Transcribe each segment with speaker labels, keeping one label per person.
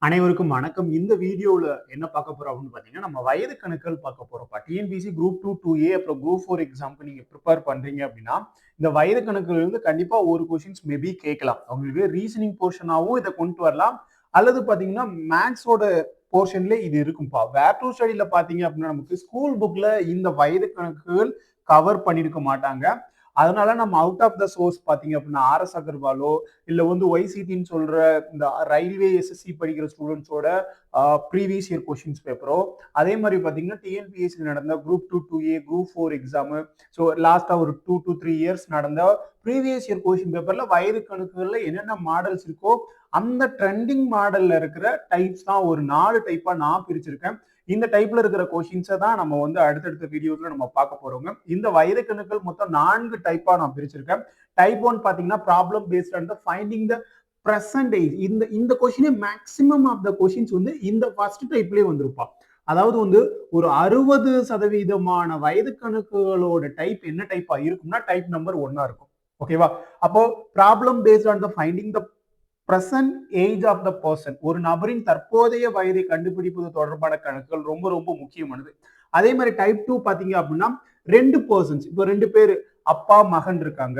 Speaker 1: அனைவருக்கும் வணக்கம். இந்த வீடியோல என்ன பார்க்க போறோம் அப்படின்னு பார்த்தீங்கன்னா, நம்ம வயது கணக்குகள் பார்க்க போறோம்ப்பா. டிஎன்பிஎஸ்சி குரூப் 2, 2A அப்புறம் குரூப் 4 எக்ஸாம்க்கு நீங்க ப்ரிப்பேர் பண்றீங்க அப்படின்னா, இந்த வயது கணக்குகள் இருந்து கண்டிப்பா ஒரு கொஸ்டின்ஸ் மேபி கேட்கலாம். உங்களுக்கு ரீசனிங் போர்ஷனாவும் இத கொண்டு வரலாம். அல்லது பார்த்தீங்கன்னா, மேத்ஸோட போர்ஷன்ல இது இருக்கும்பா. வேர் டு ஸ்டடில பார்த்தீங்க அப்படின்னா, நமக்கு ஸ்கூல் புக்ல இந்த வயது கணக்குகள் கவர் பண்ணியிருக்க மாட்டாங்க. அதனால நம்ம அவுட் ஆஃப் த சோர்ஸ் பார்த்தீங்க அப்படின்னா, ஆர்எஸ் அகர்வாலோ இல்ல வந்து ஒய்சிடின்னு சொல்ற இந்த ரயில்வே எஸ்எஸ்சி படிக்கிற ஸ்டூடெண்ட்ஸோட ப்ரீவியஸ் இயர் கொஸ்டின்ஸ் பேப்பரோ, அதே மாதிரி பார்த்தீங்கன்னா டிஎன்பிஎஸ்சி நடந்த group 2, 2A, group 4 exam, so லாஸ்டா ஒரு 2 to 3 இயர்ஸ் நடந்த ப்ரீவியஸ் இயர் கொஸ்டின் பேப்பர்ல வயது கணக்குகள்ல என்னென்ன மாடல்ஸ் இருக்கோ அந்த ட்ரெண்டிங் மாடல்ல இருக்கிற டைப்ஸ் தான் ஒரு 4 டைப்பா நான் பிரிச்சிருக்கேன். இந்த டைப்ல இருக்கிற கொஸ்டின்ஸை தான் நம்ம வந்து அடுத்தடுத்த வீடியோஸ்ல நம்ம பார்க்க போறோங்க. இந்த வயது கணக்குகள் மொத்தம் 4 டைப்பா நான் பிரிச்சிருக்கேன். டைப் 1 பாத்தீங்கன்னா problem based on the finding the percentage. இந்த கொஸ்டினே மேக்ஸிமம் ஆஃப் த கொஸ்டின்ஸ் வந்து இந்த ஃபர்ஸ்ட் டைப்லயே வந்திருப்பா. அதாவது வந்து ஒரு 60% வயது கணக்குகளோட டைப் என்ன டைப்பா இருக்கும்னா டைப் நம்பர் 1 இருக்கும். ஓகேவா? அப்போ problem based on the finding the present age of the person, ஒரு நபரின் தற்போதைய வயதை கண்டுபிடிப்பது தொடர்பான கணக்குகள் ரொம்ப ரொம்ப முக்கியமானது. அதே மாதிரி டைப் 2 பாத்தீங்க அப்படின்னா 2 பர்சன்ஸ், இப்போ 2 பேர் அப்பா மகன் இருக்காங்க,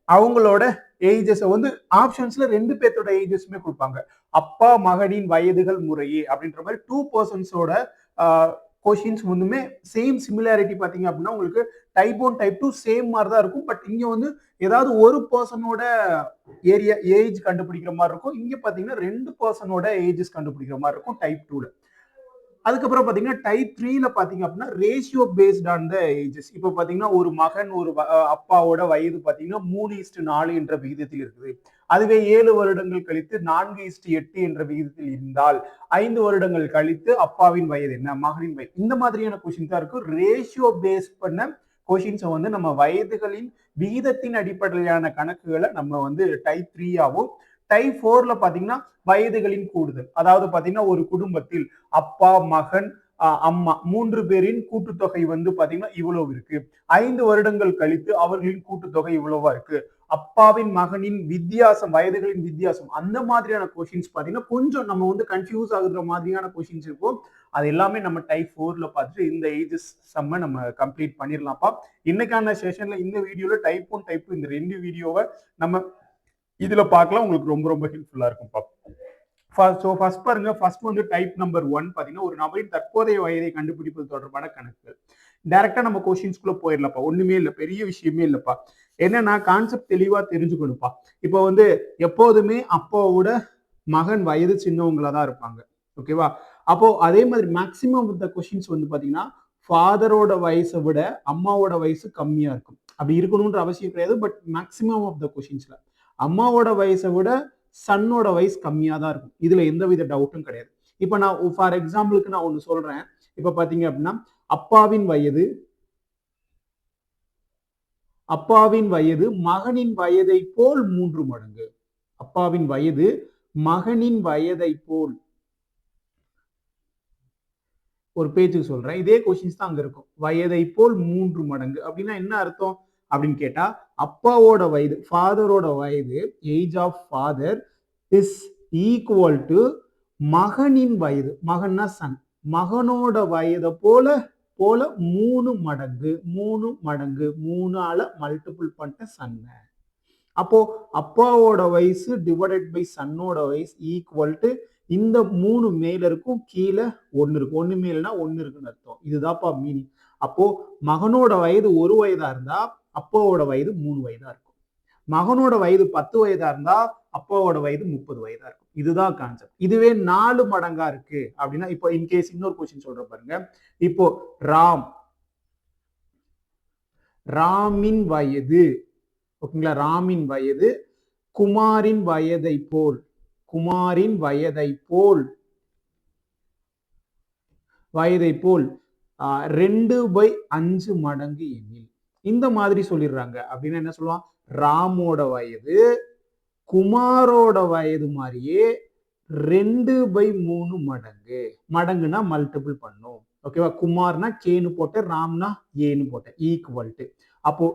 Speaker 1: அவங்களோட ஏஜஸ் வந்து ஆப்ஷன்ஸ்ல 2 பேர்த்தோட ஏஜஸ்மே கொடுப்பாங்க. அப்பா மகனின் வயதுகள் முறையே அப்படின்ற மாதிரி 2 பர்சன்ஸோட கொஸ்டின்ஸ் வந்துமே சேம் சிமிலாரிட்டி பாத்தீங்க அப்படின்னா உங்களுக்கு டைப் 1 டைப் 2 சேம் மாதிரி தான் இருக்கும். பட் இங்க வந்து ஏதாவது ஒரு பர்சனோட ஏரியா ஏஜ் கண்டுபிடிக்கிற மாதிரி இருக்கும். இங்க பாத்தீங்கன்னா 2 பர்சனோட ஏஜஸ் கண்டுபிடிக்கிற மாதிரி இருக்கும் டைப் 2ல. அதுக்கப்புறம் பாத்தீங்கன்னா டைப் 3ல பாத்தீங்க அப்படின்னா ratio based on the ages. இப்போ பாத்தீங்கன்னா ஒரு மகன் ஒரு அப்பாவோட வயது பாத்தீங்கன்னா 3:4 என்ற விகிதத்தில் இருக்குது. அதுவே 7 வருடங்கள் கழித்து 4:8 என்ற விகிதத்தில் இருந்தால் 5 வருடங்கள் கழித்து அப்பாவின் வயது என்ன, மகனின் வயது, இந்த மாதிரியான கொஸ்டின் தான் இருக்கும். ரேஷியோ பேஸ் பண்ண கொஸ்டின்ஸை வந்து நம்ம வயதுகளின் விகிதத்தின் அடிப்படையிலான கணக்குகளை நம்ம வந்து டைப் 3 ஆகும். டைப் 4ல பாத்தீங்கன்னா வயதுகளின் கூடுதல். அதாவது பாத்தீங்கன்னா ஒரு குடும்பத்தில் அப்பா மகன் அம்மா 3 பேரின் கூட்டுத்தொகை வந்து பாத்தீங்கன்னா இவ்வளவு இருக்கு. 5 வருடங்கள் கழித்து அவர்களின் கூட்டுத்தொகை இவ்வளவா இருக்கு. அப்பாவின் மகனின் வித்தியாசம், வயதுகளின் வித்தியாசம், அந்த மாதிரியான கொஸ்டின்ஸ் பாத்தீங்கன்னா கொஞ்சம் நம்ம வந்து கன்ஃபியூஸ் ஆகுற மாதிரியான கொஸ்டின்ஸ் இருக்கும். அது எல்லாமே நம்ம டைப் 4ல பார்த்துட்டு இந்த ஏஜஸ் சம்ம நம்ம கம்ப்ளீட் பண்ணிடலாம்ப்பா. இன்னைக்கான செஷன்ல இந்த வீடியோல டைப் 1 டைப் 2 இந்த 2 வீடியோவை நம்ம இதுல பார்க்கலாம். உங்களுக்கு ரொம்ப ரொம்ப ஹெல்ப்ஃபுல்லா இருக்கும்ப்பா. ஃபர்ஸ்ட் பாருங்க, ஃபர்ஸ்ட் வந்து டைப் நம்பர் 1 பாத்தீங்கன்னா ஒரு நபரின் தற்போதைய வயதை கண்டுபிடிப்பது தொடர்பான கணக்குகள். டைரக்டா நம்ம கொஸ்டின்ஸ்குள்ள போயிடலாம்ப்பா. ஒண்ணுமே இல்ல, பெரிய விஷயமே இல்லப்பா. என்னன்னா கான்செப்ட் தெளிவா தெரிஞ்சுக்கணும்ப்பா. இப்போ வந்து எப்போதுமே அப்பாவோட மகன் வயது சின்னவங்களா தான் இருப்பாங்க. ஓகேவா? அப்போ அதே மாதிரி மேக்சிமம் ஆஃப் த கொஸ்டின்ஸ் வந்து பாத்தீங்கன்னா ஃபாதரோட வயசை விட அம்மாவோட வயசு கம்மியா இருக்கும். அப்படி இருக்கணும்ன்ற அவசியம் கிடையாது. பட் மேக்சிமம் ஆஃப் த கொஸ்டின்ஸ்ல அம்மாவோட வயசை விட சன்னோட வயசு கம்மியா தான் இருக்கும். இதுல எந்தவித டவுட்டும் கிடையாது. இப்ப நான் ஃபார் எக்ஸாம்பிளுக்கு நான் ஒண்ணு சொல்றேன். இப்ப பாத்தீங்க அப்படின்னா அப்பாவின் வயது மகனின் வயதை போல் 3 மடங்கு. அப்பாவின் வயது மகனின் வயதை போல், ஒரு பேஜுக்கு சொல்றேன், இதே கொஸ்டின்ஸ் தான் அங்க இருக்கும். வயதை போல் 3 மடங்கு அப்படின்னா என்ன அர்த்தம் அப்படின்னு கேட்டா அப்பாவோட வயது, ஃபாதரோட வயது, age of father is equal to மகனின் வயது, மகன்னா சன், மகனோட வயதை போல 3 மடங்கு 3ஆல மல்டிபிள் பண்ணிட்ட சன்ன. அப்போ அப்பாவோட வயசு டிவைடட் பை சன்னோட வயசு ஈக்குவல் டு இந்த 3 மேல இருக்கும், கீழே 1 இருக்கு. 1 மேலனா 1 இருக்குன்னு அர்த்தம். இதுதான்ப்பா மீனிங். அப்போ மகனோட வயது 1 வயதா இருந்தா அப்பாவோட வயது 3 வயதா இருக்கும். மகனோட வயது 10 வயதா இருந்தா அப்பாவோட வயது 30 வயதா இருக்கும். இதுதான் கான்செப்ட். இதுவே 4 மடங்கா இருக்கு அப்படின்னா, இப்போ இன்கேஸ் இன்னொரு கொஸ்டின் சொல்ற பாருங்க. இப்போ ராமின் வயது, ஓகேங்களா, ராமின் வயது குமாரின் வயதை போல் 2/5 மடங்கு எண்ணில், இந்த மாதிரி சொல்லிடுறாங்க. அப்படின்னா என்ன சொல்லுவான், ராமோட வயது குமாரோட வயது மாதிரியே 2/3 மடங்கு. மடங்குனா மல்டிபிள் பண்ணும். ஓகேவா? குமார்னா கேன்னு போட்டு, ராம்னா ஏன்னு போட்ட, ஈக்குவல் டு. அப்போ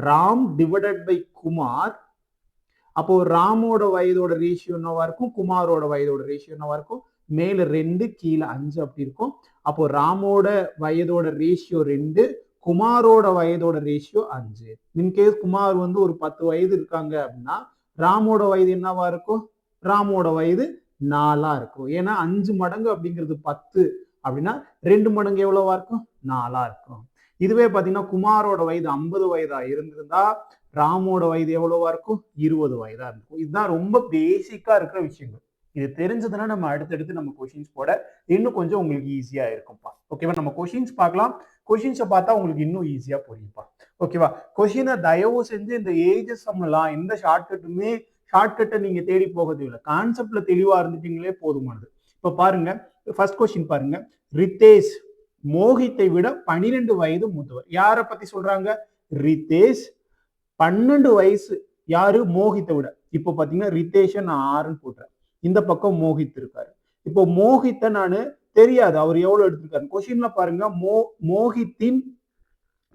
Speaker 1: ராம் டிவைடட் பை குமார் அப்போ ராமோட வயதோட ரேஷியோ என்னவா இருக்கும், குமாரோட வயதோட ரேஷியோ என்னவா இருக்கும், மேல 2 கீழே 5 அப்படி இருக்கும். அப்போ ராமோட வயதோட ரேஷியோ 2, குமாரோட வயதோட ரேஷியோ 5. இன்கேஸ் குமார் வந்து ஒரு 10 வயது இருக்காங்க அப்படின்னா ராமோட வயது என்னவா இருக்கும், ராமோட வயது 4 இருக்கும். ஏன்னா 5 மடங்கு அப்படிங்கிறது 10 அப்படின்னா 2 மடங்கு எவ்வளவா இருக்கும், 4 இருக்கும். இதுவே பாத்தீங்கன்னா குமாரோட வயது 50 வயதா இருந்திருந்தா ராமோட வயது எவ்வளவா இருக்கும், 20 வயதா இருக்கும். இதுதான் ரொம்ப பேசிக்கா இருக்கிற விஷயங்கள். இது தெரிஞ்சதுன்னா நம்ம அடுத்தடுத்து நம்ம கொஸ்டின்ஸ் போட இன்னும் கொஞ்சம் உங்களுக்கு ஈஸியா இருக்கும்பா. ஓகேவா, நம்ம கொஸ்டின்ஸ் பார்க்கலாம். கொஸ்டின்ஸை பார்த்தா உங்களுக்கு இன்னும் ஈஸியா புரியும்பா. ஓகேவா, கொஸ்டினை தயவு செஞ்சு இந்த ஏஜஸ் எல்லாம் எந்த ஷார்ட்கட்டை நீங்க தேடி போக தேவையில்லை. கான்செப்ட்ல தெளிவா இருந்துட்டீங்களே போதுமானது. இப்ப பாருங்க, ஃபர்ஸ்ட் கொஸ்டின் பாருங்க. ரிதேஷ் மோகித்தை விட 12 வயது மூத்தவர். யாரை பத்தி சொல்றாங்க, ரிதேஷ் 12 வயசு. யாரு, மோகித்தை விட. இப்போ பாத்தீங்கன்னா ரிதேஷ நான் 6ன்னு போட்டுறேன், இந்த பக்கம் மோகித் இருக்காரு. இப்போ மோகித்தை நானு தெரியாது அவர் எவ்வளவு எடுத்திருக்காரு. கொஸ்டின்ல பாருங்க, மோகித்தின்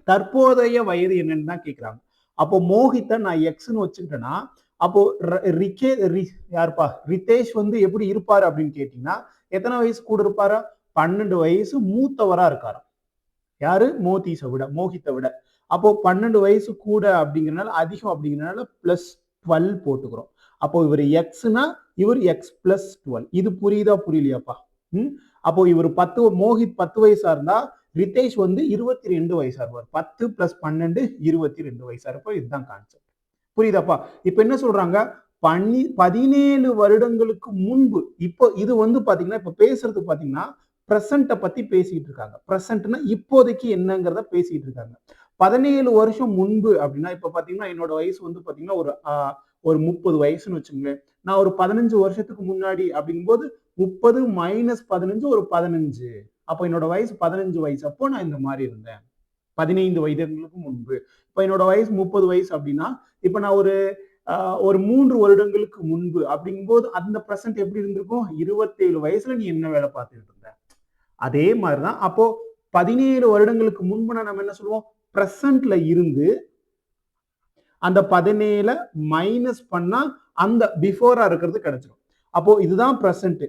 Speaker 1: தற்போதைய வயது என்னன்னு தான் கேட்கிறாங்க. அப்போ மோகித்தை நான் எக்ஸ்ன்னு வச்சுக்கிட்டேன்னா அப்போ யாருப்பா ரிதேஷ் வந்து எப்படி இருப்பாரு அப்படின்னு கேட்டீங்கன்னா எத்தனை வயசு கூட இருப்பாரா, 12 வயசு மூத்தவரா இருக்காரு. யாரு, மோகித்தை விட. அப்போ 12 வயசு கூட அப்படிங்கிறனால அதிகம் அப்படிங்கிறனால +12 போட்டுக்கிறோம். அப்போ இவர் எக்ஸ்னா இவர் x+12. இது புரியுதா புரியலையாப்பா? அப்போ இவர் மோகித் 10 வயசா இருந்தா ரிதேஷ் வந்து 22 வயசா இருப்பார். 10 + 12 22 வயசா இருப்பார். இதுதான் கான்செப்ட். புரியுதாப்பா? இப்ப என்ன சொல்றாங்க, 17 வருடங்களுக்கு முன்பு. இப்போ இது வந்து பாத்தீங்கன்னா இப்ப பேசுறது பாத்தீங்கன்னா பிரசன்ட பத்தி பேசிட்டு இருக்காங்க. பிரசன்ட்னா இப்போதைக்கு என்னங்கிறத பேசிட்டு இருக்காங்க. 17 வருஷம் முன்பு அப்படின்னா இப்ப பாத்தீங்கன்னா என்னோட வயசு வந்து பாத்தீங்கன்னா ஒரு 30 வயசுன்னு வச்சுங்களேன். நான் ஒரு 15 வருஷத்துக்கு முன்னாடி அப்படிங்கும்போது 30 - 15 ஒரு 15. அப்போ என்னோட வயசு 15 வயசு. அப்போ நான் இந்த மாதிரி இருந்தேன் 15 வயதுகளுக்கு முன்பு. இப்ப என்னோட வயசு 30 வயசு அப்படின்னா இப்ப நான் ஒரு 3 வருடங்களுக்கு முன்பு அப்படிங்கும்போது அந்த பிரசன்ட் எப்படி இருந்திருக்கும், 27 வயசுல நீ என்ன வேலை பார்த்துட்டு இருந்த. அதே மாதிரிதான் அப்போ 17 வருடங்களுக்கு முன்பு நம்ம என்ன சொல்லுவோம், பிரசன்ட்ல இருந்து அந்த 17 மைனஸ் பண்ணா அந்த பிஃபோரா இருக்கிறது கிடைச்சிடும். அப்போ இதுதான் பிரசன்ட்.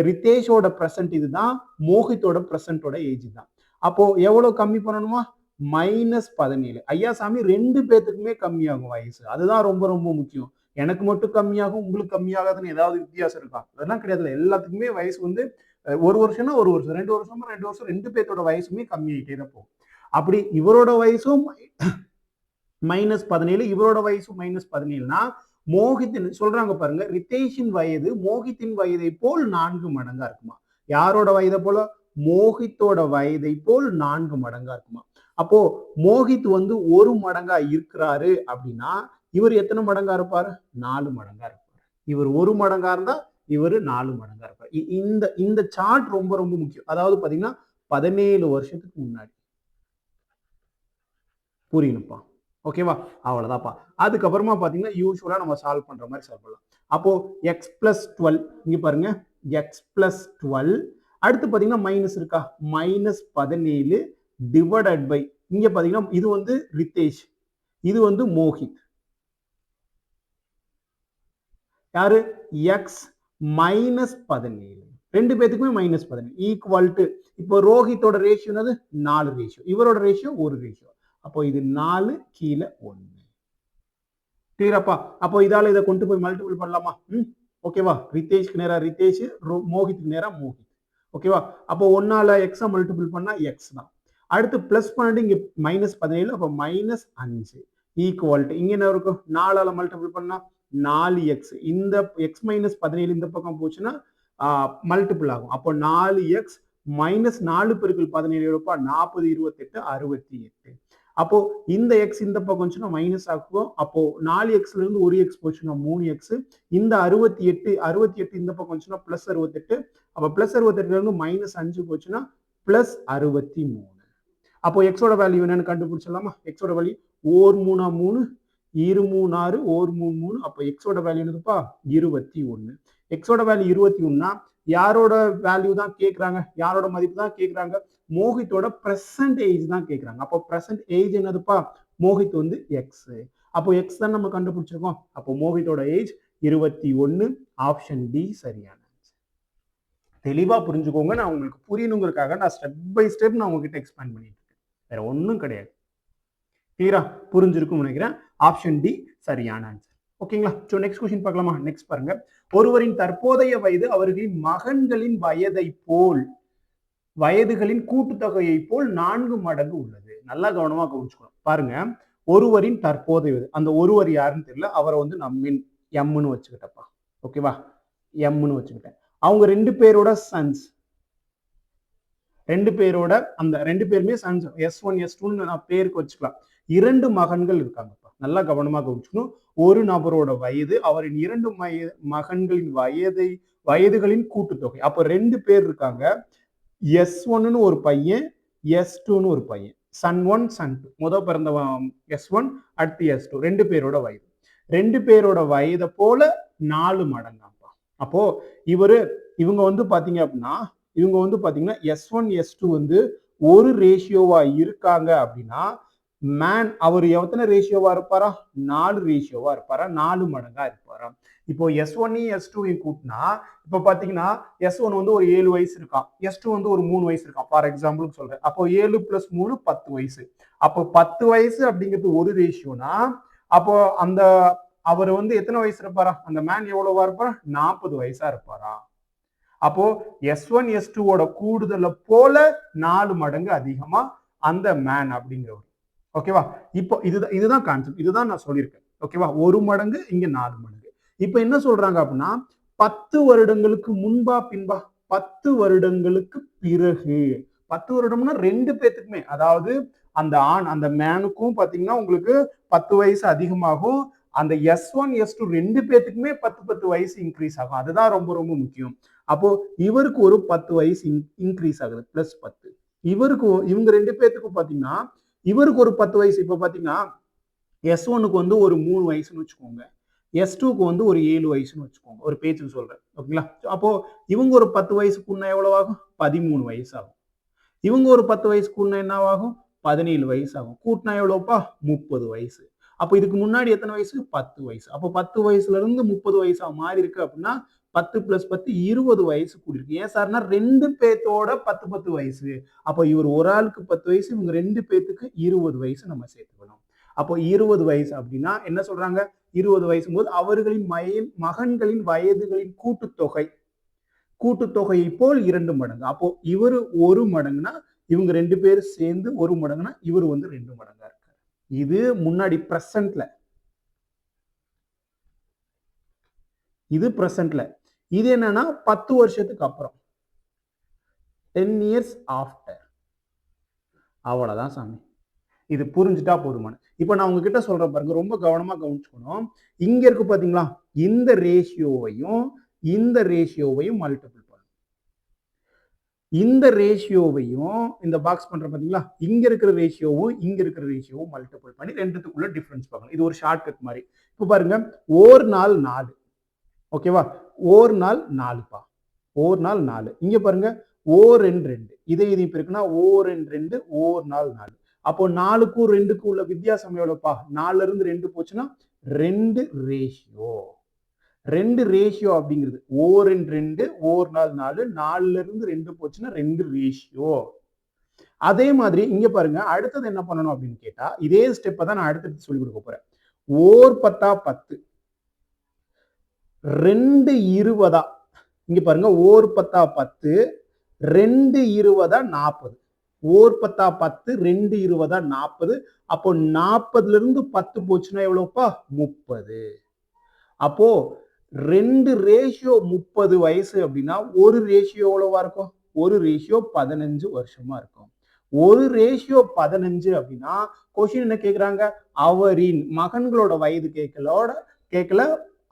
Speaker 1: ரிதேஷோட பிரசன்ட் இதுதான், மோகித்தோட பிரசன்டோட ஏஜ் தான். அப்போ எவ்வளவு கம்மி பண்ணணுமா, -17. ஐயா சாமி 2 பேத்துக்குமே கம்மியாகும் வயசு. அதுதான் ரொம்ப ரொம்ப முக்கியம். எனக்கு மட்டும் கம்மியாகும் உங்களுக்கு கம்மியாகாதுன்னு ஏதாவது வித்தியாசம் இருக்கா, அதெல்லாம் கிடையாது. எல்லாத்துக்குமே வயசு வந்து ஒரு வருஷம்னா ஒரு வருஷம், 2 வருஷமா 2 வருஷம், 2 பேர்த்தோட வயசுமே கம்மியாயிட்டே தான் போகும். அப்படி இவரோட வயசும் -17, இவரோட வயசு -17னா மோகித்தின் சொல்றாங்க பாருங்க, ரிதேஷின் வயது மோகித்தின் வயதை போல் 4 மடங்கா இருக்குமா. யாரோட வயதை போல, மோகித்தோட வயதை போல் 4 மடங்கா இருக்குமா. அப்போ மோகித் வந்து 1 மடங்கா இருக்கிறாரு அப்படின்னா இவர் எத்தனை மடங்கா இருப்பாரு, 4 மடங்கா இருப்பாரு. இவர் 1 மடங்கா இருந்தா இவர் 4 மடங்கா இருப்பார். இந்த சார்ட் ரொம்ப ரொம்ப முக்கியம். அதாவது பாத்தீங்கன்னா 17 வருஷத்துக்கு முன்னாடி புரியணும்ப்பா. ஓகேவா, அவ்வளவுதான்ப்பா. அதுக்கப்புறமா பாத்தீங்கன்னா யூஸ்வலா நம்ம சால்வ் பண்ற மாதிரி சால்வ் பண்ணலாம். அப்போ x+12 இங்க பாருங்க, x+12 அடுத்து பாத்தீங்கன்னா மைனஸ் இருக்கா, -17 டிவைடட் பை இங்க பாத்தீங்கன்னா இது வந்து ரிதேஷ், இது வந்து மோகித். யாரு, x-17 ரெண்டு பேத்துக்குமே -17 ஈக்குவல் டு இப்போ ரோஹித்தோட ரேஷியோ என்னது 4 ரேஷியோ, இவரோட ரேஷியோ 1 ரேஷியோ. அப்போ இது 4 கீழே 1. கிளியராப்பா? அப்போ இதால இதை கொண்டு போய் மல்டிபிள் பண்ணலாமா? ஓகேவா, ரிதேஷ்க்கு நேரா ரிதேஷ், மோகித்துக்கு நேரா மோகித். ஓகேவா, அப்போ 1ஆல x மல்டிபிள் பண்ணா x தான். அடுத்து பிளஸ் பண்ணிட்டு இங்க -17 அப்போ -5 ஈக்குவல் டு இங்க என்ன இருக்கும், 4ஆல மல்டிபிள் பண்ணா 4x. இந்த x-17 இந்த பக்கம் போச்சுன்னா மல்டிபிள் ஆகும். அப்போ 4x -4 × 17 எவ்வளோப்பா, 40 28 68. அப்போ இந்த x இந்த பக்கம் வந்துச்சுன்னா மைனஸ் ஆகும். அப்போ 4xல இருந்து 1x போச்சுன்னா 3x. இந்த 68 இந்த பக்கம் வந்துச்சுன்னா +68. அப்போ +68ல இருந்து -5 போச்சுன்னா +63. அப்போ எக்ஸோட வேல்யூ என்னன்னு கண்டுபிடிச்சிடலாமா? எக்ஸோட வேல்யூ 1 3 3 2 3 6 1 3 3. அப்போ எக்ஸோட வேல்யூ என்னதுப்பா, 21. எக்ஸோட வேல்யூ 21னா யாரோட வேல்யூ தான் கேட்குறாங்க, யாரோட மதிப்பு தான் கேட்குறாங்க, மோகித்தோட பிரசன்ட் ஏஜ் தான் கேட்குறாங்க. அப்போ பிரசன்ட் ஏஜ் என்னதுப்பா, மோகித் வந்து எக்ஸ். அப்போ எக்ஸ் தான் நம்ம கண்டுபிடிச்சிருக்கோம். அப்போ மோஹித்தோட ஏஜ் 21. ஆப்ஷன் டி சரியான. தெளிவா புரிஞ்சுக்கோங்க. நான் உங்களுக்கு புரியணுங்கிறதுக்காக நான் ஸ்டெப் பை ஸ்டெப் நான் உங்ககிட்ட எக்ஸ்பிளைன் பண்ணிட்டு இருக்கேன். வேற ஒன்றும் கிடையாது. கிளியரா புரிஞ்சிருக்கும் நினைக்கிறேன். ஆப்ஷன் டி சரியான ஆன்சர். ஓகேங்களா? ஸோ நெக்ஸ்ட் கொஸ்டின் பார்க்கலாமா? நெக்ஸ்ட் பாருங்க. ஒருவரின் தற்போதைய வயது அவர்களின் மகன்களின் வயதை போல் வயதுகளின் கூட்டுத்தொகையை போல் 4 மடங்கு உள்ளது. நல்லா கவனமா கவனிச்சுக்கணும். பாருங்க, ஒருவரின் தற்போதைய வயது, அந்த ஒருவர் யாருன்னு தெரியல, அவரை வந்து நம்மின் எம்னு வச்சுக்கிட்டப்பா. ஓகேவா? எம்னு வச்சுக்கிட்டேன். அவங்க 2 பேரோட சன்ஸ், 2 பேரோட அந்த 2 பேருமே சன்ஸ், S1 S2 நான் பேருக்கு வச்சுக்கலாம். 2 மகன்கள் இருக்காங்கப்பா. நல்லா கவனமா கவனிச்சுக்கணும். ஒரு நபரோட வயது அவரின் 2 மகன்களின் வயதுகளின் கூட்டுத்தொகை. அப்ப 2 பேர் இருக்காங்க. S1ன்னு ஒரு பையன், S2ன்னு ஒரு பையன். Son 1 son 2. முத பிறந்த S1, அடுத்து S2. 2 பேரோட வயது. 2 பேரோட வயதை போல 4 மடங்காப்பா. அப்போ இவங்க வந்து பாத்தீங்க அப்படின்னா S1 S2 வந்து ஒரு ரேஷியோவா இருக்காங்க அப்படின்னா மேன் அவர் எத்தனை ரேஷியோவா இருப்பாரா? 4 ரேஷியோவா இருப்பாரா? 4 மடங்கா இருப்பாரா? இப்போ S1 S2 கூட்டினா இப்போ பாத்தீங்கன்னா S1 வந்து ஒரு 7 வயசு இருக்கான், S2 வந்து ஒரு 3 வயசு இருக்கான். ஃபார் எக்ஸாம்பிளுக்கு சொல்றேன். அப்போ 7 + 3 10 வயசு. அப்போ 10 வயசு அப்படிங்கிறது ஒரு ரேஷியோனா, அப்போ அந்த அவர் வந்து எத்தனை வயசு இருப்பாரா? அந்த மேன் எவ்வளவா இருப்பாரா? 40 வயசா இருப்பாரா? அப்போ S1 S2 கூடுதல போல 4 மடங்கு அதிகமா அந்த மேன் அப்படிங்கிறவர். ஓகேவா? இப்போ இதுதான் கான்செப்ட். இதுதான் நான் சொல்லியிருக்கேன். ஓகேவா? 1 மடங்கு, இங்க 4 மடங்கு. இப்ப என்ன சொல்றாங்க அப்படின்னா 10 வருடங்களுக்கு முன்பா பின்பா? 10 வருடங்களுக்கு பிறகு. 10 வருடம்னா 2 பேத்துக்குமே, அதாவது அந்த ஆண் அந்த மேனுக்கும் பாத்தீங்கன்னா உங்களுக்கு 10 வயசு அதிகமாகும். அந்த S1 S2 2 பேத்துக்குமே 10 வயசு இன்க்ரீஸ் ஆகும். அதுதான் ரொம்ப ரொம்ப முக்கியம். அப்போ இவருக்கு ஒரு 10 வயசு இன்க்ரீஸ் ஆகுது, +10. இவங்க 2 பேத்துக்கும் பாத்தீங்கன்னா இவருக்கு ஒரு 10 வயசு. இப்ப பாத்தீங்கன்னா S1க்கு வந்து ஒரு 3 வயசுன்னு வச்சுக்கோங்க, S2க்கு வந்து ஒரு 7 வயசுன்னு வச்சுக்கோங்க, ஒரு பேச்சுக்கு சொல்றேன். ஓகேங்களா? அப்போ இவங்க ஒரு 10 வயசு கூட்டினா எவ்வளவு ஆகும்? 13 வயசு ஆகும். இவங்க ஒரு 10 வயசு கூட்டினா என்ன ஆகும்? 17 வயசு ஆகும். கூட்டினா எவ்வளவுப்பா? 30 வயசு. அப்போ இதுக்கு முன்னாடி எத்தனை வயசு? 10 வயசு. அப்போ 10 வயசுல இருந்து 30 வயசா மாறி இருக்கு அப்படின்னா 10 + 10 20 வயசு கூடியிருக்கு. ஏன் சார்னா 2 பேத்தோட 10 வயசு. அப்போ இவர் ஒரு ஆளுக்கு 10 வயசு, இவங்க 2 பேத்துக்கு 20 வயசு நம்ம சேர்த்துக்கணும். அப்போ 20 வயசு அப்படின்னா என்ன சொல்றாங்க? 20 வயசு போது அவர்களின் மகன்களின் வயதுகளின் கூட்டுத்தொகையை போல் 2 மடங்கு. அப்போ இவர் 1 மடங்குனா இவங்க 2 பேர் சேர்ந்து 1 மடங்குனா இவர் வந்து 2 மடங்கா இருக்காரு. இது முன்னாடி பிரசன்ட்ல, இது பிரசன்ட்ல. இது என்னன்னா 10 வருஷத்துக்கு அப்புறம், 10 இயர்ஸ் ஆஃப்டர். அவ்வளவுதான் சாமி. இது புரிஞ்சுட்டா போதுமான. இப்ப நான் உங்ககிட்ட சொல்றேன் பாருங்க, ரொம்ப கவனமா கவனிச்சுக்கணும். இங்க இருக்கு பாத்தீங்களா? இந்த ரேஷியோவையும் மல்டிபிள் பண்ணணும். இந்த ரேஷியோவையும் இந்த பாக்ஸ் பண்ற பாத்தீங்களா? இங்க இருக்கிற ரேஷியோவும் மல்டிபிள் பண்ணி ரெண்டுத்துக்குள்ள டிஃபரன்ஸ் பார்க்கணும். இது ஒரு ஷார்ட்கட் மாதிரி. இப்ப பாருங்க, ஓர் நாள் 4. ஓகேவா? ஓர் நாள் 4பா. ஓர் நாள் 4. இங்க பாருங்க, ஓர் எண் 2. இதை பெருக்குனா ஓர் எண் 2, ஓர் நாள் 4. அப்போ 4க்கும் 2க்கும் உள்ள வித்தியாசம் எவ்வளவுப்பா? 4ல இருந்து 2 போச்சுன்னா 2 ரேஷியோ. 2 ரேஷியோ அப்படிங்கிறது ஓர் எண் 2, ஓர் நாள் 4, 4ல இருந்து 2 போச்சுன்னா 2 ரேஷியோ. அதே மாதிரி இங்க பாருங்க, அடுத்தது என்ன பண்ணணும் அப்படின்னு கேட்டா, இதே ஸ்டெப்பை தான் நான் அடுத்தது சொல்லி கொடுக்க போறேன். ஓர் 10 10, 2 20. இங்க பாருங்க, ஓர் 10 10, 2 20 40. ஓர் 10 10, 2 20 40. அப்போ 40ல இருந்து 10 போச்சுன்னா எவ்வளவுப்பா? 30. அப்போ 2 ரேஷியோ 30 வயசு அப்படின்னா ஒரு ரேஷியோ எவ்வளவா இருக்கும்? ஒரு ரேஷியோ 15 வருஷமா இருக்கும். ஒரு ரேஷியோ 15 அப்படின்னா கொஸ்டின் என்ன கேக்குறாங்க? அவரின் மகன்களோட வயது கேட்கல,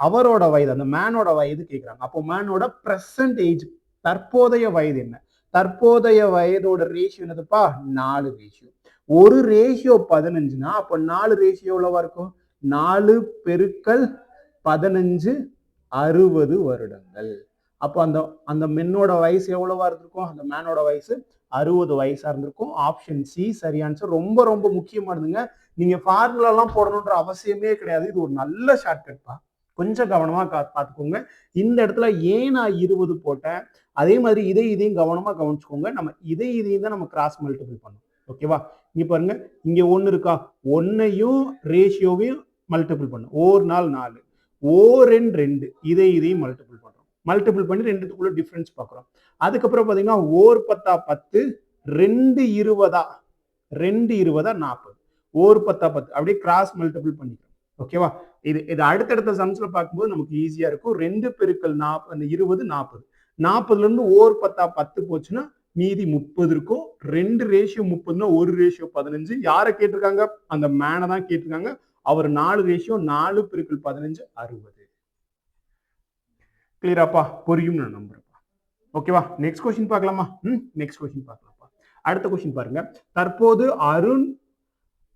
Speaker 1: அவரோட வயது, அந்த மேனோட வயது கேட்கிறாங்க. அப்போ மேனோட பிரசன்ட் ஏஜ், தற்போதைய வயது என்ன? தற்போதைய வயதோட ரேஷியோ என்னதுப்பா? 4 ரேஷியோ. ஒரு ரேஷியோ 15னா அப்போ 4 ரேஷியோ எவ்வளவா இருக்கும்? 4 பெருக்கல் 15 60 வருடங்கள். அப்போ அந்த மென்னோட வயசு எவ்வளவா இருந்திருக்கும்? அந்த மேனோட வயசு 60 வயசா இருந்திருக்கும். ஆப்ஷன் சி சரி ஆன்சர். ரொம்ப ரொம்ப முக்கியமானதுங்க. நீங்க ஃபார்முலாலாம் போடணுன்ற அவசியமே கிடையாது. இது ஒரு நல்ல ஷார்ட்கட்பா. கொஞ்சம் கவனமா பார்த்துக்கோங்க. இந்த இடத்துல ஏன் நான் 20 போட்டேன், அதே மாதிரி இதையும் கவனமா கவனிச்சுக்கோங்க. நம்ம இதையும் தான் நம்ம கிராஸ் மல்டிபிள் பண்ணணும். ஓகேவா? இங்க பாருங்க, இங்க 1 இருக்கா? 1யும் ரேஷியோவையும் மல்டிபிள் பண்ணும். ஓர் நாள் 4, ஓரெண் 2, இதையும் மல்டிபிள் பண்றோம். மல்டிபிள் பண்ணி ரெண்டுத்துக்குள்ள டிஃபரன்ஸ் பார்க்குறோம். அதுக்கப்புறம் பார்த்தீங்கன்னா ஓர் 10 10, 2 20 2 20 40, ஓர் 10 10 அப்படியே கிராஸ் மல்டிபிள் பண்ணிக்கிறோம். ஓகேவா? இது அடுத்தடுத்த சம்ஸ்ல பார்க்கும்போது நமக்கு ஈஸியா இருக்கும். 2 பெருக்கல் 40 20 40. 40ல இருந்து ஓர் 10 10 போச்சுன்னா மீதி 30 இருக்கும். 2 ரேஷியோ 30னா 1 ரேஷியோ 15. யாரை கேட்டிருக்காங்க? அந்த மேனை தான் கேட்டிருக்காங்க. அவர் 4 ரேஷியோ 4 பெருக்கல் 15 60. கிளியராப்பா? புரியும் நான் நம்புறேன்ப்பா. ஓகேவா? நெக்ஸ்ட் கொஸ்டின் பார்க்கலாமா? நெக்ஸ்ட் கொஸ்டின் பார்க்கலாம்ப்பா. அடுத்த கொஸ்டின் பாருங்க. தற்போது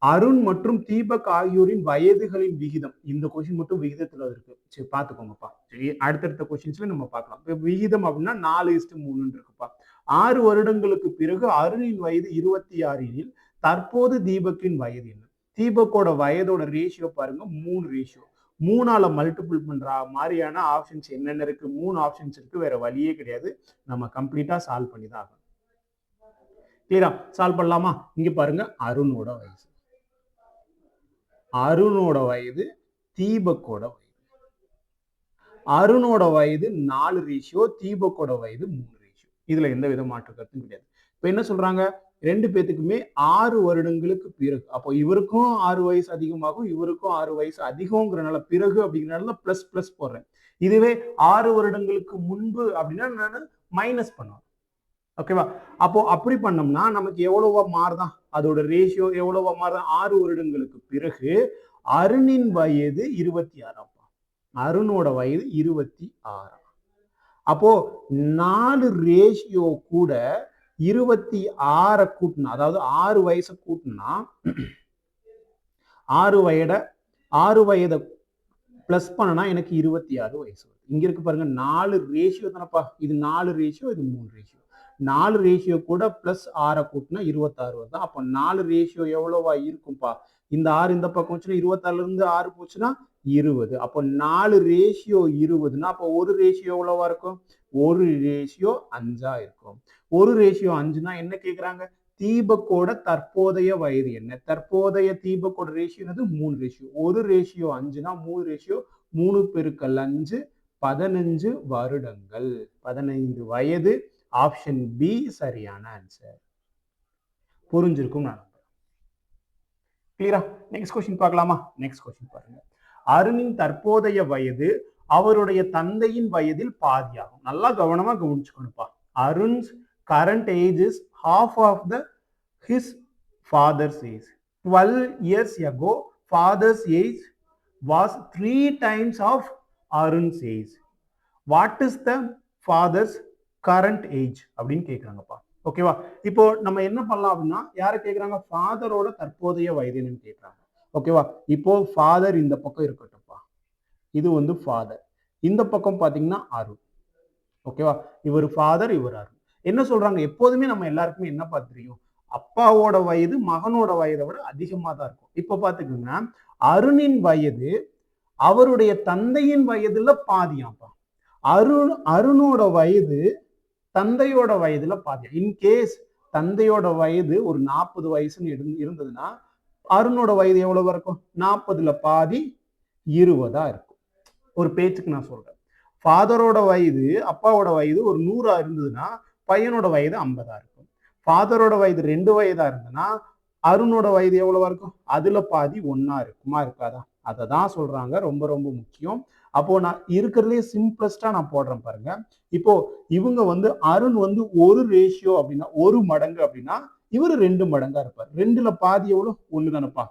Speaker 1: அருண் மற்றும் தீபக் ஆகியோரின் வயதுகளின் விகிதம். இந்த கொஸ்டின் மட்டும் விகிதத்துல இருக்கு. சரி பாத்துக்கோங்கப்பா. சரி அடுத்தடுத்த கொஸ்டின்ஸ்ல நம்ம பார்க்கலாம். இப்ப விகிதம் அப்படின்னா 4:3 இருக்குப்பா. 6 வருடங்களுக்கு பிறகு அருணின் வயது 26 எனில் தற்போது தீபக்கின் வயது என்ன? தீபக்கோட வயதோட ரேஷியோ பாருங்க 3 ரேஷியோ. 3ஆல மல்டிபிள் பண்ற மாதிரியான ஆப்ஷன்ஸ் என்னென்ன இருக்கு? 3 ஆப்ஷன்ஸ் இருக்கு. வேற வழியே கிடையாது. நம்ம கம்ப்ளீட்டா சால்வ் பண்ணி தான் ஆகணும். கிளியரா? சால்வ் பண்ணலாமா? இங்க பாருங்க அருணோட வயசு, அருணோட வயது, தீபக்கோட வயது. அருணோட வயது 4 ரேஷியோ, தீபக்கோட வயது 3 ரேஷியோ. இதுல எந்த வித மாற்று கருத்தும் கிடையாது. இப்ப என்ன சொல்றாங்க? 2 பேத்துக்குமே 6 வருடங்களுக்கு பிறகு. அப்போ இவருக்கும் 6 வயசு அதிகமாகும், இவருக்கும் 6 வயசு அதிகம்ங்கிறனால பிறகு அப்படிங்கிறனால பிளஸ் பிளஸ் போடுறேன். இதுவே 6 வருடங்களுக்கு முன்பு அப்படின்னா நான் மைனஸ் பண்ணுவேன். ஓகேவா? அப்போ அப்படி பண்ணோம்னா நமக்கு எவ்வளவா மாறுதான்? அதோட ரேஷியோ எவ்வளவா மாறுதான்? 6 வருடங்களுக்கு பிறகு அருணின் வயது 26. அருணோட வயது 26. அப்போ 4 ரேஷியோ கூட 26 கூட்டினா, அதாவது 6 வயசை கூட்டினா 6 வயதை பிளஸ் பண்ணனா எனக்கு 26 வயசு. இங்க இருக்கு பாருங்க 4 ரேஷியோ தானப்பா. இது 4 ரேஷியோ, இது 3 ரேஷியோ. 4 ரேஷியோ கூட பிளஸ் 6 கூட்டினா 26 வருது. அப்போ 4 ரேஷியோ எவ்வளவா இருக்கும்பா? இந்த 6 இந்த பக்கம் வச்சுன்னா 26ல இருந்து 6 போச்சுன்னா 20. அப்போ 4 ரேஷியோ 20னா அப்போ ஒரு ரேஷியோ எவ்வளவா இருக்கும்? ஒரு ரேஷியோ 5ஆ இருக்கும். ஒரு ரேஷியோ 5னா என்ன கேட்குறாங்க? தீபக்கோட தற்போதைய வயது என்ன? தற்போதைய தீபக்கோட ரேஷியோ என்னது? 3 ரேஷியோ. ஒரு ரேஷியோ 5னா 3 ரேஷியோ 3 பெருக்கல் 5 15 வருடங்கள், 15 வயது. ஆப்ஷன் பி சரியான ஆன்சர். புரிஞ்சிருக்கும் நான் நம்புறேன். கிளியரா? நெக்ஸ்ட் கொஸ்டின் பார்க்கலாமா? நெக்ஸ்ட் கொஸ்டின் பாருங்க. அருணின் தற்போதைய வயது அவருடைய தந்தையின் வயதில் பாதியாகும். நல்லா கவனமா கவனிச்சுக்கணும்ப்பா. Arun's current age is half of his father's age. 12 years ago, father's age was 3 times of Arun's age. What is the father's current age? அப்படின்னு கேட்குறாங்கப்பா. ஓகேவா? இப்போ நம்ம என்ன பண்ணலாம் அப்படின்னா, யாரை கேட்குறாங்க? ஃபாதரோட தற்போதைய வயது என்னன்னு கேட்குறாங்க. ஓகேவா? இப்போ ஃபாதர் இந்த பக்கம் இருக்கட்டும்ப்பா. இது வந்து ஃபாதர். இந்த பக்கம் பார்த்தீங்கன்னா அருண். ஓகேவா? இவர் ஃபாதர், இவர் அருண். என்ன சொல்றாங்க? எப்போதுமே நம்ம எல்லாருக்குமே என்ன தெரியும்? அப்பாவோட வயது மகனோட வயதை விட அதிகமா தான் இருக்கும். இப்ப பாத்துக்கோங்க, அருணின் வயது அவருடைய தந்தையின் வயதுல பாதியாப்பா. அருணோட வயது தந்தையோட வயதுல பாதியா. இன்கேஸ் தந்தையோட வயது ஒரு 40 வயசுன்னு இருந்ததுன்னா அருணோட வயது எவ்வளவு இருக்கும்? 40ல பாதி 20ஆ இருக்கும். ஒரு பேச்சுக்கு நான் சொல்றேன். ஃபாதரோட வயது, அப்பாவோட வயது ஒரு 100ஆ இருந்ததுன்னா பையனோட வயது 50ஆ இருக்கும். ஃபாதரோட வயது 2 வயதா இருந்ததுன்னா அருணோட வயது எவ்வளவா இருக்கும்? அதுல பாதி 1ஆ இருக்குமா இருக்காதா? அதை தான் சொல்றாங்க. ரொம்ப ரொம்ப முக்கியம். அப்போ நான் இருக்கிறதுலே சிம்பிளஸ்டா நான் போடுறேன் பாருங்க. இப்போ இவங்க வந்து அருண் வந்து ஒரு ரேஷியோ அப்படின்னா 1 மடங்கு அப்படின்னா இவரு 2 மடங்கா இருப்பார். 2ல பாதி எவ்வளவு? 1 தானப்பா.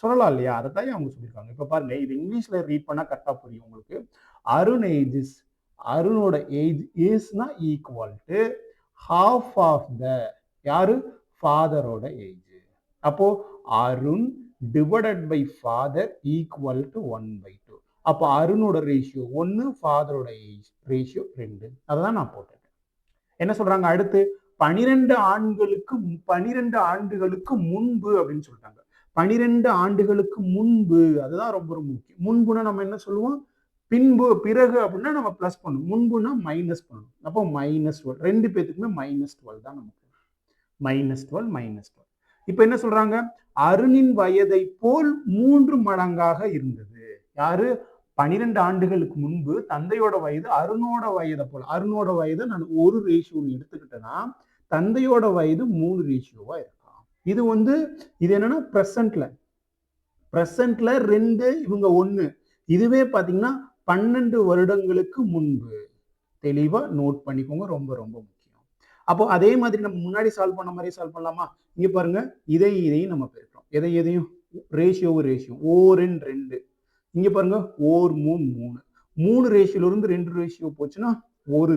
Speaker 1: சொல்லலாம் இல்லையா? அதை தான் அவங்க சொல்லியிருக்காங்க. இப்ப பாருங்க, இது இங்கிலீஷ்ல ரீட் பண்ணா கரெக்டா புரியும் உங்களுக்கு. அருண் ஏஜ், அருணோட ஏஜ் இஸ்னா equal to half of the யாரு? ஃபாதரோட ஏஜ். அப்போ Arun divided by father equal to 1/2. அப்போ அருணோட ரேஷியோ 1, ஃபாதரோட ஏஜ் ரேஷியோ 2. அதான் நான் போட்டேன். என்ன சொல்றாங்க அடுத்து? 12 ஆண்டுகளுக்கு முன்பு அப்படின்னு சொல்லிட்டாங்க. 12 ஆண்டுகளுக்கு முன்பு, அதுதான் ரொம்ப ரொம்ப முக்கியம். முன்புனா நம்ம என்ன சொல்லுவோம்? பின்பு, பிறகு அப்படின்னா நம்ம பிளஸ் பண்ணணும். முன்புனா மைனஸ் பண்ணணும். அப்போ -12 2 பேத்துக்குமே -12 தான் நமக்கு. -12. இப்ப என்ன சொல்றாங்க? அருணின் வயதை போல் 3 மடங்காக இருந்தது. யாரு? 12 ஆண்டுகளுக்கு முன்பு தந்தையோட வயது அருணோட வயதை போல. அருணோட வயதை நான் 1 ரேஷியோன்னு எடுத்துக்கிட்டேன்னா தந்தையோட வயது 3 ரேஷியோவா இருக்கலாம். இது வந்து இது என்னன்னா பிரசன்ட்ல 2 இவங்க 1. இதுவே பாத்தீங்கன்னா 12 வருடங்களுக்கு முன்பு. தெளிவா நோட் பண்ணிக்கோங்க. ரொம்ப ரொம்ப முக்கியம். அப்போ அதே மாதிரி நம்ம முன்னாடி சால்வ் பண்ண மாதிரி சால்வ் பண்ணலாமா? இங்க பாருங்க, இதையும் நம்ம பெருக்கிறோம். எதையும் ரேஷியோ ஓர் 2. இங்க பாருங்க ஓர் 3 3 ரேஷியோல இருந்து 2 ரேஷியோ போச்சுன்னா ஒரு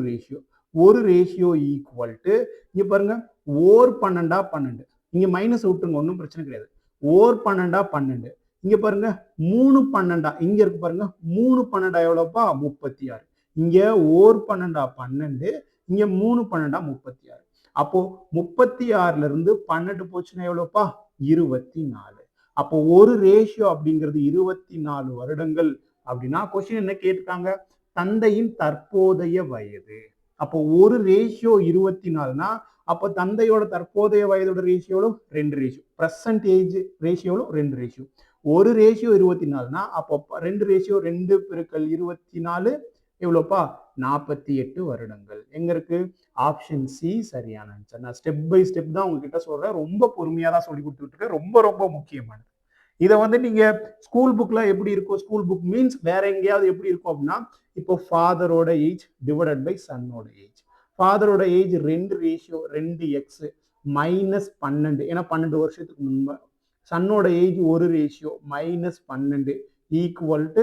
Speaker 1: ரேஷியோ ஈக்குவல் டு இங்க பாருங்க ஓர் 12 இங்க மைனஸ் விட்டுருங்க, ஒன்றும் பிரச்சனை கிடையாது. ஓர் 12 இங்க பாருங்க 3 12 இங்க இருக்கு பாருங்க 3 12 எவ்வளவுப்பா? 36. இங்க ஓர் 12 இங்க 3 12 36. அப்போ 36ல இருந்து 12 போச்சுன்னா எவ்வளவுப்பா? 24. அப்போ ஒரு ரேஷியோ அப்படிங்கிறது 24 வருடங்கள் அப்படின்னா கொஸ்டின் என்ன கேட்டிருக்காங்க? தந்தையின் தற்போதைய வயது. அப்போ ஒரு ரேஷியோ 24னா அப்போ தந்தையோட தற்போதைய வயதோட ரேஷியோல 2 ரேஷியோ. பிரசன்ட் ஏஜ் ரேஷியோல 2 ரேஷியோ. ஒரு ரேஷியோ 24னா அப்போ 2 ரேஷியோ 2 பெருக்கல் 24 எவ்வளோப்பா? 48 வருடங்கள். எங்க இருக்கு? ஆப்ஷன் சி சரியான ஆன்சர். நான் ஸ்டெப் பை ஸ்டெப் தான் உங்ககிட்ட சொல்றேன். ரொம்ப பொறுமையா தான் சொல்லி கொடுத்துட்டு இருக்கேன். ரொம்ப ரொம்ப முக்கியமானது. இதை வந்து நீங்க ஸ்கூல் புக்ல எப்படி இருக்கும்? ஸ்கூல் புக் மீன்ஸ் வேற எங்கேயாவது எப்படி இருக்கும் அப்படின்னா, இப்போ ஃபாதரோட ஏஜ் டிவைடட் பை சன்னோட ஏஜ். ஃபாதரோட ஏஜ் 2 ரேஷியோ 2x -12 ஏன்னா 12 வருஷத்துக்கு முன்பு. சன்னோட age 1 ratio -12 equal to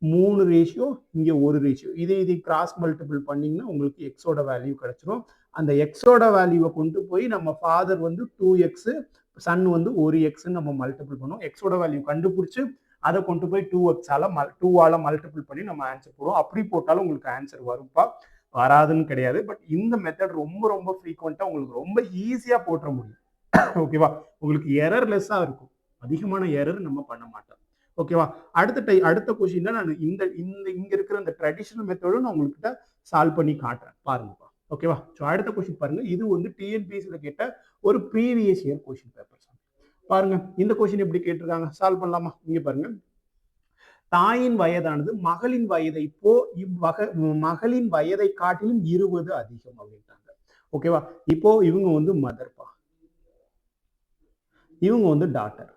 Speaker 1: 3 ratio இங்க 1 ரேஷியோ. இதை கிராஸ் மல்டிபிள் பண்ணீங்கன்னா உங்களுக்கு எக்ஸோட வேல்யூ கிடைச்சிரும். அந்த எக்ஸோட வேல்யூவை கொண்டு போய் நம்ம ஃபாதர் வந்து 2x, சன் வந்து 1x நம்ம மல்டிபிள் பண்ணுவோம். எக்ஸோட வேல்யூ கண்டுபிடிச்சு அதை கொண்டு போய் 2ஆல மல்டிபிள் பண்ணி நம்ம ஆன்சர் போடுவோம். அப்படி போட்டாலும் உங்களுக்கு ஆன்சர் வரும்பா, வராதுன்னு கிடையாது. பட் இந்த மெத்தட் ரொம்ப ரொம்ப ஃப்ரீக்வெண்டா உங்களுக்கு ரொம்ப ஈஸியா போட்டுற முடியும். ஓகேவா? உங்களுக்கு எரர் லெஸ்ஸா இருக்கும். அதிகமான எரர் நம்ம பண்ண மாட்டோம். ஓகேவா? அடுத்த கொஸ்டின்ல நான் இங்க இருக்கிற இந்த ட்ரெடிஷனல் மெத்தடும் நான் உங்ககிட்ட சால்வ் பண்ணி காட்டுறேன். பாருங்கப்பா. ஓகேவா? ஸோ அடுத்த கொஸ்டின் பாருங்க. இது வந்து டிஎன்பிஎஸ்சியில் கேட்ட ஒரு ப்ரீவியஸ் இயர் கொஸ்டின் பேப்பர். பாருங்க இந்த கொஸ்டின் எப்படி கேட்டிருக்காங்க, சால்வ் பண்ணலாமா? இங்க பாருங்க, தாயின் வயதானது மகளின் வயதை மகளின் வயதை காட்டிலும் 20 அதிகம் அப்படின்ட்டாங்க. ஓகேவா? இப்போ இவங்க வந்து மதர்பா, இவங்க வந்து டாட்டர்.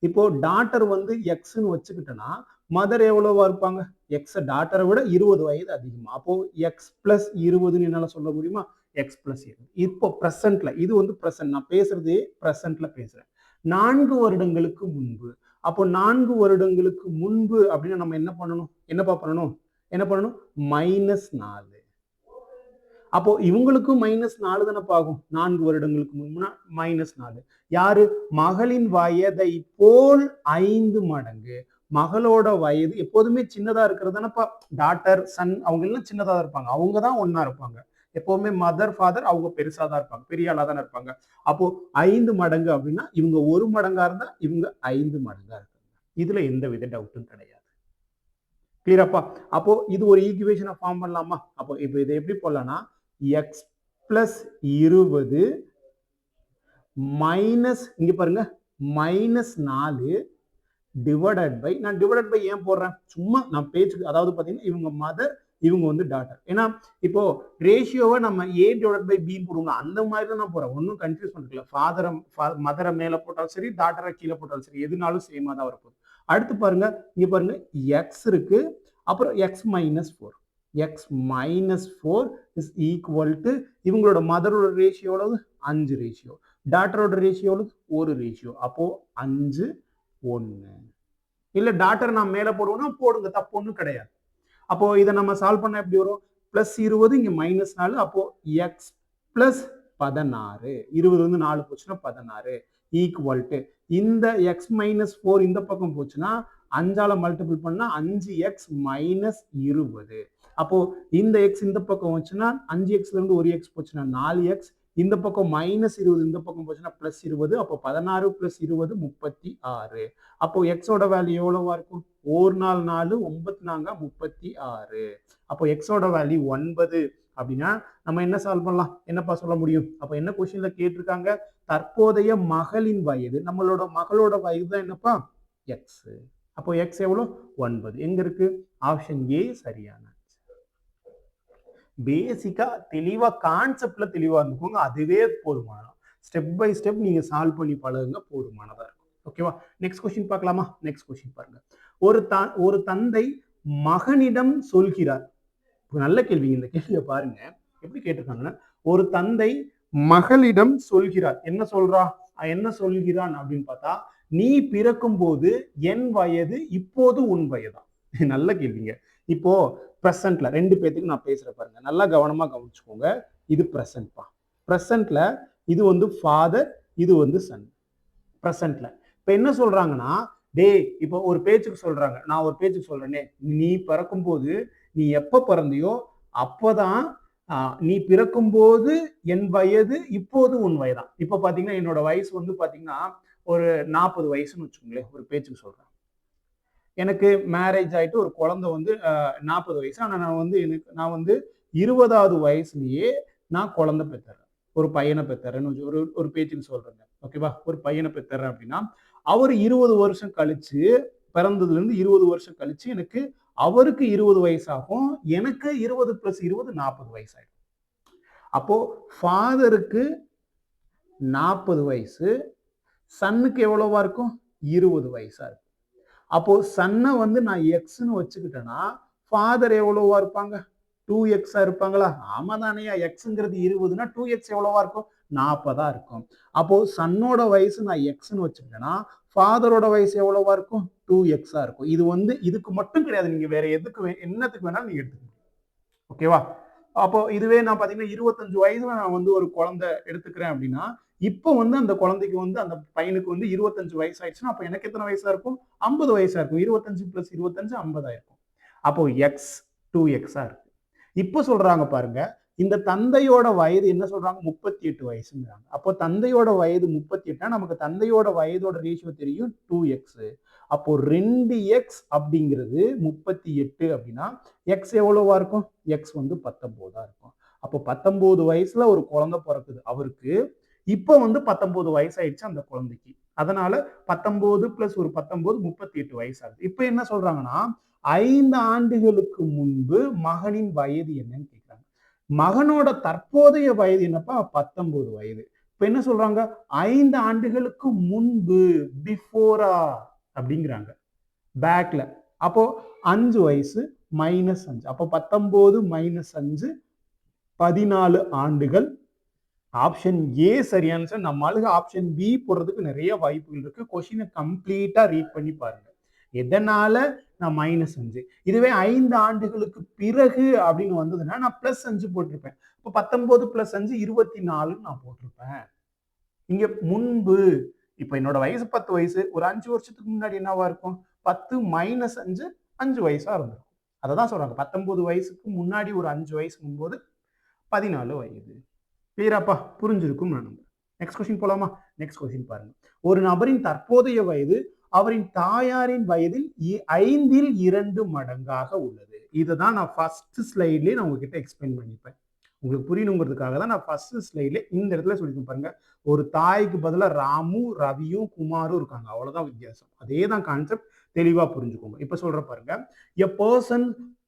Speaker 1: இப்போ டாட்டர் வந்து எக்ஸ்ன்னு வச்சுக்கிட்டோன்னா மதர் எவ்வளவா இருப்பாங்க? எக்ஸ் டாட்டரை விட 20 வயது அதிகமா. அப்போ எக்ஸ் பிளஸ் 20ன்னு என்னால சொல்ல முடியுமா? X plus 20. இப்போ பிரசன்ட்ல, இது வந்து பிரசன்ட், நான் பேசுறது பிரசன்ட்ல பேசுறேன். 4 வருடங்களுக்கு முன்பு. அப்போ 4 வருடங்களுக்கு முன்பு அப்படின்னு நம்ம என்ன பண்ணணும்? என்னப்பா பண்ணணும்? -4. அப்போ இவங்களுக்கும் -4 தானப்பா ஆகும். 4 வருடங்களுக்கு முன்புனா -4. யாரு? மகளின் வயதை போல் 5 மடங்கு. மகளோட வயது எப்போதுமே சின்னதா இருக்கிறதுனாப்பா டாட்டர், சன் அவங்க எல்லாம் சின்னதா தான் இருப்பாங்க. அவங்க தான் ஒன்னா இருப்பாங்க. எப்பவுமே மதர், ஃபாதர் அவங்க பெருசா தான் இருப்பாங்க. பெரிய ஆளா தானே இருப்பாங்க. அப்போ 5 மடங்கு அப்படின்னா இவங்க 1 மடங்கா இருந்தா இவங்க 5 மடங்கா இருக்காங்க. இதுல எந்த வித டவுட்டும் கிடையாது. கிளியராப்பா? அப்போ இது ஒரு ஈக்குவேஷனை ஃபார்ம் பண்ணலாமா? அப்போ இப்போ இதை எப்படி போடலாம்னா எக்ஸ் பிளஸ் 20 மைனஸ் இங்க பாருங்க -4 டிவைடட் பை, நான் டிவைடட் பை ஏன் போடுறேன்? சும்மா நான் பேச்சுக்கு, அதாவது பாத்தீங்கன்னா இவங்க மதர், இவங்க வந்து டாட்டர். ஏன்னா இப்போ ரேஷியோவை நம்ம ஏ டிவைடட் பை பி போடுவோம், அந்த மாதிரி தான் நான் போறேன். ஒன்றும் கன்ஃபியூஸ் பண்ணிக்கல. மதரை மேல போட்டாலும் சரி, டாட்டரை கீழே போட்டாலும் சரி, எதுனாலும் சேமா தான் வரப்போகுது. அடுத்து பாருங்க, இங்க பாருங்க எக்ஸ் இருக்கு, அப்புறம் X -4. X -4 is equal to இவங்களோட மதரோட ரேஷியோட 5 ரேஷியோ, டாட்டரோட ரேஷியோட 1 ரேஷியோ. அப்போ 5 1. இல்ல டாட்டர் நான் மேல போடுவோம்னா போடுங்க, தப்பு ஒன்றும் கிடையாது. அப்போ இதை நம்ம சால்வ் பண்ண எப்படி வரும்? +20 இங்க -4. அப்போ எக்ஸ் பிளஸ் 16. 20 வந்து 4 போச்சுன்னா 16 ஈக்குவல் டு இந்த எக்ஸ் -4 இந்த பக்கம் போச்சுன்னா 5ஆல மல்டிபிள் பண்ணா 5x -20. அப்போ இந்த எக்ஸ் இந்த பக்கம் வச்சுன்னா 5xல இருந்து 1x போச்சுன்னா 4x, இந்த பக்கம் -20 இந்த பக்கம் போச்சுன்னா +20. அப்போ 16 + 20 36. அப்போ எக்ஸோட வேல்யூ எவ்வளவா இருக்கும்? 1 நாள் 4 9 36. அப்போ எக்ஸோட வேல்யூ 9 அப்படின்னா நம்ம என்ன சால்வ் பண்ணலாம்? என்னப்பா சொல்ல முடியும்? அப்போ என்ன கொஸ்டின்ல கேட்டிருக்காங்க? தற்போதைய மகளின் வயது, நம்மளோட மகளோட வயது தான் என்னப்பா? எக்ஸ். அப்போ எக்ஸ் எவ்வளோ? 9. எங்க இருக்கு? ஆப்ஷன் ஏ சரியான. பேசிக்கா தெளிவா கான்செப்ட்ல தெளிவா இருந்துக்கோங்க, அதுவே போதுமானது. ஸ்டெப் பை ஸ்டெப் நீங்க சால்வ் பண்ணி பழகுங்க, போதுமானதா இருக்கும். ஓகேவா? நெக்ஸ்ட் கொஸ்டின் பார்க்கலாமா? நெக்ஸ்ட் கொஸ்டின் பாருங்க. ஒரு தந்தை மகனிடம் சொல்கிறார். நல்ல கேள்வி. இந்த கேள்வியை பாருங்க எப்படி கேட்டிருக்காங்கன்னா, ஒரு தந்தை மகளிடம் சொல்கிறார். என்ன சொல்கிறான் அப்படின்னு பார்த்தா, நீ பிறக்கும் போது என் வயது இப்போது உன் வயதா. நல்ல கேள்விங்க. இப்போ பிரசன்ட்ல 2 பேத்துக்கு நான் பேசுற பாருங்க, நல்லா கவனமா கவனிச்சுக்கோங்க. இது பிரசன்ட்பா. பிரசன்ட்ல இது வந்து ஃபாதர், இது வந்து சன். பிரசன்ட்ல இப்ப என்ன சொல்றாங்கன்னா, டேய் இப்போ ஒரு பேச்சுக்கு சொல்றாங்க, நான் ஒரு பேச்சுக்கு சொல்றேனே, நீ பிறக்கும் போது நீ எப்ப பிறந்தியோ அப்பதான் நீ பிறக்கும் போது என் வயது இப்போது உன் வயதான். இப்ப பாத்தீங்கன்னா என்னோட வயசு வந்து பாத்தீங்கன்னா ஒரு 40 வயசுன்னு வச்சுக்கோங்களேன், ஒரு பேச்சுக்கு சொல்றேன். எனக்கு மேரேஜ் ஆயிட்டு ஒரு குழந்தை வந்து 40 வயசு. ஆனா நான் வந்து 20வது வயசுலயே நான் குழந்தை பெற்றுறேன். ஒரு பையனை பெற்றுறேன்னு ஒரு பேச்சுக்கு சொல்றேங்க. ஓகேவா? ஒரு பையனை பெற்றுறேன் அப்படின்னா, அவர் 20 வருஷம் கழிச்சு, பிறந்ததுல இருந்து 20 வருஷம் கழிச்சு எனக்கு அவருக்கு 20 வயசாகும். எனக்கு 20 + 20 40 வயசாயிடும். அப்போ ஃபாதருக்கு 40 வயசு, சன்னுக்கு எவ்வளவா இருக்கும்? 20 வயசா இருக்கும். அப்போ சன்னை வந்து நான் எக்ஸ்ன்னு வச்சுக்கிட்டேன்னா, ஃபாதர் எவ்வளவா இருப்பாங்க? 2x இருப்பாங்களா? ஆமா தானேயா, எக்ஸ்ங்கிறது 20னா 2x எவ்வளவா இருக்கும்? 40 இருக்கும். அப்போ சன்னோட வயசு நான் எக்ஸ்ன்னு வச்சுக்கிட்டேன்னா, ஃபாதரோட வயசு எவ்வளவா இருக்கும்? 2x இருக்கும். இது வந்து இதுக்கு மட்டும் கிடையாது. நீங்க வேற என்னத்துக்கு வேணாலும் நீங்க எடுத்துக்கணும். ஓகேவா? அப்போ இதுவே நான் பாத்தீங்கன்னா 25 வயசுல நான் வந்து ஒரு குழந்தை எடுத்துக்கிறேன் அப்படின்னா, இப்போ வந்து அந்த குழந்தைக்கு வந்து அந்த பையனுக்கு வந்து 25 வயசு ஆயிடுச்சுன்னா, அப்போ எனக்கு எத்தனை வயசா இருக்கும்? 50 வயசா இருக்கும். 25 + 25 50 ஆயிருக்கும். அப்போ எக்ஸ் 2x இருக்கு. இப்போ சொல்றாங்க பாருங்க, இந்த தந்தையோட வயது என்ன சொல்றாங்க? 38 வயசுங்கிறாங்க. அப்போ தந்தையோட வயது 38னா நமக்கு தந்தையோட வயதோட ரேஷியோ தெரியும் 2x. அப்போ 2x அப்படிங்கிறது 38 அப்படின்னா எக்ஸ் எவ்வளவா இருக்கும்? எக்ஸ் வந்து 19 இருக்கும். அப்போ 19 வயசுல ஒரு குழந்தை பிறக்குது அவருக்கு. இப்போ வந்து 19 வயசு ஆயிடுச்சு அந்த குழந்தைக்கு. அதனால 19 + ஒரு 19 38 வயசு ஆகுது. இப்போ என்ன சொல்றாங்கன்னா, 5 ஆண்டுகளுக்கு முன்பு மகனின் வயது என்னன்னு கேட்கிறாங்க. மகனோட தற்போதைய வயது என்னப்பா? 19 வயது. இப்ப என்ன சொல்றாங்க? 5 ஆண்டுகளுக்கு முன்பு, பிஃபோரா அப்படிங்கிறாங்க. பேக்ல. அப்போ 5 வயசு -5. அப்போ 19 - 5 14 ஆண்டுகள். ஆப்ஷன் ஏ சரியான சார். நம்ம ஆளுங்க ஆப்ஷன் பி போடுறதுக்கு நிறைய வாய்ப்புகள் இருக்கு. கொஸ்டினை கம்ப்ளீட்டா ரீட் பண்ணி பாருங்க. எதனால நான் -5? இதுவே 5 ஆண்டுகளுக்கு பிறகு அப்படின்னு வந்ததுன்னா நான் +5 போட்டிருப்பேன். இப்போ 19 + 5 24 நான் போட்டிருப்பேன். இங்க முன்பு, இப்ப என்னோட வயசு 10 வயசு. ஒரு 5 வருஷத்துக்கு முன்னாடி என்னவா இருக்கும்? 10 - 5 5 வயசா இருந்திருக்கும். அததான் சொல்றாங்க. 19 வயசுக்கு முன்னாடி ஒரு 5 வயசுங்கும் போது 14 வயது. கிளியராப்பா? புரிஞ்சிருக்கும் நான் நம்புறேன். நெக்ஸ்ட் கொஸ்டின் போலாமா? நெக்ஸ்ட் கொஸ்டின் பாருங்க. ஒரு நபரின் தற்போதைய வயது அவரின் தாயாரின் வயதில் 5ல் 2 மடங்காக உள்ளது. இதுதான் நான் ஃபர்ஸ்ட் ஸ்லைட்லயே நான் உங்ககிட்ட எக்ஸ்பிளைன் பண்ணிப்பேன். உங்களுக்கு புரியணுங்கிறதுக்காக தான் நான் ஃபர்ஸ்ட் ஸ்லைட்ல இந்த இடத்துல சொல்லிருக்கேன் பாருங்க. ஒரு தாய்க்கு பதிலா ராமு, ரவியும், குமாரும் இருக்காங்க. அவ்வளவுதான் வித்தியாசம். அதே தான் கான்செப்ட். தெளிவா புரிஞ்சுக்கோங்க. இப்ப சொல்ற பாருங்க. A person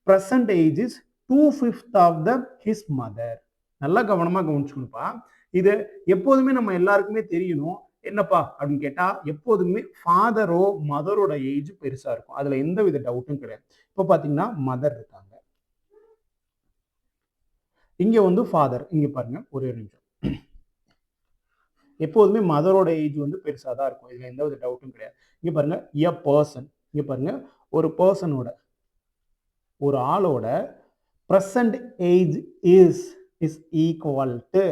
Speaker 1: present age is 2/5 of his mother. நல்லா கவனமா கவனிச்சுக்கணும்ப்பா. இது எப்போதுமே நம்ம எல்லாருக்குமே தெரியணும். என்னப்பா அப்படின்னு கேட்டா, எப்போதுமே ஃபாதரோ மதரோட ஏஜ் பெருசா இருக்கும். அதுல எந்த வித டவுட்டும் கிடையாது. இப்ப பாத்தீங்கன்னா மதர் இருக்காங்க. இங்க வந்து ஃபாதர். இங்க பாருங்க ஒரே நிமிஷம். எப்போதுமே மதரோட ஏஜ் வந்து பெருசா தான் இருக்கும். இதுல எந்த வித டவுட்டும் கிடையாது. இங்க பாருங்க எ பர்சன். இங்க பாருங்க ஒரு பர்சனோட, ஒரு ஆளோட present age is equal to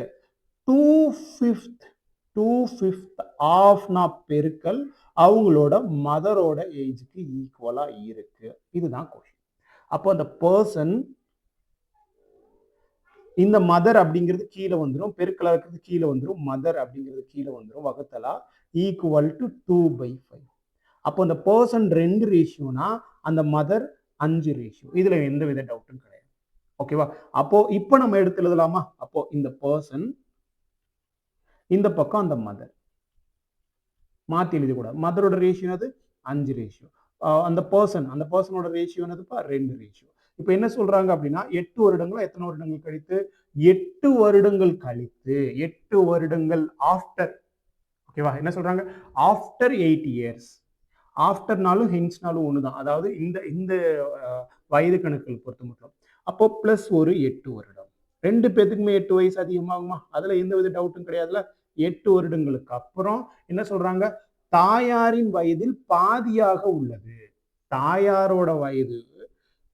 Speaker 1: 2/5 of பெருக்கல் அவங்களோட மதரோட ஏஜுக்கு ஈக்குவலா இருக்கு. இதுதான் கொஸ்டின். அப்போ அந்த பர்சன் இந்த மதர் அப்படிங்கிறது கீழே வந்துடும், பெருக்கலா இருக்கிறது கீழே வந்துடும், மதர் அப்படிங்கிறது கீழே வந்துடும், வகுத்தலா ஈக்குவல் டு 2/5. அப்போ அந்த பர்சன் 2 ரேஷியோனா அந்த மதர் 5 ரேஷியோ. இதுல எந்த வித டவுட்டும் கிடையாது. ஓகேவா? அப்போ இப்போ நம்ம எடுத்து எழுதலாமா? அப்போ இந்த பர்சன், இந்த பக்கம் அந்த மதர் மாத்தி எழுதக்கூடாது. மதரோட ரேஷியோ அது 5 ரேஷியோ. அந்த பர்சனோட ரேஷியோ என்னதுப்பா 2 ரேஷியோ. இப்போ என்ன சொல்றாங்க அப்படின்னா 8 வருடங்களா எத்தனை வருடங்கள் கழித்து 8 வருடங்கள் கழித்து 8 வருடங்கள் ஆஃப்டர். ஓகேவா? என்ன சொல்றாங்க? After 8 years. ஆஃப்டர்னாலும் ஹென்ஸ்னாலும் ஒண்ணுதான். அதாவது இந்த இந்த வயது கணக்குகள் பொறுத்த மட்டும். அப்போ பிளஸ் ஒரு 8 வருடம். 2 பேத்துக்குமே 8 வயசு அதிகமாகுமா? அதுல எந்த வித டவுட்டும் கிடையாதுல. 8 வருடங்களுக்கு அப்புறம் என்ன சொல்றாங்க? தாயாரின் வயதில் பாதியாக உள்ளது. தாயாரோட வயது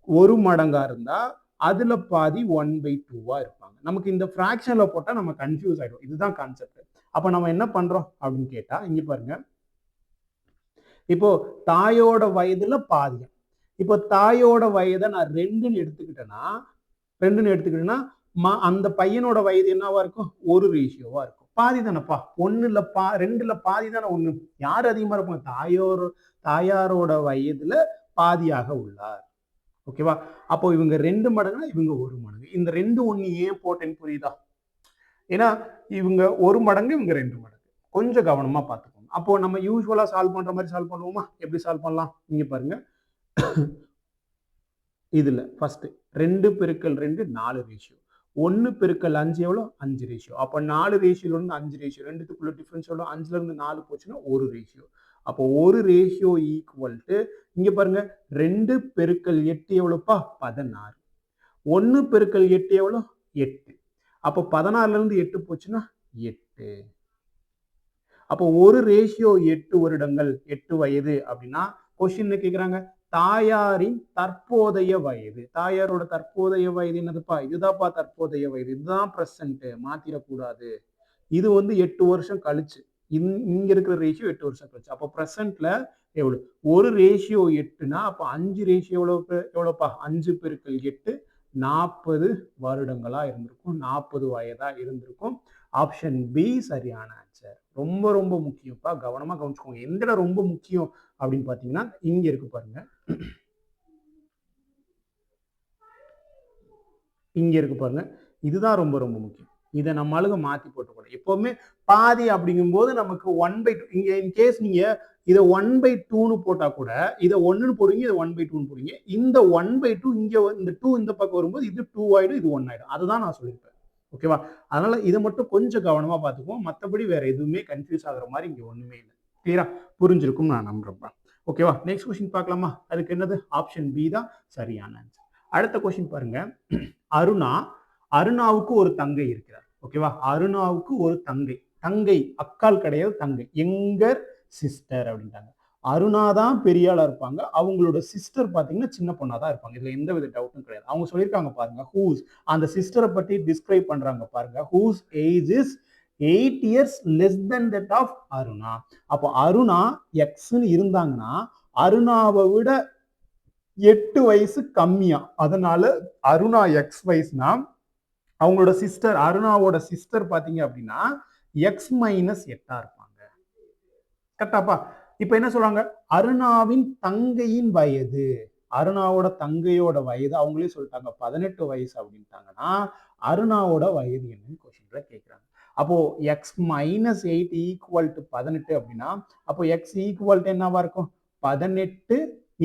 Speaker 1: 1 மடங்கா இருந்தா அதுல பாதி 1/2 இருப்பாங்க. நமக்கு இந்த ஃபிராக்ஷன்ல போட்டா நம்ம கன்ஃபியூஸ் ஆயிடும். இதுதான் கான்செப்ட். அப்ப நம்ம என்ன பண்றோம் அப்படின்னு கேட்டா இங்க பாருங்க. இப்போ தாயோட வயதுல பாதியம். இப்போ தாயோட வயதை நான் 2ன்னு எடுத்துக்கிட்டேன்னா அந்த பையனோட வயது என்னவா இருக்கும்? 1 ரேஷியோவா இருக்கும். பாதி தானப்பா. 2ல பாதி தானே 1. யார் அதிகமா இருப்பாங்க? தாயாரோட வயதுல பாதியாக உள்ளார். ஓகேவா? அப்போ இவங்க 2 மடங்குனா இவங்க 1 மடங்கு. இந்த 2 1 ஏன் போட்டேன்னு புரியுதா? ஏன்னா இவங்க 1 மடங்கு, இவங்க 2 மடங்கு. கொஞ்சம் கவனமா பார்த்துக்கோங்க. அப்போ நம்ம யூஸ்வலா சால்வ் பண்ற மாதிரி சால்வ் பண்ணுவோமா? எப்படி சால்வ் பண்ணலாம்? இங்க பாருங்க. இதுல ஃபர்ஸ்ட் 2 பெருக்கல் 2 4 ரேஷியோ. 1 பெருக்கல் 5 எவ்வளோ? 5 ரேஷியோ. அப்போ 4 ரேஷியோல இருந்து 5 ரேஷியோ. ரெண்டுத்துக்குள்ள டிஃபரன்ஸ் எவ்வளோ? 5ல இருந்து 4 போச்சுன்னா 1 ரேஷியோ. அப்போ 1 ரேஷியோ ஈக்குவல் டு இங்க பாருங்க 2 பெருக்கல் 8 எவ்வளோப்பா? 16. 1 பெருக்கல் 8 எவ்வளோ? 8. அப்போ 16ல இருந்து 8 போச்சுன்னா 8. அப்போ 1 ரேஷியோ 8 வருடங்கள் 8 வயது அப்படின்னா கொஸ்டின் கேட்குறாங்க தாயாரின் தற்போதைய வயது. தாயாரோட தற்போதைய வயது என்னதுப்பா? இதுதான்ப்பா தற்போதைய வயது. இதுதான் பிரசன்ட். மாத்திரக்கூடாது. இது வந்து 8 வருஷம் கழிச்சு. இங்க இருக்கிற ரேஷியோ 8 வருஷம் கழிச்சு. அப்போ பிரசன்ட்ல எவ்வளவு? 1 ரேஷியோ 8னா அப்போ 5 ரேஷியோ எவ்வளவுப்பா? 5 பெருக்கல் 8 40 வருடங்களா இருந்திருக்கும். 40 வயதா இருந்திருக்கும். ஆப்ஷன் பி சரியான ஆன்சர். ரொம்ப ரொம்ப முக்கியம்ப்பா. கவனமா கவனிச்சுக்கோங்க. எந்த ரொம்ப முக்கியம் அப்படின்னு பாத்தீங்கன்னா இங்க இருக்கு பாருங்க. இங்க இருக்கு பாருங்க. இதுதான் ரொம்ப ரொம்ப முக்கியம். இதை நம்ம ஆளுங்க மாத்தி போட்டுக்கூடாது. எப்பவுமே பாதி அப்படிங்கும்போது நமக்கு 1/2. இங்க இன்கேஸ் நீங்க இதை 1/2ன்னு போட்டா கூட இதை 1ன்னு போடுவீங்க, இதை 1/2ன்னு போடுவீங்க. இந்த 1/2 இங்க இந்த 2 இந்த பக்கம் வரும்போது இது 2 ஆயிடும், இது 1 ஆயிடும். அதுதான் நான் சொல்லியிருப்பேன். ஓகேவா? அதனால இதை மட்டும் கொஞ்சம் கவனமா பார்த்துக்குவோம். மற்றபடி வேற எதுவுமே கன்ஃபியூஸ் ஆகுற மாதிரி இங்க ஒண்ணுமே இல்லை. கிளியரா புரிஞ்சிருக்கும் நான் நம்புறேன். ஓகேவா? நெக்ஸ்ட் கொஸ்டின் பார்க்கலாமா? அதுக்கு என்னது? ஆப்ஷன் பி தான் சரியான ஆன்சர். அடுத்த கொஸ்டின் பாருங்க. அருணாவுக்கு ஒரு தங்கை இருக்கிறார். ஓகேவா? அருணாவுக்கு ஒரு தங்கை அக்கால் கிடையாது, தங்கை. எங்கர் சிஸ்டர் அப்படின்ட்டாங்க. அருணா தான் பெரிய ஆளா இருப்பாங்க. அவங்களோட சிஸ்டர் பாத்தீங்கன்னா சின்ன பொண்ணா தான் இருப்பாங்க. இதுல எந்த வித டவுட்டும் கிடையாது. அவங்க சொல்லியிருக்காங்க பாருங்க. ஹூஸ் அந்த சிஸ்டரை பத்தி டிஸ்கிரைப் பண்றாங்க பாருங்க. Whose age is 8 years less than that of Aruna. அப்போ அருணா எக்ஸ்ன்னு இருந்தாங்கன்னா அருணாவை விட 8 வயசு கம்மியா. அதனால அருணா எக்ஸ் வயசுனா அவங்களோட சிஸ்டர் அருணாவோட சிஸ்டர் பாத்தீங்க அப்படின்னா எக்ஸ் மைனஸ் 8 இருப்பாங்க. கரெக்டாப்பா? இப்ப என்ன சொல்றாங்க? அருணாவின் தங்கையின் வயது. அருணாவோட தங்கையோட வயது அவங்களே சொல்லிட்டாங்க 18 வயசு அப்படின்ட்டாங்கன்னா அருணாவோட வயது என்னன்னு கொஸ்டின்ல கேட்கிறாங்க. அப்போ எக்ஸ் மைனஸ் 8 ஈக்குவல் டு 18 அப்படின்னா அப்போ எக்ஸ் ஈக்குவல் டு என்னவா இருக்கும்? 18.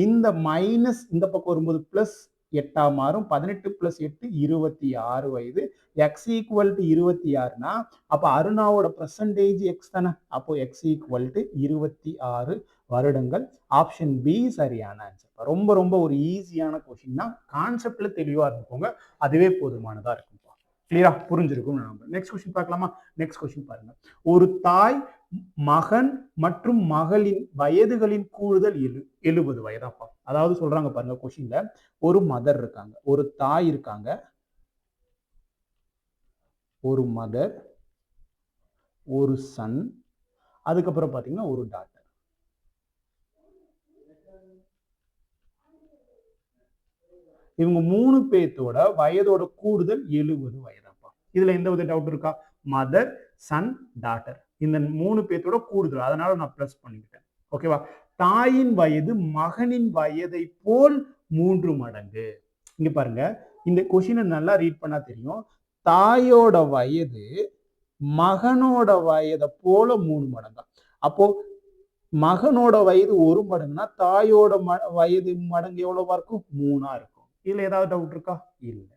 Speaker 1: இந்த மைனஸ் இந்த பக்கம் வரும்போது பிளஸ் 8 மாறும். 18 பிளஸ் 8 26 வயது. எக்ஸ் ஈக்குவல் டு 26னா அப்ப அருணாவோட பர்சன்டேஜ் எக்ஸ் தானே. அப்போ எக்ஸ் ஈக்குவல் டு 26 வருடங்கள். ஆப்ஷன் பி சரியான ஆன்சர். ரொம்ப ரொம்ப ஒரு ஈஸியான கொஸ்டின் தான். கான்செப்ட்ல தெளிவா இருந்துக்கோங்க. அதுவே போதுமானதா இருக்கும். கிளியரா புரிஞ்சிருக்கும். நெக்ஸ்ட் கொஸ்டின் பார்க்கலாமா? நெக்ஸ்ட் கொஸ்டின் பாருங்க. ஒரு தாய் மகன் மற்றும் மகளின் வயதுகளின் கூடுதல் 70 வயதாப்பா. அதாவது சொல்றாங்க பாருங்க கொஸ்டின்ல ஒரு மதர் இருக்காங்க, ஒரு தாய் இருக்காங்க, ஒரு மதர், ஒரு சன், அதுக்கப்புறம் பாத்தீங்கன்னா ஒரு டாட்டர். இவங்க 3 பேர்த்தோட வயதோட கூடுதல் 70 வயதாப்பா. இதுல எந்த வித டவுட் இருக்கா? மதர், சன், டாட்டர் இந்த 3 பேர்த்தோட கூடுதல், அதனால நான் பிளஸ் பண்ணிக்கிட்டேன். ஓகேவா? தாயின் வயது மகனின் வயதை போல் 3 மடங்கு. இங்க பாருங்க, இந்த கொஸ்டினை நல்லா ரீட் பண்ணா தெரியும். தாயோட வயது மகனோட வயதை போல 3 மடங்கா. அப்போ மகனோட வயது 1 மடங்குனா தாயோட வயது மடங்கு எவ்வளவா இருக்கும்? 3ஆ இருக்கும். இதுல ஏதாவது டவுட் இருக்கா? இல்லை.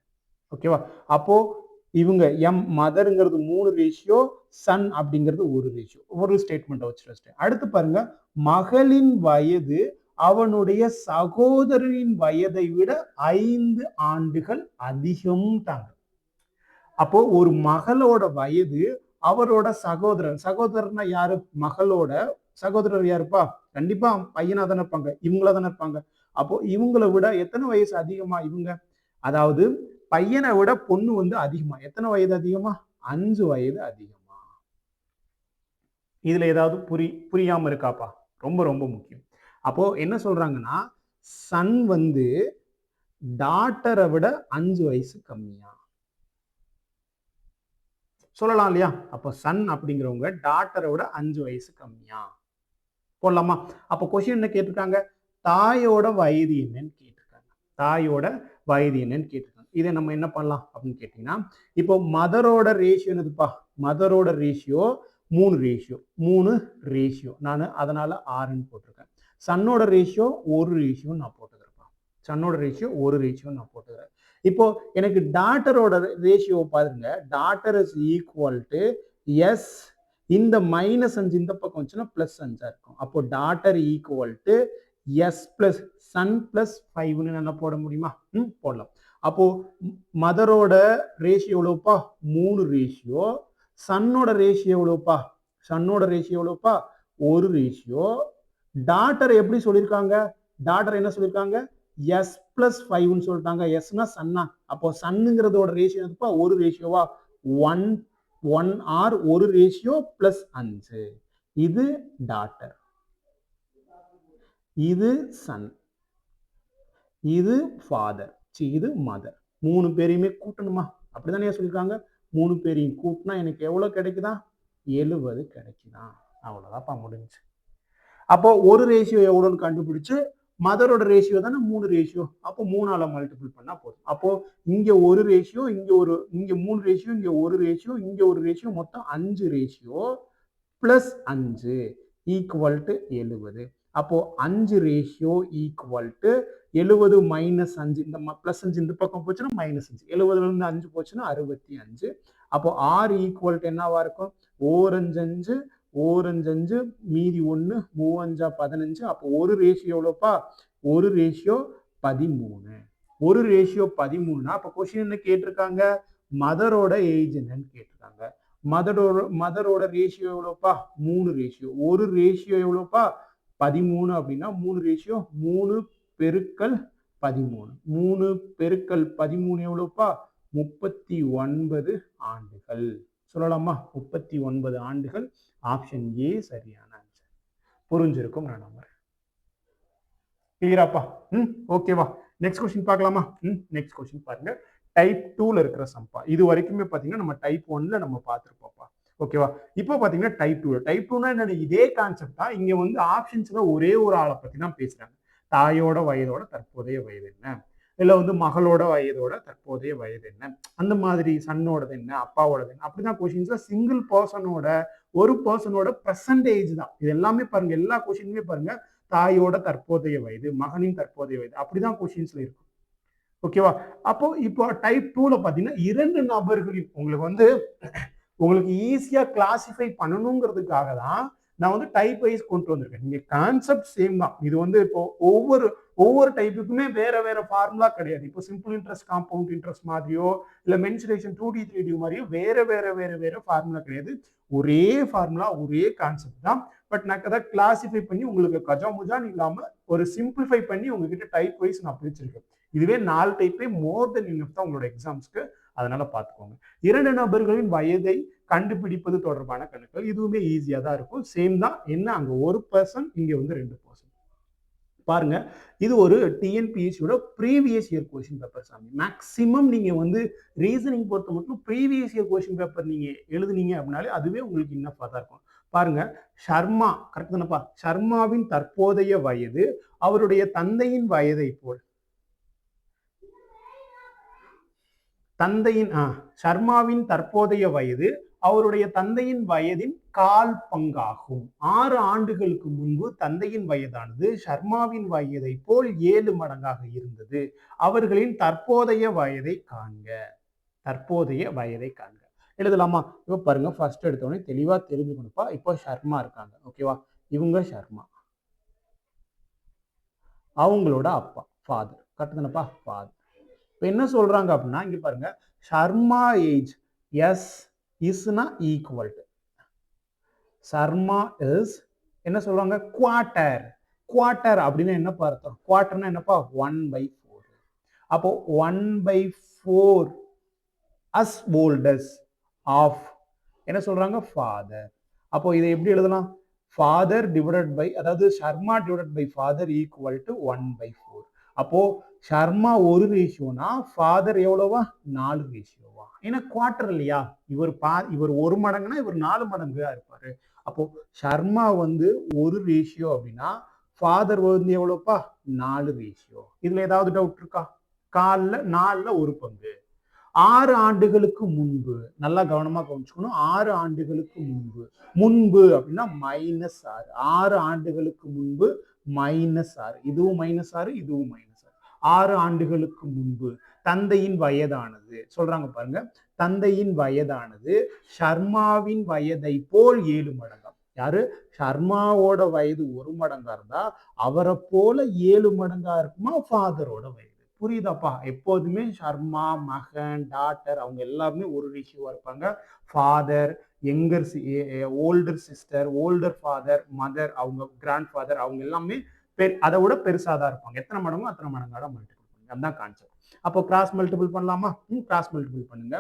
Speaker 1: ஓகேவா? அப்போ இவங்க மதர்ங்கிறது 3 ரேஷியோ, சன் அப்படிங்கிறது 1 ரேஷியோ. ஒரு ஸ்டேட்மெண்ட் வச்சுட்டு அடுத்து பாருங்க, மகளின் வயது அவனுடைய சகோதரனின் வயதை விட 5 ஆண்டுகள் அதிகம் தாங்க. அப்போ ஒரு மகளோட வயது அவரோட சகோதரர்னா யாரு? மகளோட சகோதரர் யாருப்பா? கண்டிப்பா பையனா தானே இருப்பாங்க, இவங்களா தானே இருப்பாங்க. அப்போ இவங்களை விட எத்தனை வயசு அதிகமா இவங்க? அதாவது பையனை விட பொண்ணு வந்து அதிகமா. எத்தனை வயது அதிகமா? 5 வயது அதிகமா. இதுல ஏதாவது புரியாம இருக்காப்பா? ரொம்ப ரொம்ப முக்கியம். அப்போ என்ன சொல்றாங்கன்னா, சன் வந்து டாட்டரை விட 5 வயசு கம்மியா சொல்லலாம் இல்லையா? அப்போ சன் அப்படிங்கிறவங்க டாட்டரை விட 5 வயசு கம்மியா போடலாமா? அப்போ கொஸ்டின் என்ன கேட்டிருக்காங்க? தாயோட வயது என்னன்னு கேட்டிருக்காங்க. தாயோட வயது என்னன்னு கேட்டிருக்காங்க. இதை நம்ம என்ன பண்ணலாம் அப்படின்னு கேட்டீங்கன்னா, இப்போ மதரோட ரேஷியோ என்னதுப்பா? மதரோட ரேஷியோ 3 ரேஷியோ. நான் அதனால 6ன்னு போட்டிருக்கேன். சன்னோட ரேஷியோ 1 ரேஷியோ நான் போட்டுக்கிறேன்ப்பா. சன்னோட ரேஷியோ 1 ரேஷியோ நான் போட்டுக்கிறேன். இப்போ எனக்கு டாட்டரோட ரேஷியோ பாருங்க. Daughter is equal to S, இந்த -5 இந்த பக்கம் வந்துச்சுன்னா +5 இருக்கும். அப்போ daughter equal to S plus son plus 5ன்னு என்ன போட முடியுமா? போடலாம். அப்போ மதரோட ரேஷியோ எவ்வளவுப்பா? 3 ரேஷியோ. சன்னோட ரேஷியோ எவ்வளவுப்பா? சன்னோட ரேஷியோ எவ்வளவுப்பா? 1 ரேஷியோ. டாட்டர் எப்படி சொல்லியிருக்காங்க? டாட்டர் என்ன சொல்லியிருக்காங்க? எஸ் பிளஸ் 5ன்னு சொல்லிட்டாங்க. எஸ்னா சன்னா. அப்போ சன்னுங்கிறதோட ரேஷியோ எதுப்பா? 1 ரேஷியோவா? 1 ஆர் 1 ரேஷியோ பிளஸ் 5. இது டாட்டர், இது சன், இது ஃபாதர், இது மதர். 3 பேரையுமே கூட்டணுமா? அப்படிதானே சொல்லியிருக்காங்க. 3 பேரையும் கூட்டினா எனக்கு எவ்வளவு கிடைக்குதா? 70 கிடைக்குதா? அவ்வளவுதான்ப்பா முடிஞ்சு. அப்போ ஒரு ரேஷியோ எவ்வளோன்னு கண்டுபிடிச்சு, மதரோட ரேஷியோ தானே 3 ரேஷியோ. அப்போ 3ஆல மல்டிபிள் பண்ணா போதும். அப்போ இங்க 1 ரேஷியோ, இங்க 3 ரேஷியோ, இங்க 1 ரேஷியோ, இங்க 1 ரேஷியோ, மொத்தம் 5 ரேஷியோ பிளஸ் 5 ஈக்குவல் டு 70. அப்போ 5 ரேஷியோ ஈக்குவல் டு 70 மைனஸ் 5, இந்த பிளஸ் 5 இந்த பக்கம் போச்சுன்னா -5. 70ல இருந்து 5 போச்சுன்னா 65. அப்போ R ஈக்குவல் டு என்னவா இருக்கும்? 4 5 5 மீதி 1 3 5 15. அப்போ ஒரு ரேஷியோ எவ்வளோப்பா? ஒரு ரேஷியோ 13. ஒரு ரேஷியோ 13னா அப்போ கொஸ்டின் என்ன கேட்டிருக்காங்க? மதரோட ஏஜ் என்னன்னு கேட்டிருக்காங்க. மதரோட ரேஷியோ எவ்வளோப்பா? 3 ரேஷியோ. ஒரு ரேஷியோ எவ்வளோப்பா? 13 அப்படின்னா 3 ரேஷியோ 3 பெருக்கல் 13. 3 பெருக்கல் 13 எவ்வளோப்பா? 39 ஆண்டுகள் சொல்லலாமா? 39 ஆண்டுகள். ஆப்ஷன் ஏ சரியான ஆன்சர். புரிஞ்சிருக்கும் நான் நம்புறேன். கிளியராப்பா? ஓகேவா? நெக்ஸ்ட் கொஸ்டின் பார்க்கலாமா? நெக்ஸ்ட் கொஸ்டின் பாருங்க. டைப் 2ல இருக்கிற சம்பா. இது வரைக்குமே பாத்தீங்கன்னா நம்ம டைப் 1ல நம்ம பார்த்துருப்போம்ப்பா. ஓகேவா? இப்போ பாத்தீங்கன்னா டைப் 2. டைப் 2னா என்ன? இதே கான்செப்ட் தான். இங்க வந்து ஆப்ஷன்ஸ்ல ஒரே ஒரு ஆளை பத்தி தான் பேசுறாங்க. தாயோட வயதோட தற்போதைய வயது என்ன, இல்ல வந்து மகளோட வயதோட தற்போதைய வயது என்ன, அந்த மாதிரி சன்னோடது என்ன, அப்பாவோடது என்ன, அப்படிதான் கொஸ்டின்ஸ்ல சிங்கிள் பர்சனோட ஒரு பர்சனோட பெர்சன்டேஜ் தான். இது எல்லாமே பாருங்க, எல்லா கொஸ்டினுமே பாருங்க தாயோட தற்போதைய வயது, மகனின் தற்போதைய வயது, அப்படிதான் கொஸ்டின்ஸ்ல இருக்கும். ஓகேவா? அப்போ இப்போ டைப் 2ல பாத்தீங்கன்னா 2 நபர்களின் உங்களுக்கு ஈஸியா கிளாசிஃபை பண்ணணுங்கிறதுக்காக தான் நான் வந்து டைப் வைஸ் கொண்டு வந்திருக்கேன். நீங்க கான்செப்ட் சேம் தான். இது வந்து இப்போ ஒவ்வொரு டைப்புக்குமே வேற வேற ஃபார்முலா கிடையாது. இப்போ சிம்பிள் இன்ட்ரெஸ்ட், காம்பவுண்ட் இன்ட்ரெஸ்ட் மாதிரியோ இல்ல மென்சுரேஷன் 2D 3D மாதிரியோ வேற ஃபார்முலா கிடையாது. ஒரே ஃபார்முலா, ஒரே கான்செப்ட் தான். பட் நான் அதை கிளாசிஃபை பண்ணி உங்களுக்கு கஜாமுஜான் இல்லாம ஒரு சிம்பிளிஃபை பண்ணி உங்ககிட்ட டைப் வைஸ் நான் பிரிச்சிருக்கேன். இதுவே 4 டைப்பே மோர் தென் இனஃப் தான் உங்களோட எக்ஸாம்ஸ்க்கு. அதனால பார்த்துக்கோங்க. 2 நபர்களின் வயதை கண்டுபிடிப்பது தொடர்பான கணக்குகள் இதுவுமே ஈஸியா தான் இருக்கும். சேம் தான். என்ன, அங்க ஒரு பர்சன், இங்க வந்து 2 பர்சன். பாருங்க, இது ஒரு டிஎன்பிஎஸ்சியோட ப்ரீவியஸ் இயர் கொஸ்டின் பேப்பர் சாமி. மேக்ஸிமம் நீங்க வந்து ரீசனிங் பொறுத்த மட்டும் ப்ரீவியஸ் இயர் கொஸ்டின் பேப்பர் நீங்க எழுதுனீங்க அப்படின்னாலே அதுவே உங்களுக்கு இன்னஃபா தான் இருக்கும். பாருங்க, ஷர்மா கரெக்ட் தானப்பா? ஷர்மாவின் தற்போதைய வயது அவருடைய தந்தையின் வயதை போல் ஷர்மாவின் தற்போதைய வயது அவருடைய தந்தையின் வயதின் கால் பங்காகும். 6 ஆண்டுகளுக்கு முன்பு தந்தையின் வயதானது ஷர்மாவின் வயதை போல் 7 மடங்காக இருந்தது. அவர்களின் தற்போதைய வயதை காண்க. தற்போதைய வயதை காண்க. எழுதலாமா? இப்ப பாருங்க, ஃபர்ஸ்ட் எடுத்தோடனே தெளிவா தெரிஞ்சுக்கணும்ப்பா. இப்போ ஷர்மா இருக்காங்க, ஓகேவா? இவங்க ஷர்மா, அவங்களோட அப்பா ஃபாதர், கரெக்ட் தானப்பா? ஃபாதர். இப்போ என்ன சொல்றாங்க அப்படின்னா, இங்க பாருங்க, ஷர்மா ஏஜ் எஸ் இஸ்னா ஈக்குவல் டு ஷர்மா இஸ் என்ன சொல்றாங்க? குவார்டர். குவார்டர் அப்படின்னா என்னப்பா அர்த்தம்? குவார்டர்னா என்னப்பா? 1/4. அப்போ 1/4 அஸ் ஓல்டஸ் ஆஃப் என்ன சொல்றாங்க? ஃபாதர். அப்போ இதை எப்படி எழுதலாம்? ஃபாதர் டிவைடட் பை, அதாவது Sharma divided by father equal to 1/4. அப்போ ஷர்மா ஒரு ரேஷியோனா ஃபாதர் எவ்வளவா? 4 ரேஷியோவா? ஏன்னா குவார்டர் இல்லையா? இவர் 1 மடங்குனா இவர் 4 மடங்கா இருப்பாரு. அப்போ ஷர்மா வந்து 1 ரேஷியோ அப்படின்னா ஃபாதர் வந்து எவ்வளோப்பா? 4 ரேஷியோ. இதுல ஏதாவது டவுட் இருக்கா? 4ல 1 பங்கு. 6 ஆண்டுகளுக்கு முன்பு, நல்லா கவனமா கவனிச்சுக்கணும். 6 ஆண்டுகளுக்கு முன்பு அப்படின்னா -6. 6 ஆண்டுகளுக்கு முன்பு -6. இதுவும் -6, இதுவும் -6. 6 ஆண்டுகளுக்கு முன்பு தந்தையின் வயதானது சொல்றாங்க பாருங்க. தந்தையின் வயதானது ஷர்மாவின் வயதை போல் 7 மடங்காம். யாரு? ஷர்மாவோட வயது 1 மடங்கா இருந்தா அவரை போல 7 மடங்கா இருக்குமா ஃபாதரோட வயது. புரியுதாப்பா? எப்போதுமே ஷர்மா, மகன், டாட்டர் அவங்க எல்லாருமே ஒரு ரேஷியோவா இருப்பாங்க. Father, younger, older sister, older father, mother, அவங்க கிராண்ட் ஃபாதர், அவங்க எல்லாமே அதை விட பெருசா தான் இருப்பாங்க. எத்தனை மடங்கோ அத்தனை மடங்காட மல்டிபிள் பண்ணுங்க. அதுதான் கான்செப்ட். அப்போ கிராஸ் மல்டிபிள் பண்ணலாமா? கிராஸ் மல்டிபிள் பண்ணுங்க.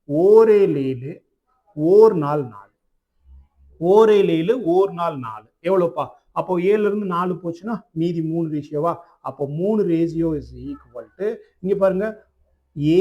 Speaker 1: 4 ஓர் நாள் 4. 4 ஓர் நாள் 4 எவ்வளவுப்பா? அப்போ 7ல இருந்து 4 போச்சுன்னா மீதி 3 ரேஷியோவா? அப்போ 3 ரேஷியோ இஸ் ஈக்குவல் டு, இங்க பாருங்க,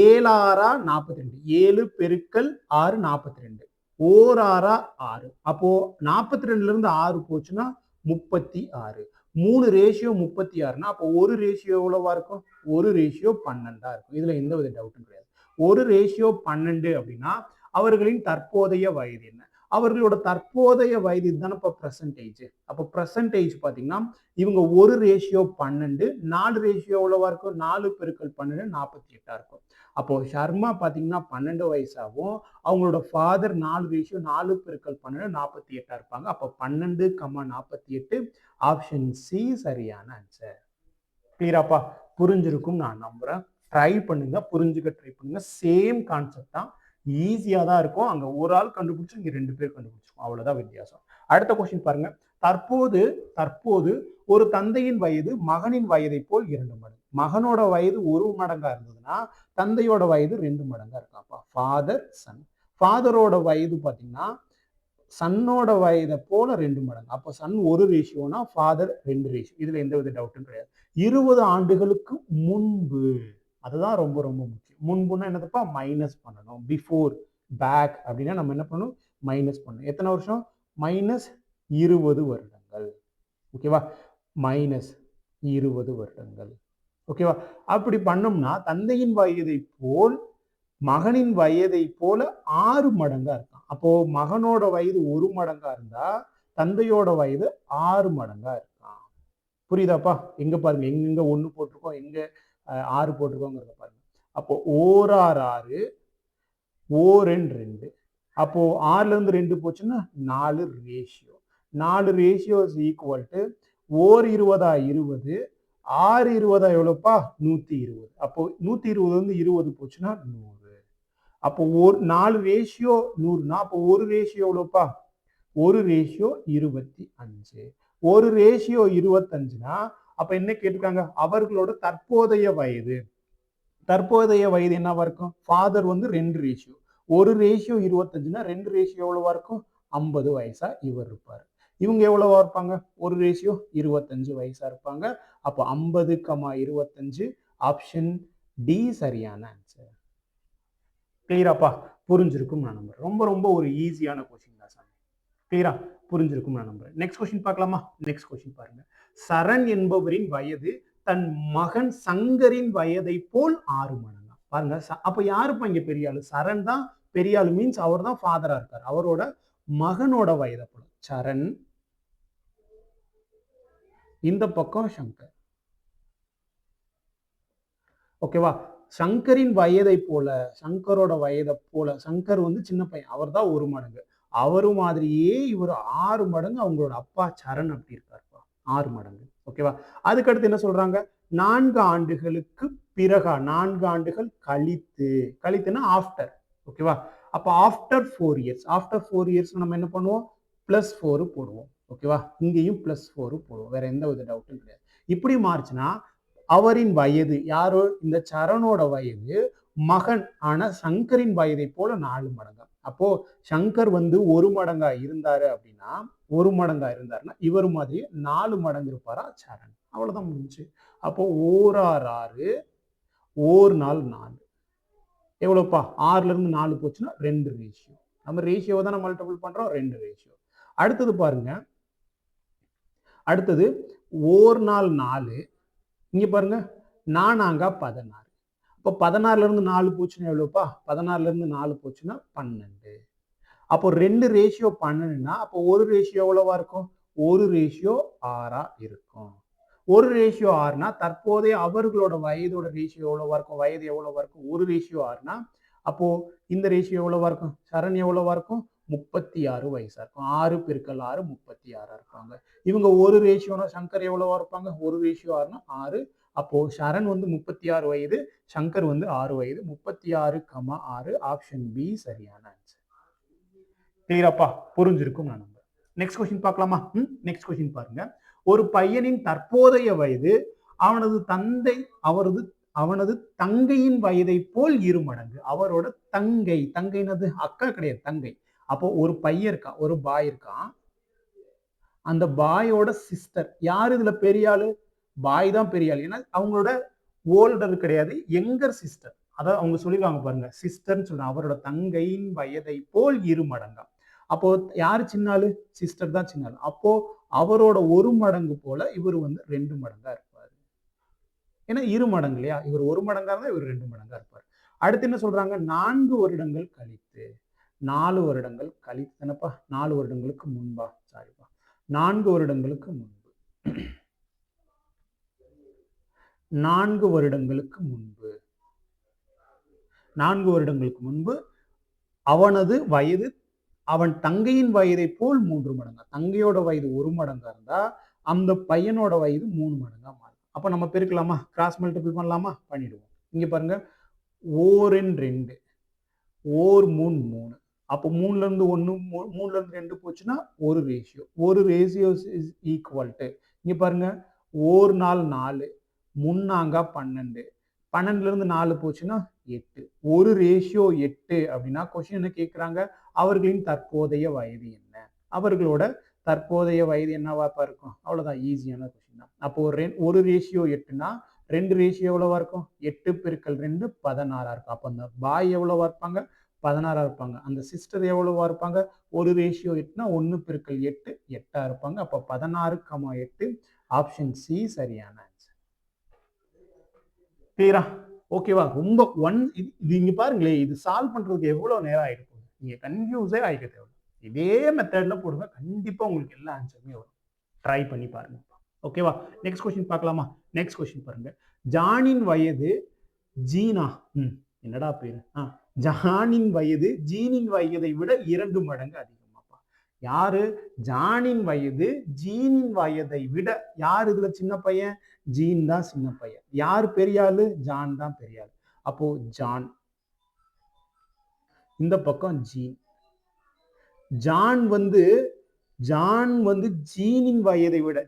Speaker 1: 7 6 42. 7 பெருக்கல் 6 42. 1 6 6. அப்போ 42ல இருந்து 6 போச்சுன்னா 36. 3 ரேஷியோ 36னா அப்போ ஒரு ரேஷியோ எவ்வளவா இருக்கும்? ஒரு ரேஷியோ 12 இருக்கும். இதுல எந்த வித டவுட்டும் கிடையாது. ஒரு ரேஷியோ 12 அப்படின்னா அவர்களின் தற்போதைய வயது என்ன? அவர்களோட தற்போதைய வயது தானப்பா பிரசன்டேஜ். அப்போ பிரசன்டேஜ் பாத்தீங்கன்னா இவங்க ஒரு ரேஷியோ 12, 4 ரேஷியோ எவ்வளவா இருக்கும்? 4 பெருக்கல் 12 48 இருக்கும். அப்போ ஷர்மா பாத்தீங்கன்னா 12 வயசாகும். அவங்களோட ஃபாதர் 4 ரேஷியோ 4 பெருக்கல் 12 48 இருப்பாங்க. அப்போ 12, 48 ஆப்ஷன் சி சரியான ஆன்சர். கிளியராப்பா? புரிஞ்சிருக்கும் நான் நம்புறேன். ட்ரை பண்ணுங்க, புரிஞ்சுக்க ட்ரை பண்ணுங்க. சேம் கான்செப்ட் தான், ஈஸியா தான் இருக்கும். அங்க ஒரு ஆள் கண்டுபிடிச்சு இங்க 2 பேர் கண்டுபிடிச்சிருக்கோம், அவ்வளவுதான் வித்தியாசம். அடுத்த கொஸ்டின் பாருங்க. தற்போது ஒரு தந்தையின் வயது மகனின் வயதை போல் 2 மடங்கு. மகனோட வயது 1 மடங்கா இருந்ததுன்னா தந்தையோட வயது 2 மடங்கா இருக்காப்பா. Father son. ஃபாதரோட வயது பாத்தீங்கன்னா சன்னோட வயதை போல 2 மடங்கு. அப்போ சன் ஒரு ரேஷியோனா ஃபாதர் 2 ரேஷியோ. இதுல எந்த வித டவுட்டும் கிடையாது. 20 ஆண்டுகளுக்கு முன்பு, அதுதான் ரொம்ப ரொம்ப முக்கியம். முன்புன்னா என்னதுப்பா? மைனஸ் பண்ணணும். பிஃபோர், பேக் அப்படின்னா நம்ம என்ன பண்ணணும்? மைனஸ் பண்ணணும். எத்தனை வருஷம்? -20 வருடங்கள். ஓகேவா? -20 வருடங்கள். ஓகேவா? அப்படி பண்ணோம்னா தந்தையின் வயதை போல் மகனின் வயதை போல 6 மடங்கா இருக்கான். அப்போ மகனோட வயது 1 மடங்கா இருந்தா தந்தையோட வயது 6 மடங்கா இருக்கான். புரியுதாப்பா? எங்க பாருங்க, எங்க 1 போட்டிருக்கோம், எங்க 6 போட்டிருக்கோங்கிறத பாருங்க. அப்போ ஓர் 6, ஓரெண் 2. அப்போ 6ல இருந்து 2 போச்சுன்னா 4 ratio. 4 ratio is equal to ஓர் 20 20, 6 20 எவ்வளவுப்பா? 120. அப்போ 120 வந்து 20 போச்சுன்னா 100. அப்போ 4 ரேஷியோ 100னா அப்போ ஒரு ரேஷியோ எவ்வளவுப்பா? ஒரு ரேஷியோ 25. ஒரு ரேஷியோ 25னா அப்ப என்ன கேட்டிருக்காங்க? அவர்களோட தற்போதைய வயது. தற்போதைய வயது என்னவா இருக்கும்? ஃபாதர் வந்து 2 ரேஷியோ. ஒரு ரேஷியோ 25னா 2 ரேஷியோ எவ்வளவா இருக்கும்? 50 வயசா இவர் இருப்பாரு. இவங்க எவ்வளவா இருப்பாங்க? ஒரு ரேஷியோ 25 வயசா இருப்பாங்க. அப்போ 50,25 ஆப்ஷன் டி சரியான ஆன்சர். கிளியராப்பா? புரிஞ்சிருக்கும் நான் நம்புறேன். ரொம்ப ரொம்ப ஒரு ஈஸியான கொஸ்டின் தான் சார். கிளியரா? புரிஞ்சிருக்கும் நான் நம்புறேன். நெக்ஸ்ட் கொஸ்டின் பார்க்கலாமா? நெக்ஸ்ட் கொஸ்டின் பாருங்க. சரண் என்பவரின் வயது தன் மகன் சங்கரின் வயதை போல் 6 மடங்கா. பாருங்க. அப்ப யாருப்பா இங்க பெரிய ஆளு? சரண் தான் பெரிய ஆளு. மீன்ஸ் அவர் தான் ஃபாதரா இருக்காரு. அவரோட மகனோட வயதை போல. சரண், இந்த பக்கம் சங்கர். ஓகேவா? சங்கரின் வயதை போல, சங்கரோட வயதை போல. சங்கர் வந்து சின்ன பையன். அவர் தான் 1 மடங்கு. அவரு மாதிரியே இவர் 6 மடங்கு அவங்களோட அப்பா சரண் அப்படி இருக்காருப்பா. 6 மடங்கு. ஓகேவா? அதுக்கடுத்து என்ன சொல்றாங்க? 4 ஆண்டுகளுக்கு பிறகா, 4 ஆண்டுகள் கழித்து, கழித்துனா ஆஃப்டர். ஓகேவா? அப்ப ஆஃப்டர் 4 இயர்ஸ். ஆஃப்டர் 4 இயர்ஸ் நம்ம என்ன பண்ணுவோம்? +4 போடுவோம். ஓகேவா? இங்கேயும் +4 போடுவோம். வேற எந்த வித டவுட்டும் கிடையாது. இப்படி மாறுச்சுன்னா அவரின் வயது, யாரோ இந்த சரணோட வயது மகன் ஆன சங்கரின் வயதை போல 4 மடங்கா. அப்போ சங்கர் வந்து 1 மடங்கா இருந்தாரு அப்படின்னா, 1 மடங்கா இருந்தாருன்னா இவர் மாதிரி 4 மடங்கு இருப்பாரா சரண். அவ்வளவுதான் முடிஞ்சு. அப்போ ஓரார் 6, ஓர் நாள் 4. எவ்வளவுப்பா? 6ல இருந்து 4 போச்சுன்னா 2 ரேஷியோ. நம்ம ரேஷியோவை தானே மல்டிபிள் பண்றோம். 2 ரேஷியோ. அடுத்தது பாருங்க. அடுத்தது ஓர் நாள் 4. இங்க பாருங்க. 4 16. இப்போ 16ல இருந்து 4 போச்சுன்னா எவ்வளவுப்பா? 16ல இருந்து 4 போச்சுன்னா 12. அப்போ 2 ரேஷியோ 12னா அப்போ ஒரு ரேஷியோ எவ்வளவா இருக்கும்? ஒரு ரேஷியோ 6ஆ இருக்கும். ஒரு ரேஷியோ 6னா தற்போதைய அவர்களோட வயதோட ரேஷியோ எவ்வளவா இருக்கும்? வயது எவ்வளவா இருக்கும்? ஒரு ரேஷியோ 6னா அப்போ இந்த ரேஷியோ எவ்வளவா இருக்கும்? சரண் எவ்வளவா இருக்கும்? 36 வயசா இருக்கும். 6 பெருக்கல் 6 36 இருப்பாங்க. இவங்க ஒரு ரேஷியோனா சங்கர் எவ்வளவா இருப்பாங்க? ஒரு ரேஷியோ 6னா 6. அப்போ சரண் வந்து 36 வயது, சங்கர் வந்து 6 வயது. 36,6 ஆப்ஷன் பி சரியான ஆன்சர். கிளியராப்பா? புரிஞ்சிருக்கும் நான் நம்புறேன். நெக்ஸ்ட் கொஸ்டின் பார்க்கலாமா? நெக்ஸ்ட் கொஸ்டின் பாருங்க. ஒரு பையனின் தற்போதைய வயது அவனது தந்தை அவனது தங்கையின் வயதை போல் 2 மடங்கு. அவரோட தங்கை, தங்கைனது அக்கா கிடையாது, தங்கை. அப்போ ஒரு பையன் இருக்கான், ஒரு பாய் இருக்கான். அந்த பாயோட சிஸ்டர் யாரு இதுல பெரிய ஆளு? பாய் தான் பெரிய ஆளு. ஏன்னா அவங்களோட ஓல்டர் கிடையாது, யங்கர் சிஸ்டர். அதாவது அவங்க சொல்லிருக்காங்க பாருங்க, சிஸ்டர்னு சொல்றாங்க. அவரோட தங்கையின் வயதை போல் 2 மடங்கா. அப்போ யாரு சின்ன ஆளு? சிஸ்டர் தான் சின்ன ஆளு. அப்போ அவரோட 1 மடங்கு போல இவர் வந்து 2 மடங்கா இருப்பாரு. ஏன்னா 2 மடங்கு இல்லையா? இவர் 1 மடங்கா இருந்தா இவர் 2 மடங்கா இருப்பார். அடுத்து என்ன சொல்றாங்க? 4 வருடங்கள் கழித்து. 4 வருடங்கள் கழித்து தானப்பா? 4 வருடங்களுக்கு முன்பா? சாரிப்பா. 4 வருடங்களுக்கு முன்பு. 4 வருடங்களுக்கு முன்பு. 4 வருடங்களுக்கு முன்பு அவனது வயது அவன் தங்கையின் வயதை போல் 3 மடங்கா. தங்கையோட வயது 1 மடங்கா இருந்தா அந்த பையனோட வயது 3 மடங்கா மாறும். அப்ப நம்ம பெருக்கலாமா? கிராஸ் மல்டிபிள் பண்ணலாமா? பண்ணிடுவோம். இங்க பாருங்க. ஓரென் 2, ஓர் 3 3. அப்போ 3ல இருந்து 1, 3ல இருந்து 2 போச்சுன்னா ஒரு ரேஷியோ. ஒரு ரேஷியோ இஸ் ஈக்குவல் டு, இங்க பாருங்க, ஓர் நாள் 4, முன்னாங்கா 12. 12ல இருந்து 4 போச்சுன்னா 8. ஒரு ரேஷியோ 8 அப்படின்னா கொஸ்டின் என்ன கேட்கிறாங்க? அவர்களின் தற்போதைய வயது என்ன? அவர்களோட தற்போதைய வயது என்னவாப்பா இருக்கும்? அவ்வளவுதான், ஈஸியான கொஸ்டின் தான். அப்போ ஒரு ரேஷியோ 8னா 2 ரேஷியோ எவ்வளவா இருக்கும்? 8 பெருக்கல் 2 16 இருக்கும். அப்போ அந்த பாய் எவ்வளவா இருப்பாங்க? 16 இருப்பாங்க. அந்த சிஸ்டர் எவ்வளவா இருப்பாங்க? ஒரு ரேஷியோ 8னா 1 பெருக்கல் 8 8 இருப்பாங்க. அப்போ 16,8 ஆப்ஷன் சி சரியான ஆன்சர். கிளியரா? ஓகேவா? ரொம்ப இது இங்க பாருங்களேன், இது சால்வ் பண்றதுக்கு எவ்வளவு நேரம் ஆயிருக்கும். நீங்க கன்ஃபியூஸே ஆயிக்க தேவை. இதே மெத்தட்ல போடுங்க, கண்டிப்பா உங்களுக்கு எல்லா ஆன்சருமே வரும். ட்ரை பண்ணி பாருங்க. ஓகேவா? நெக்ஸ்ட் கொஸ்டின் பார்க்கலாமா? நெக்ஸ்ட் கொஸ்டின் பாருங்க. ஜானின் வயது ஜீனா, என்னடா பேரு? ஜானின் வயது ஜீனின் வயதை விட 2 மடங்கு அதிகமாப்பா. யாரு? ஜானின் வயது ஜீனின் வயதை விட. யார் இதுல சின்ன பையன்? ஜீன் தான் சின்ன பையன். யார் பெரிய ஆளு? ஜான் தான் பெரிய ஆளு. அப்போ ஜான், இந்த பக்கம் ஜீன். ஜான் வந்து ஜீனின் வயதை விட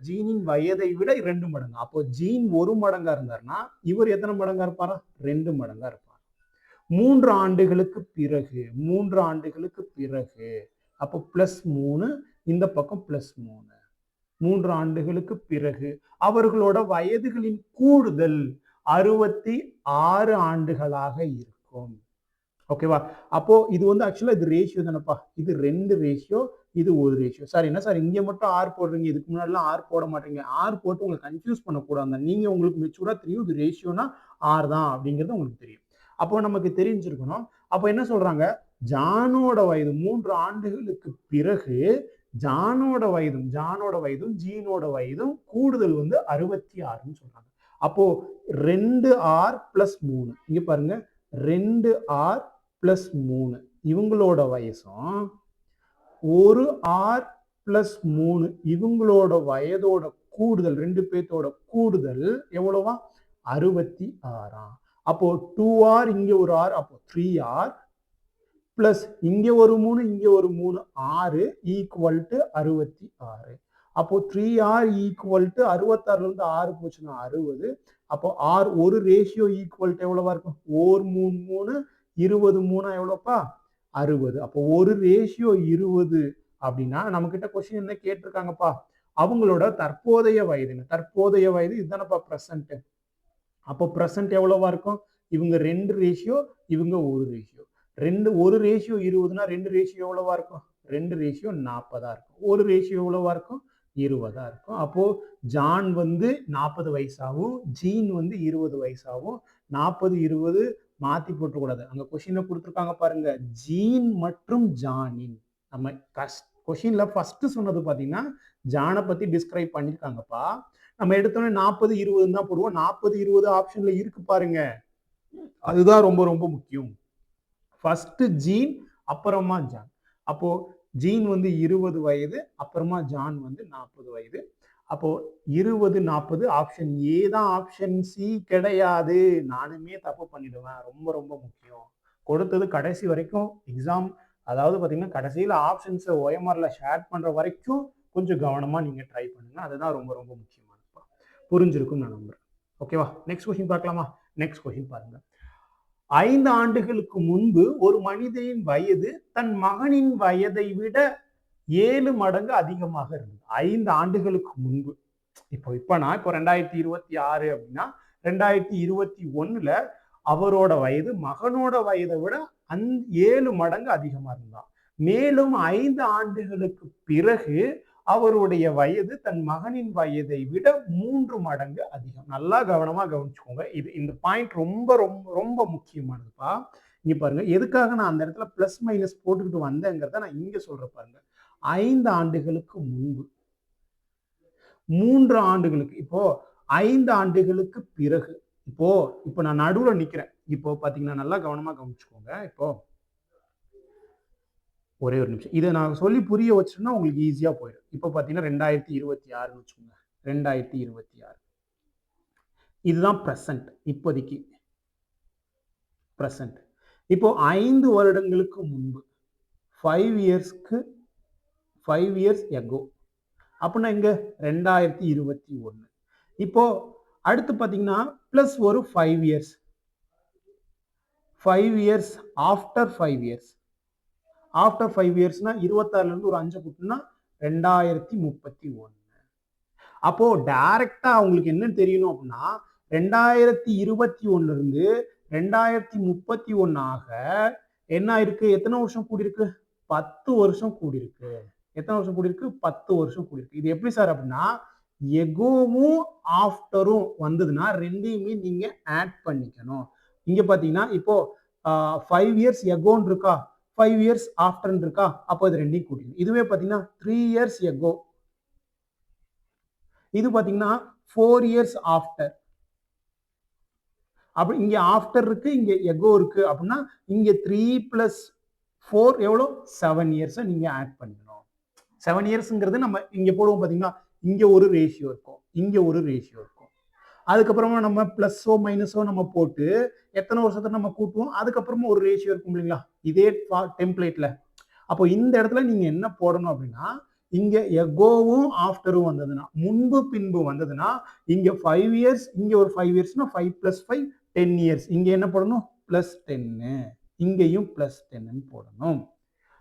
Speaker 1: 2 மடங்கு. அப்போ ஜீன் 1 மடங்கா இருந்தாருன்னா இவர் எத்தனை மடங்கா இருப்பாரா? 2 மடங்கா இருப்பார். 3 ஆண்டுகளுக்கு பிறகு அப்போ +3 இந்த பக்கம் +3. 3 ஆண்டுகளுக்கு பிறகு அவர்களோட வயதுகளின் கூடுதல் 66 ஆண்டுகளாக இருக்கும். ஓகேவா? அப்போ இது வந்து ஆக்சுவலா இது ரேஷியோ தானப்பா. இது 2 ரேஷியோ, இது 1 ரேஷியோ. சார் என்ன சார் இங்க மட்டும் R போடுறீங்க, இதுக்கு முன்னாடிலாம் R போட மாட்டீங்க. R போட்டு உங்களை கன்ஃபியூஸ் பண்ணக்கூடாது. நீங்க உங்களுக்கு மெச்சூரா தெரியும் இது ரேஷியோனா R தான் அப்படிங்கிறது உங்களுக்கு தெரியும். அப்போ நமக்கு தெரிஞ்சிருக்கணும். அப்போ என்ன சொல்றாங்க? ஜானோட வயது 3 ஆண்டுகளுக்கு பிறகு ஜானோட வயதும் ஜீனோட வயதும் கூடுதல் வந்து 66ன்னு சொல்றாங்க. அப்போ 2R + 3 இங்க பாருங்க 2R + 3 இவங்களோட வயசும் 1R + 3 இவங்களோட வயதோட கூடுதல் 2 பேத்தோட கூடுதல் எவ்வளவா 66. அப்போ 2R இங்க ஒரு R அப்போ 3R பிளஸ் இங்க ஒரு 3 இங்க ஒரு 3 6 ஈக்குவல் டு 66. அப்போ 3R ஈக்குவல் டு 66ல இருந்து 6 போச்சுன்னா 60. அப்போ R ஒரு ரேஷியோ ஈக்குவல் டு எவ்வளவா இருக்கும் 4 3 3 23 எவ்வளோப்பா 60. அப்போ ஒரு ரேஷியோ 20 அப்படின்னா நம்ம கிட்ட கொஸ்டின் என்ன கேட்டிருக்காங்கப்பா அவங்களோட தற்போதைய வயது இதுதானப்பா பிரசன்ட். அப்போ பிரசன்ட் எவ்வளவா இருக்கும் இவங்க 2 ரேஷியோ இவங்க ஒரு ரேஷியோ ஒரு ரேஷியோ 20னா 2 ரேஷியோ எவ்வளவா இருக்கும் 2 ரேஷியோ 40 இருக்கும். ஒரு ரேஷியோ எவ்வளவா இருக்கும் 20 இருக்கும். அப்போ ஜான் வந்து 40 வயசாகும், ஜீன் வந்து 20 வயசாகும். 40 20 மாத்தி போட்டக்கூடாது. அங்க கொஸ்டின்ல கொடுத்துருக்காங்க பாருங்க ஜீன் மற்றும் ஜானின். நம்ம கொஸ்டின்ல ஃபர்ஸ்ட் சொன்னது பாத்தீங்கன்னா ஜானை பத்தி டிஸ்கிரைப் பண்ணிருக்காங்கப்பா. நம்ம எடுத்தோன்னே 40 20 தான் போடுவோம். 40 20 ஆப்ஷன்ல இருக்கு பாருங்க. அதுதான் ரொம்ப ரொம்ப முக்கியம். ஃபர்ஸ்ட் ஜீன் அப்புறமா ஜான். அப்போ ஜீன் வந்து 20 வயது அப்புறமா ஜான் வந்து 40 வயது. அப்போ 20 40 ஆப்ஷன் ஏ தான், ஆப்ஷன் சி கிடையாது. நானுமே தப்பு பண்ணிடுவேன். ரொம்ப ரொம்ப முக்கியம். கொடுத்தது கடைசி வரைக்கும் எக்ஸாம் அதாவது பாத்தீங்கன்னா கடைசியில ஆப்ஷன்ஸை OMRல ஷேர் பண்ற வரைக்கும் கொஞ்சம் கவனமா நீங்க ட்ரை பண்ணுங்க. அதுதான் ரொம்ப ரொம்ப முக்கியமானது. புரிஞ்சிருக்கும் நான் நம்புறேன். ஓகேவா? நெக்ஸ்ட் கொஸ்டின் பார்க்கலாமா? நெக்ஸ்ட் கொஸ்டின் பாருங்க. 5 ஆண்டுகளுக்கு முன்பு ஒரு மனிதனின் வயது தன் மகனின் வயதை விட 7 மடங்கு அதிகமாக இருந்தது. 5 ஆண்டுகளுக்கு முன்பு. இப்போ நான் 2026 அப்படின்னா 2021ல அவரோட வயது மகனோட வயதை விட 7 மடங்கு அதிகமா இருந்தான். மேலும் 5 ஆண்டுகளுக்கு பிறகு அவருடைய வயது தன் மகனின் வயதை விட 3 மடங்கு அதிகம். நல்லா கவனமா கவனிச்சுக்கோங்க. இந்த பாயிண்ட் ரொம்ப ரொம்ப ரொம்ப முக்கியமானதுப்பா. இங்க பாருங்க எதுக்காக நான் அந்த இடத்துல பிளஸ் மைனஸ் போட்டுக்கிட்டு வந்தேங்கிறத நான் இங்க சொல்ற பாருங்க. 5 ஆண்டுகளுக்கு முன்பு 3 ஆண்டுகளுக்கு இப்போ 5 ஆண்டுகளுக்கு பிறகு இப்போ நான் நடுவுல நிக்கிறேன். இப்போ பாத்தீங்கன்னா நல்லா கவனமா கவனிச்சுக்கோங்க. இப்போ ஒரே ஒரு நிமிஷம் இதை நான் சொல்லி புரிய வச்சுன்னா உங்களுக்கு ஈஸியா போயிடும். இப்போ பாத்தீங்கன்னா 2026 வச்சுக்கோங்க. 2026 இதுதான் பிரசன்ட். இப்போதைக்கு பிரசன்ட். இப்போ 5 வருடங்களுக்கு முன்பு 5 இயர்ஸ் எகோ அப்படின்னா இங்க 2021. இப்போ அடுத்து பாத்தீங்கன்னா பிளஸ் ஒரு 5 இயர்ஸ் ஆஃப்டர் 5 இயர்ஸ். ஆஃப்டர் 5 இயர்ஸ்னா 26ல இருந்து ஒரு 5 கூட்டினா 2031. அப்போ டைரக்டா அவங்களுக்கு என்ன தெரியணும் அப்படின்னா 2021 இருந்து 2031 ஆக என்ன இருக்கு எத்தனை வருஷம் கூடியிருக்கு 10 வருஷம் கூடியிருக்கு. எத்தனை வருஷம் கூடியிருக்கு 10 வருஷம் கூடியிருக்கு. இது எப்படி சார் அப்படின்னா எகோவும் ஆஃப்டரும் வந்ததுன்னா ரெண்டையுமே நீங்க ஆட் பண்ணிக்கணும். இங்க பாத்தீங்கன்னா இப்போ 5 இயர்ஸ் எகோன்னு இருக்கா 5 இயர்ஸ் ஆஃப்டர் இருக்கா அப்போ இது ரெண்டையும் கூட்டிக்கணும். இதுவே பாத்தீங்கன்னா 3 இயர்ஸ் எகோ, இது பாத்தீங்கன்னா 4 இயர்ஸ் ஆஃப்டர். அப்படி இங்க ஆஃப்டர் இருக்கு இங்க எகோ இருக்கு அப்படின்னா இங்க 3 + 4 எவ்வளோ 7 இயர்ஸ் நீங்க ஆட் பண்ணிக்கணும். 7 இயர்ஸ்ங்கிறது நம்ம இங்க போடுவோம் பாத்தீங்கன்னா இங்க ஒரு ரேஷியோ இருக்கும் இங்க ஒரு ரேஷியோ இருக்கும். அதுக்கப்புறமா நம்ம பிளஸோ மைனஸோ நம்ம போட்டு எத்தனை வருஷத்தை நம்ம கூட்டுவோம் அதுக்கப்புறமா ஒரு ரேஷியோ இருக்கும் இல்லைங்களா இதே டெம்ப்ளேட்ல. அப்போ இந்த இடத்துல நீங்க என்ன போடணும் அப்படின்னா இங்க எகோவும் ஆஃப்டரும் வந்ததுன்னா முன்பு பின்பு வந்ததுன்னா இங்க 5 இயர்ஸ் இங்க ஒரு 5 இயர்ஸ்னா 5 + 5 10 இயர்ஸ். இங்க என்ன போடணும் +10 இங்கேயும் +10 போடணும்.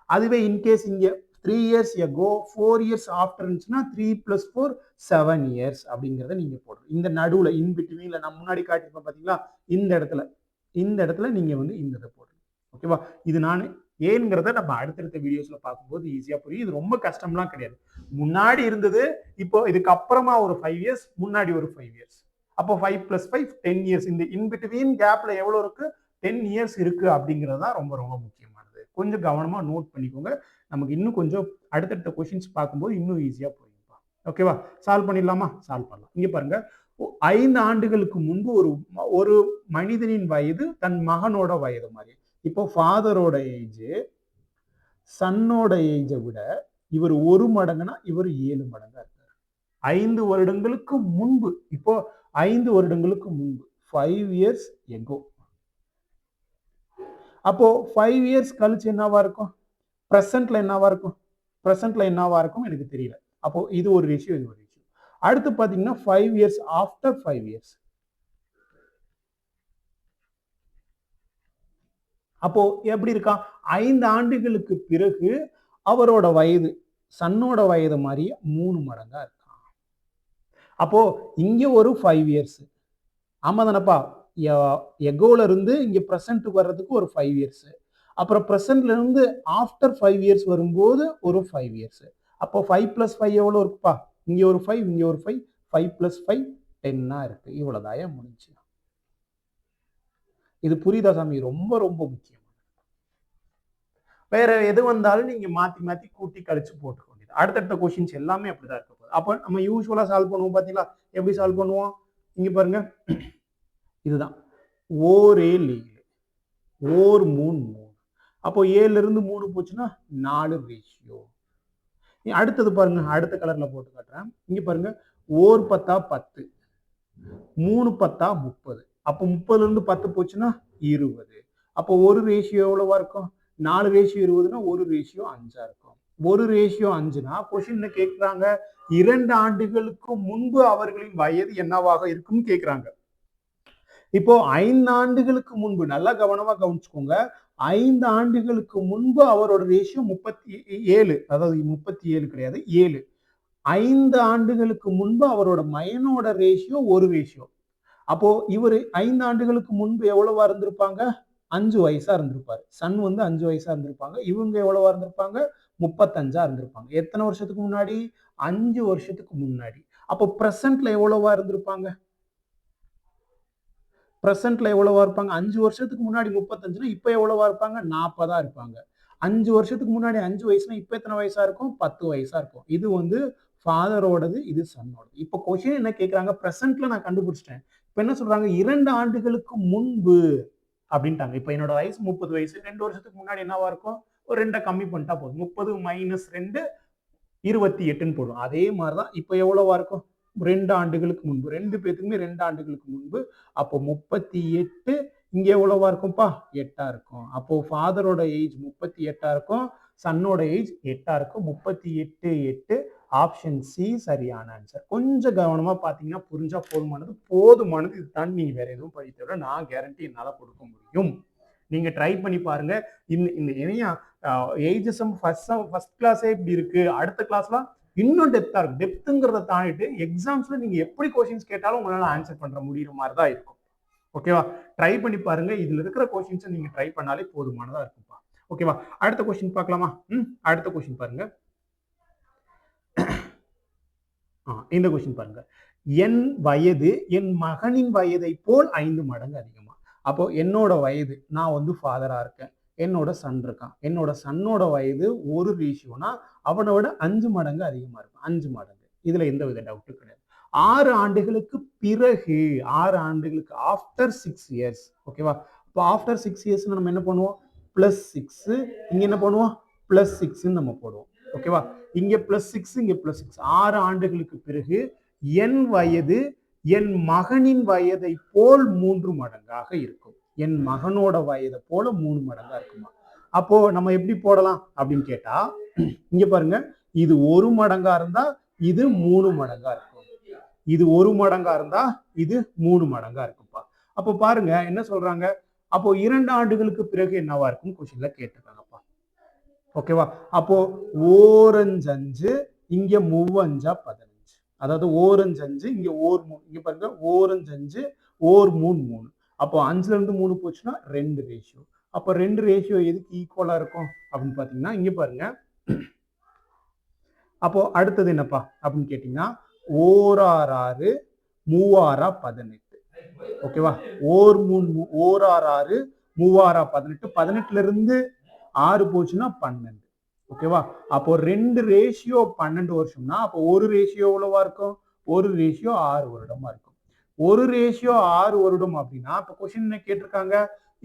Speaker 1: அதுவே இன்கேஸ் இங்க 3 இயர்ஸ் எகோ 4 இயர்ஸ் ஆஃப்டர் இருந்துச்சுன்னா 3 + 4 7 இயர்ஸ் அப்படிங்கிறத நீங்க போடணும். இந்த நடுவுல இன்பிட்வீன்ல நான் முன்னாடி காட்டியிருப்பேன் பார்த்தீங்களா, இந்த இடத்துல நீங்க வந்து இந்த இதை போடணும். ஓகேவா? இது நான் ஏங்கிறத நம்ம அடுத்தடுத்த வீடியோஸ்ல பார்க்கும்போது ஈஸியா புரியும். இது ரொம்ப கஷ்டம்லாம் கிடையாது. முன்னாடி இருந்தது, இப்போ இதுக்கு அப்புறமா ஒரு 5 இயர்ஸ், முன்னாடி ஒரு 5 இயர்ஸ். அப்போ 5 + 5 10 இயர்ஸ். இந்த இன்பிட்வீன் கேப்ல எவ்வளவு இருக்கு? 10 இயர்ஸ் இருக்கு அப்படிங்கிறது தான் ரொம்ப ரொம்ப முக்கியமானது. கொஞ்சம் கவனமா நோட் பண்ணிக்கோங்க. நமக்கு இன்னும் கொஞ்சம் அடுத்தடுத்த கொஸ்டின்ஸ் பார்க்கும்போது இன்னும் ஈஸியா புரியும்பா. ஓகேவா? சால்வ் பண்ணிடலாமா? சால்வ் பண்ணலாம். இங்க பாருங்க, 5 ஆண்டுகளுக்கு முன்பு ஒரு மனிதனின் வயது தன் மகனோட வயது மாதிரி. இப்போ ஃபாதரோட ஏஜ் சன்னோட ஏஜை விட இவர் 1 மடங்குனா இவர் 7 மடங்கா இருக்காரு. 5 வருடங்களுக்கு முன்பு. இப்போ 5 வருடங்களுக்கு முன்பு 5 இயர்ஸ் எகோ. அப்போ 5 இயர்ஸ் கழிச்சு என்னவா இருக்கும்? பிரசன்ட்ல என்னவா இருக்கும்? பிரசன்ட்ல என்னவா இருக்கும் எனக்கு தெரியல. அப்போ இது ஒரு ரேஷியோ, இது ஒரு ரேஷியோ. அடுத்து பாத்தீங்கன்னா 5 இயர்ஸ் ஆஃப்டர் 5 இயர்ஸ். அப்போ எப்படி இருக்கா? 5 ஆண்டுகளுக்கு பிறகு அவரோட வயது சன்னோட வயது மாதிரி 3 மடங்கா இருக்கான். அப்போ இங்க ஒரு 5 இயர்ஸ். ஆமா தானப்பா? எகோல இருந்து இங்க பிரசன்ட் வர்றதுக்கு ஒரு 5 இயர்ஸ். அப்புறம் பிரசன்ட்ல இருந்து ஆஃப்டர் 5 இயர்ஸ் வரும்போது ஒரு 5 இயர்ஸ். அப்போ 5 + 5 எவ்வளவு இருக்குப்பா? இங்க ஒரு 5, இங்க ஒரு 5, 5 + 5 10 இருக்கு. இவ்வளவுதாயா முடிஞ்சு. இது புரியுதா சாமி? ரொம்ப ரொம்ப முக்கியம். வேற எது வந்தாலும் நீங்க மாத்தி மாத்தி கூட்டி கழிச்சு போட்டுக்க வேண்டியது. அடுத்தடுத்த கொஸ்டின்ஸ் எல்லாமே அப்படிதான் இருக்க போகுது. அப்போ நம்ம யூஸ்வலா சால்வ் பண்ணுவோம் பாத்தீங்களா? எப்படி சால்வ் பண்ணுவோம்? இங்க பாருங்க, இதுதான் ஓர் 7 ஓர் 3 3. அப்போ 7ல இருந்து 3 போச்சுன்னா 4 ரேஷியோ. அடுத்தது பாருங்க, அடுத்த கலர்ல போட்டு காட்டுறேன். இங்க பாருங்க, ஓர் 10 10, 3 10 30. அப்போ 30ல இருந்து 10 போச்சுன்னா 20. அப்போ ஒரு ரேஷியோ எவ்வளவா இருக்கும்? 4 ரேஷியோ 20னா ஒரு ரேஷியோ 5 இருக்கும். ஒரு ரேஷியோ 5னா கொஸ்டின்ல கேட்கிறாங்க 2 ஆண்டுகளுக்கு முன்பு அவர்களின் வயது என்னவாக இருக்கும்னு கேட்கிறாங்க. இப்போ 5 ஆண்டுகளுக்கு முன்பு நல்லா கவனமா கவனிச்சுக்கோங்க. 5 ஆண்டுகளுக்கு முன்பு அவரோட ரேஷியோ 37, அதாவது 37 கிடையாது 7. 5 ஆண்டுகளுக்கு முன்பு அவரோட மகனோட ரேஷியோ ஒரு ரேஷியோ. அப்போ இவர் 5 ஆண்டுகளுக்கு முன்பு எவ்வளவா இருந்திருப்பாங்க? 5 வயசா இருந்திருப்பாரு. சன் வந்து 5 வயசா இருந்திருப்பாங்க. இவங்க எவ்வளவா இருந்திருப்பாங்க? 35ஆ இருந்திருப்பாங்க. எத்தனை வருஷத்துக்கு முன்னாடி? 5 வருஷத்துக்கு முன்னாடி. அப்போ பிரசன்ட்ல எவ்வளவா இருந்திருப்பாங்க? பிரசன்ட்ல எவ்வளவா இருப்பாங்க? 5 வருஷத்துக்கு முன்னாடி 35னா இப்ப எவ்வளவா இருப்பாங்க? 40ஆ இருப்பாங்க. 5 வருஷத்துக்கு முன்னாடி 5 வயசுனா இப்ப எத்தனை வயசா இருக்கும்? 10 வயசா இருக்கும். இது வந்து ஃபாதரோடது, இது சன்னோடது. இப்போ கொஸ்டின் என்ன கேட்கிறாங்க? பிரசன்ட்ல நான் கண்டுபிடிச்சிட்டேன். இப்ப என்ன சொல்றாங்க? 2 ஆண்டுகளுக்கு முன்பு அப்படின்ட்டாங்க. இப்ப என்னோட வயசு 30 வயசு. 2 வருஷத்துக்கு முன்னாடி என்னவா இருக்கும்? ஒரு 2 கம்மி பண்ணிட்டா போதும். 30 - 2 28ன்னு போடும். அதே மாதிரிதான் இப்ப எவ்வளவா இருக்கும்? 2 ஆண்டுகளுக்கு முன்பு. 2 பேத்துக்குமே 2 ஆண்டுகளுக்கு முன்பு. அப்போ 38 இங்க எவ்வளவா இருக்கும்பா? 8ஆ இருக்கும். அப்போ ஃபாதரோட ஏஜ் 38ஆ இருக்கும். சன்னோட ஏஜ் 8ஆ இருக்கும். 38 8 ஆப்ஷன் சி சரியான ஆன்சர். கொஞ்சம் கவனமா பாத்தீங்கன்னா புரிஞ்சா போதுமானது. இது தாண்டி நீங்க வேற எதுவும் படிக்க தேவை, நான் கேரண்டி என்னால கொடுக்க முடியும். நீங்க ட்ரை பண்ணி பாருங்க. இந்த இணைய ஏஜிசம் ஃபர்ஸ்ட் கிளாஸே இப்படி இருக்கு, அடுத்த கிளாஸ்லாம் இன்னும் டெப்தா இருக்கும். டெப்த்துங்கிறத தாண்டிட்டு எக்ஸாம்ஸ்ல நீங்க எப்படி கொஸ்டின்ஸ் கேட்டாலும் உங்களால ஆன்சர் பண்ற முடியுற மாதிரி தான் இருக்கும். ஓகேவா? ட்ரை பண்ணி பாருங்க. இதுல இருக்கிற கொஸ்டின்ஸை நீங்க ட்ரை பண்ணாலே போதுமானதா இருக்கும்பா. ஓகேவா? அடுத்த கொஸ்டின் பார்க்கலாமா? அடுத்த கொஸ்டின் பாருங்க. இந்த கொஸ்டின் பாருங்க. என் வயது என் மகனின் வயதை போல் 5 மடங்கு அதிகமா. அப்போ என்னோட வயது, நான் வந்து ஃபாதரா இருக்கேன், என்னோட சன் இருக்கான். என்னோட சன்னோட வயது ஒரு ரேஷியோனா அவனோட 5 மடங்கு அதிகமா இருக்கும். 5 மடங்கு. இதுல எந்த வித டவுட்டும் கிடையாது. 6 ஆண்டுகளுக்கு பிறகு, 6 ஆண்டுகளுக்கு ஆஃப்டர் 6 இயர்ஸ். ஓகேவா? இப்போ ஆஃப்டர் 6 இயர்ஸ் நம்ம என்ன பண்ணுவோம்? +6. இங்க என்ன பண்ணுவோம்? +6 நம்ம போடுவோம். ஓகேவா? இங்க +6, இங்க +6. 6 ஆண்டுகளுக்கு பிறகு என் வயது என் மகனின் வயதை போல் 3 மடங்காக இருக்கும். என் மகனோட வயதை போல 3 மடங்கா இருக்குமா? அப்போ நம்ம எப்படி போடலாம் அப்படின்னு கேட்டா, இங்க பாருங்க, இது 1 மடங்கா இருந்தா இது 3 மடங்கா இருக்கும். இது 1 மடங்கா இருந்தா இது 3 மடங்கா இருக்கும்பா. அப்போ பாருங்க என்ன சொல்றாங்க? அப்போ 2 ஆண்டுகளுக்கு பிறகு என்னவா இருக்கும் கொஸ்டின்ல கேட்டிருக்காங்கப்பா. ஓகேவா? அப்போ ஓரஞ்சு 5, இங்க மூவஞ்சா 15. அதாவது ஓரஞ்சு 5, இங்க ஓர் 3. இங்க பாருங்க ஓரஞ்சு 5, ஓர் 3 3. அப்போ 5ல இருந்து 3 போச்சுன்னா 2 ரேஷியோ. அப்போ 2 ரேஷியோ எதுக்கு ஈக்குவலா இருக்கும் அப்படின்னு பாத்தீங்கன்னா இங்க பாருங்க. அப்போ அடுத்தது என்னப்பா அப்படின்னு கேட்டீங்கன்னா ஓரார் 6, மூவாரா 18. ஓகேவா? ஓர் 3 ஓரார் 6, மூவாரா 18. 18ல இருந்து 6 போச்சுன்னா 12. ஓகேவா? அப்போ 2 ரேஷியோ 12 வருஷம்னா அப்போ ஒரு ரேஷியோ எவ்வளவா இருக்கும்? ஒரு ரேஷியோ 6 வருடமா இருக்கும். ஒரு ரேஷியோ 6 வருடம் அப்படின்னா இப்போ கொஸ்டின் என்ன கேட்டிருக்காங்க?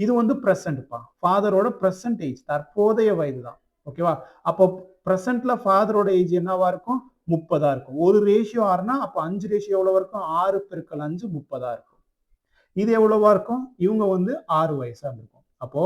Speaker 1: இது வந்து பிரசன்ட்ப்பா. ஃபாதரோட பிரசன்ட் ஏஜ், தற்போதைய வயது தான். ஓகேவா? அப்போ பிரசன்ட்ல ஃபாதரோட ஏஜ் என்னவா இருக்கும்? 30 இருக்கும். ஒரு ரேஷியோ 6னா அப்போ 5 ரேஷியோ எவ்வளவு இருக்கும்? 6 பெருக்கல் 5 30 இருக்கும். இது எவ்வளவா இருக்கும்? இவங்க வந்து 6 வயசா இருந்திருக்கும். அப்போ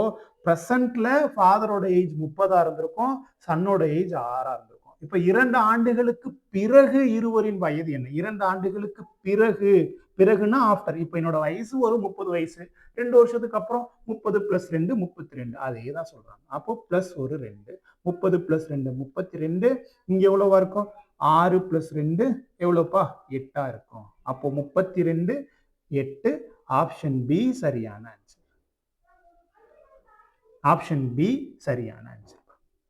Speaker 1: பிரசன்ட்ல ஃபாதரோட ஏஜ் 30 இருந்திருக்கும், சன்னோட ஏஜ் 6 இருந்திருக்கும். இப்ப 2 ஆண்டுகளுக்கு பிறகு இருவரின் வயது என்ன? 2 ஆண்டுகளுக்கு பிறகு, பிறகுன்னா ஆஃப்டர். இப்ப என்னோட வயசு ஒரு 30 வயசு. 2 வருஷத்துக்கு அப்புறம் 30 பிளஸ் 2 32. அதே தான் சொல்றாங்க. அப்போ பிளஸ் ஒரு 2. 30 பிளஸ் 2 32. இங்க எவ்வளவா இருக்கும்? 6 பிளஸ் 2 எவ்வளோப்பா? 8 இருக்கும். அப்போ 32 8. ஆப்ஷன் பி சரியான ஆன்சர். ஆப்ஷன் பி சரியான ஆன்சர்.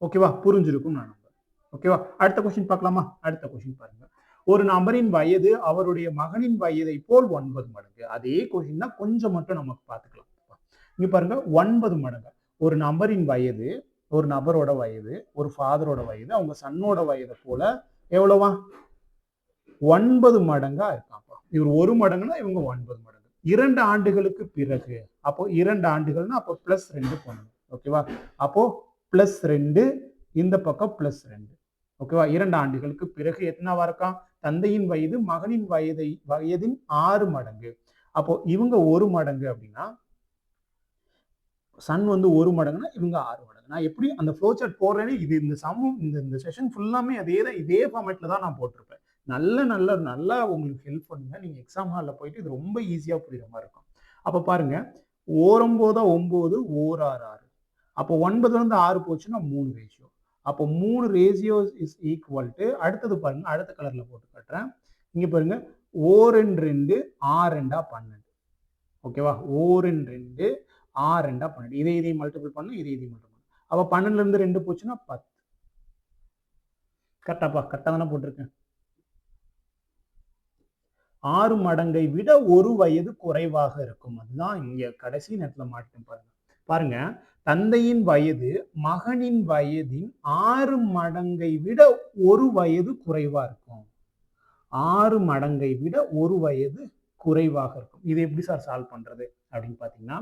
Speaker 1: ஓகேவா? புரிஞ்சிருக்கும் நான் நம்புறேன். ஓகேவா? அடுத்த கொஸ்டின் பார்க்கலாமா? அடுத்த கொஸ்டின் பாருங்க. ஒரு நபரின் வயது அவருடைய மகனின் வயதை போல் 9 மடங்கு. அதே கொஸ்டின் தான், கொஞ்சம் மட்டும் நமக்கு பார்த்துக்கலாம். இங்க பாருங்க 9 மடங்கு. ஒரு நபரின் வயது, ஒரு நபரோட வயது, ஒரு ஃபாதரோட வயது அவங்க சன்னோட வயதை போல எவ்வளவா? 9 மடங்கா இருக்காப்பா. இவர் 1 மடங்குனா இவங்க 9 மடங்கு. 2 ஆண்டுகளுக்கு பிறகு, அப்போ 2 ஆண்டுகள்னா அப்போ பிளஸ் 2 பண்ணணும். ஓகேவா? அப்போ பிளஸ் 2, இந்த பக்கம் பிளஸ் 2. ஓகேவா? 2 ஆண்டுகளுக்கு பிறகு எத்தனாவா இருக்கான்? தந்தையின் வயது மகனின் வயதின் 6 மடங்கு. அப்போ இவங்க 1 மடங்கு அப்படின்னா சன் வந்து 1 மடங்குனா இவங்க 6 மடங்கு. நான் எப்படி அந்த ஃப்ளோ சார்ட் போடுறேன்னு இது இந்த சமம் இந்த செஷன் ஃபுல்லாமே அதே தான், இதே ஃபார்மேட்ல தான் நான் போட்டிருப்பேன். நல்லா உங்களுக்கு ஹெல்ப் பண்ணுங்க. நீங்க எக்ஸாம் ஹால்ல போயிட்டு இது ரொம்ப ஈஸியா புரியுற மாதிரி இருக்கும். அப்ப பாருங்க, ஓரம்போதா 9, ஓரார் 6. அப்போ 9ல இருந்து 6 போச்சுன்னா 3 ரேஷியோ. அப்போ 3 ரேஷியோ இஸ் ஈக்குவல் டு, அடுத்தது பாருங்க, அடுத்த கலர்ல போட்டு காட்டுறேன். இங்க பாருங்க, ஓரெண்டு 2, 6 2 12. ஓகேவா? ஓரெண்டு 2, 6 2 12. இதையும் மல்டிபிள் பண்ணணும், இதையும் மல்டிபிள் பண்ணணும். அப்போ 12ல இருந்து 2 போச்சுன்னா 10. கரெக்டாப்பா? கரெக்டா தானே போட்டிருக்கேன்? 6 மடங்கை விட 1 வயது குறைவாக இருக்கும். அதுதான் இங்க கடைசி நேரத்துல மாட்டேன் பாருங்க. பாருங்க, தந்தையின் வயது மகனின் வயதின் 6 மடங்கை விட 1 வயது குறைவா இருக்கும். 6 மடங்கை விட 1 வயது குறைவாக இருக்கும். இது எப்படி சார் சால்வ் பண்றது அப்படின்னு பாத்தீங்கன்னா,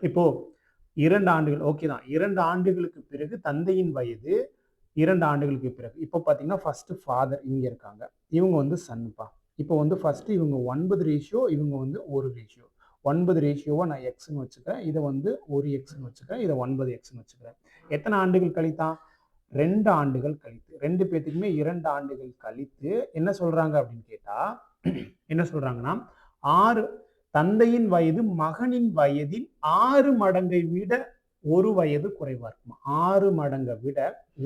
Speaker 1: இப்போ 2 ஆண்டுகள் ஓகே தான். 2 ஆண்டுகளுக்கு பிறகு தந்தையின் வயது 2 ஆண்டுகளுக்கு பிறகு. இப்போ பாத்தீங்கன்னா ஃபர்ஸ்ட் ஃபாதர் இங்க இருக்காங்க. இவங்க வந்து சன்னுப்பா. இப்போ வந்து ஃபர்ஸ்ட் இவங்க 9 ரேஷியோ, இவங்க வந்து 1 ரேஷியோ. 9 ரேஷியோவை நான் எக்ஸ்ன்னு வச்சுக்கிறேன். இதை வந்து 1 எக்ஸ்ன்னு வச்சுக்கிறேன். இதை 9 எக்ஸ்ன்னு வச்சுக்கிறேன். எத்தனை ஆண்டுகள் கழித்தான்? 2 ஆண்டுகள் கழித்து. 2 பேத்துக்குமே 2 ஆண்டுகள் கழித்து என்ன சொல்றாங்க அப்படின்னு கேட்டா, என்ன சொல்றாங்கன்னா 6 தந்தையின் வயது மகனின் வயதின் 6 மடங்கை விட 1 வயது குறைவா இருக்குமா? 6 மடங்கை விட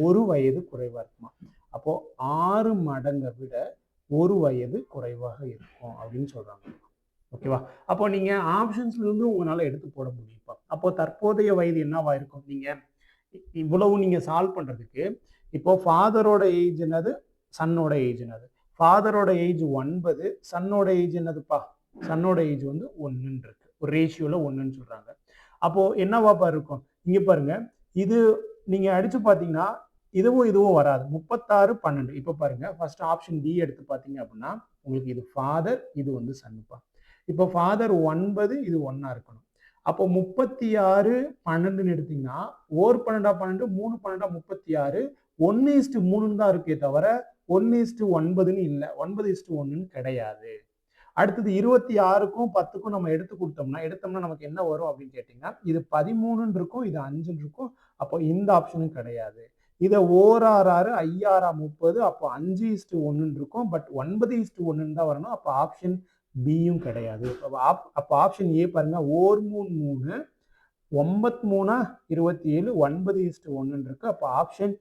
Speaker 1: 1 வயது குறைவா இருக்குமா? அப்போ 6 மடங்கை விட 1 வயது குறைவாக இருக்கும் அப்படின்னு சொல்றாங்க. ஓகேவா? அப்போ நீங்க ஆப்ஷன்ஸ்ல இருந்து உங்களால எடுத்து போட முடியும்ப்பா. அப்போ தற்போதைய வயது என்னவா இருக்கும்? நீங்க இவ்வளவு நீங்க சால்வ் பண்றதுக்கு, இப்போ ஃபாதரோட ஏஜ் என்னது, சன்னோட ஏஜ் என்னது? ஃபாதரோட ஏஜ் 9, சன்னோட ஏஜ் என்னதுப்பா? சன்னோட ஏஜ் வந்து 1 இருக்கு. ஒரு ரேஷியோல 1ன்னு சொல்றாங்க. அப்போ என்னவாப்பா இருக்கும்? இங்க பாருங்க, இது நீங்க அடிச்சு பாத்தீங்கன்னா இதுவும் வராது. 36 12. இப்ப பாருங்க, ஃபர்ஸ்ட் ஆப்ஷன் டி எடுத்து பாத்தீங்க அப்படின்னா உங்களுக்கு இது ஃபாதர், இது வந்து சன்னுப்பா. இப்போ ஃபாதர் 9, இது 1 இருக்கணும். அப்போ 36 12ன்னு எடுத்தீங்கன்னா 1 12 12, 3 12 36, 1:3 தான் இருக்கே தவிர 1:9ன்னு இல்லை, 9:1ன்னு கிடையாது. அடுத்தது 26க்கும் 10க்கும் நம்ம எடுத்தோம்னா நமக்கு என்ன வரும் அப்படின்னு கேட்டீங்கன்னா, இது 13 இருக்கும், இது 5 இருக்கும். அப்போ இந்த ஆப்ஷனும் கிடையாது. இதை ஓரார் 6, ஐயாரா 30, அப்போ 5:1 இருக்கும். பட் 9:1 தான் வரணும். அப்போ ஆப்ஷன் பியும் கிடையாது. அப்போ ஆப்ஷன் ஏ பாருங்க, ஓர் 3 3, 93 27 9:1 இருக்கு. அப்போ ஆப்ஷன்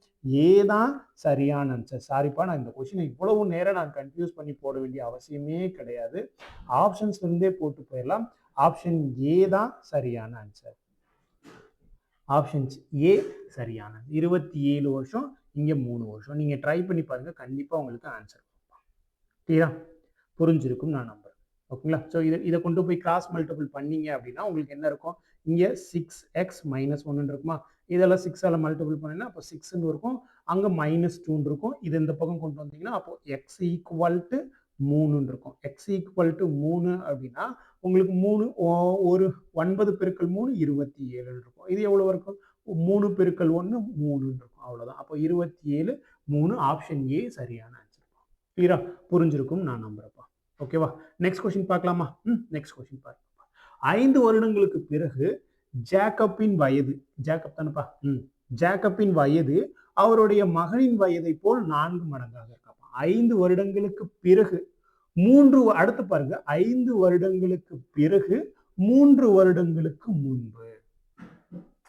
Speaker 1: ஏ தான் சரியான ஆன்சர். சாரிப்பா, நான் இந்த கொஸ்டினை இவ்வளவு நேரம் நான் கன்ஃபியூஸ் பண்ணி போட வேண்டிய அவசியமே கிடையாது. ஆப்ஷன்ஸ்ல இருந்தே போட்டு போயிடலாம். ஆப்ஷன் ஏ தான் சரியான ஆன்சர். ஆப்ஷன்ஸ் ஏ சரியான 27 வருஷம், இங்க 3 வருஷம். நீங்க ட்ரை பண்ணி பாருங்க, கண்டிப்பா உங்களுக்கு ஆன்சர். கிளியரா புரிஞ்சிருக்கும் நான் நம்புறேன். ஓகேங்களா? ஸோ இதை கொண்டு போய் கிராஸ் மல்டிபிள் பண்ணீங்க அப்படின்னா உங்களுக்கு என்ன இருக்கும்? இங்க 6x - 1 இருக்குமா? இதெல்லாம் 6ஆல மல்டிபிள் பண்ணீங்கன்னா அப்போ 6ன்னு இருக்கும். அங்க -2 இருக்கும். இது இந்த பக்கம் கொண்டு வந்தீங்கன்னா அப்போ x = 3 இருக்கும். x = 3 அப்படின்னா உங்களுக்கு 3 ஒரு 9 பெருக்கல் 3 27 இருக்கும். இது எவ்வளவு இருக்கும்? 3 பெருக்கல் 1 3 இருக்கும். அவ்வளவுதான். அப்போ 27 3 ஆப்ஷன் ஏ சரியான ஆன்சர். கிளியரா புரிஞ்சிருக்கும் நான் நம்புறேன்ப்பா. ஓகேவா? நெக்ஸ்ட் கொஸ்டின் பார்க்கலாமா? நெக்ஸ்ட் கொஸ்டின் பாருங்க. 5 வருடங்களுக்கு பிறகு ஜேக்கப்பின் வயது, ஜேக்கப் தானப்பா? ஜேக்கப்பின் வயது அவருடைய மகனின் வயதை போல் 4 மடங்காக இருக்காப்பா. 5 வருடங்களுக்கு பிறகு 3 அடுத்து பாருங்க, 5 வருடங்களுக்கு பிறகு 3 வருடங்களுக்கு முன்பு.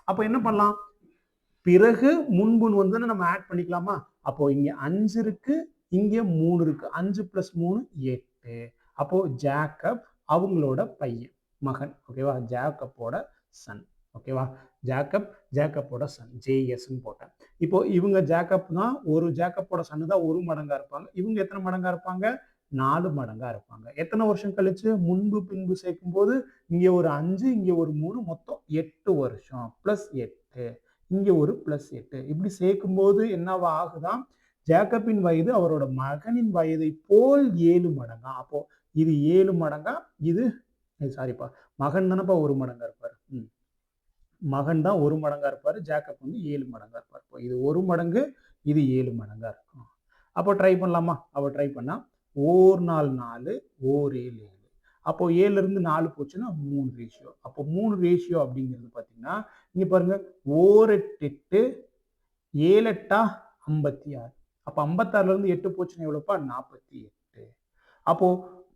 Speaker 1: அப்ப என்ன பண்ணலாம்? பிறகு முன்புன்னு வந்து நம்ம ஆட் பண்ணிக்கலாமா? அப்போ இங்க 5 இருக்கு, இங்க 3 இருக்கு. 5 + 3 8. அப்போ ஜேக்கப் அவங்களோட பையன், மகன். ஓகேவா? ஜேக்கப்போட சன். ஓகேவா? ஜேக்கப்போட சன், ஜேஎஸ்ன்னு போட்டேன். இப்போ இவங்க ஜேக்கப் தான், ஒரு ஜேக்கப்போட சன் தான் 1 மடங்கா இருப்பாங்க. இவங்க எத்தனை மடங்கா இருப்பாங்க? 4 மடங்கா இருப்பாங்க. எத்தனை வருஷம் கழிச்சு? முன்பு பின்பு சேர்க்கும் போது இங்க ஒரு 5, இங்க ஒரு 3, மொத்தம் 8 வருஷம் +8. இங்க ஒரு +8. இப்படி சேர்க்கும் போது என்னவா ஆகுதான்? ஜேக்கப்பின் வயது அவரோட மகனின் வயதை போல் 7 மடங்கா. அப்போ இது 7 மடங்கா, இது சாரிப்பா, மகன் தானப்பா 1 மடங்கா இருப்பாரு. மகன் தான் 1 மடங்கா இருப்பாரு. ஜேக்கப் வந்து 7 மடங்கா இருப்பாரு. இது 1 மடங்கு, இது 7 மடங்கா இருக்கும். அப்போ ட்ரை பண்ணலாமா? அப்போ ட்ரை பண்ணா 1 நாள் 4, 1 7 7. அப்போ 7ல இருந்து 4 போச்சுன்னா 3 ரேஷியோ. அப்போ 3 ரேஷியோ அப்படிங்கிறது பார்த்தீங்கன்னா இங்க பாருங்க, 1 8 7 8 56. அப்போ 56ல இருந்து 8 போச்சுன்னா எவ்வளோப்பா? 48. அப்போ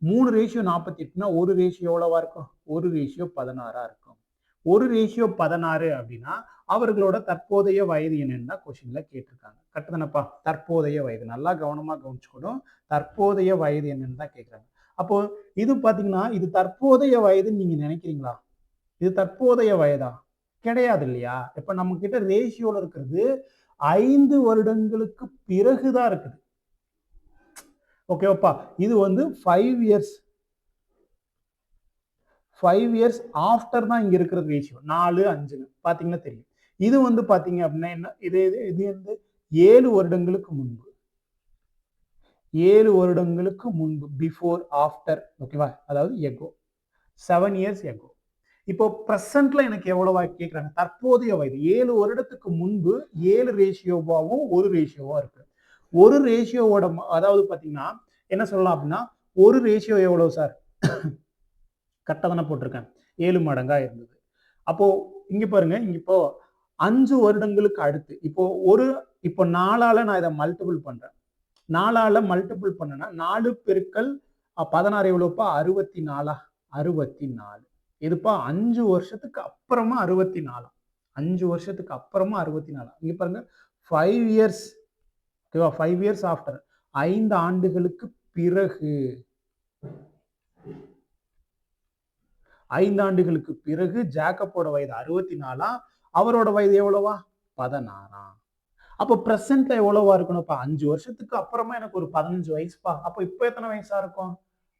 Speaker 1: 3 ரேஷியோ 48னா ஒரு ரேஷியோ எவ்வளவா இருக்கும்? ஒரு ரேஷியோ 16ஆ இருக்கும். ஒரு ரேஷியோ 16 அப்படின்னா அவர்களோட தற்போதைய வயது என்னன்னு தான் கொஸ்டின்ல கேட்டிருக்காங்க. கரெக்ட் தானப்பா? தற்போதைய வயது நல்லா கவனமா கவனிச்சுக்கணும். தற்போதைய வயது என்னன்னு தான் கேட்குறாங்க. அப்போ இது பாத்தீங்கன்னா இது தற்போதைய வயதுன்னு நீங்க நினைக்கிறீங்களா? இது தற்போதைய வயதா? கிடையாது இல்லையா? இப்ப நம்ம கிட்ட ரேஷியோல இருக்கிறது 5 வருடங்களுக்கு பிறகுதான் இருக்குது. ஓகேவாப்பா? இது வந்து 5 இயர்ஸ் ஆஃப்டர் தான் இங்க இருக்கிற ரேஷியோ. 4 5 பாத்தீங்கன்னா தெரியும். இது வந்து பாத்தீங்க அப்படின்னா என்ன? இது வந்து 7 வருடங்களுக்கு முன்பு. 7 வருடங்களுக்கு முன்பு, பிஃபோர் ஆஃப்டர். ஓகேவா? அதாவது எகோ. 7 years ago. இப்போ பிரசன்ட்ல எனக்கு எவ்வளவா கேட்குறாங்க? தற்போதைய வயது 7 வருடத்துக்கு முன்பு 7 ரேஷியோவாவும் 1 ரேஷியோவா இருக்கு. ஒரு ரேஷியோவோட அதாவது பாத்தீங்கன்னா என்ன சொல்லலாம் அப்படின்னா, ஒரு ரேஷியோ எவ்வளவு சார்? கரெக்டா தானே போட்டிருக்கேன். 7 மடங்கா இருந்தது. அப்போ இங்க பாருங்க, இங்க இப்போ 5 வருடங்களுக்கு அடுத்து இப்போ 4ஆல நான் இதை மல்டிபிள் பண்றேன். 4ஆல மல்டிபிள் பண்ணனா 4 பெருக்கல் 16 எவ்வளவுப்பா? 64. 64. இதுப்பா 5 வருஷத்துக்கு அப்புறமா 64. 5 வருஷத்துக்கு அப்புறமா 64. இங்க பாருங்க, 5 இயர்ஸ். ஓகேவா? 5 இயர்ஸ் ஆஃப்டர். 5 ஆண்டுகளுக்கு பிறகு. 5 ஆண்டுகளுக்கு பிறகு ஜேக்கப்போட வயது 64. அவரோட வயது எவ்வளவா? 16. அப்போ பிரசன்ட்ல எவ்வளவா இருக்கணும்ப்பா? 5 வருஷத்துக்கு அப்புறமா எனக்கு ஒரு 15 வயசுப்பா. அப்போ இப்போ எத்தனை வயசா இருக்கும்?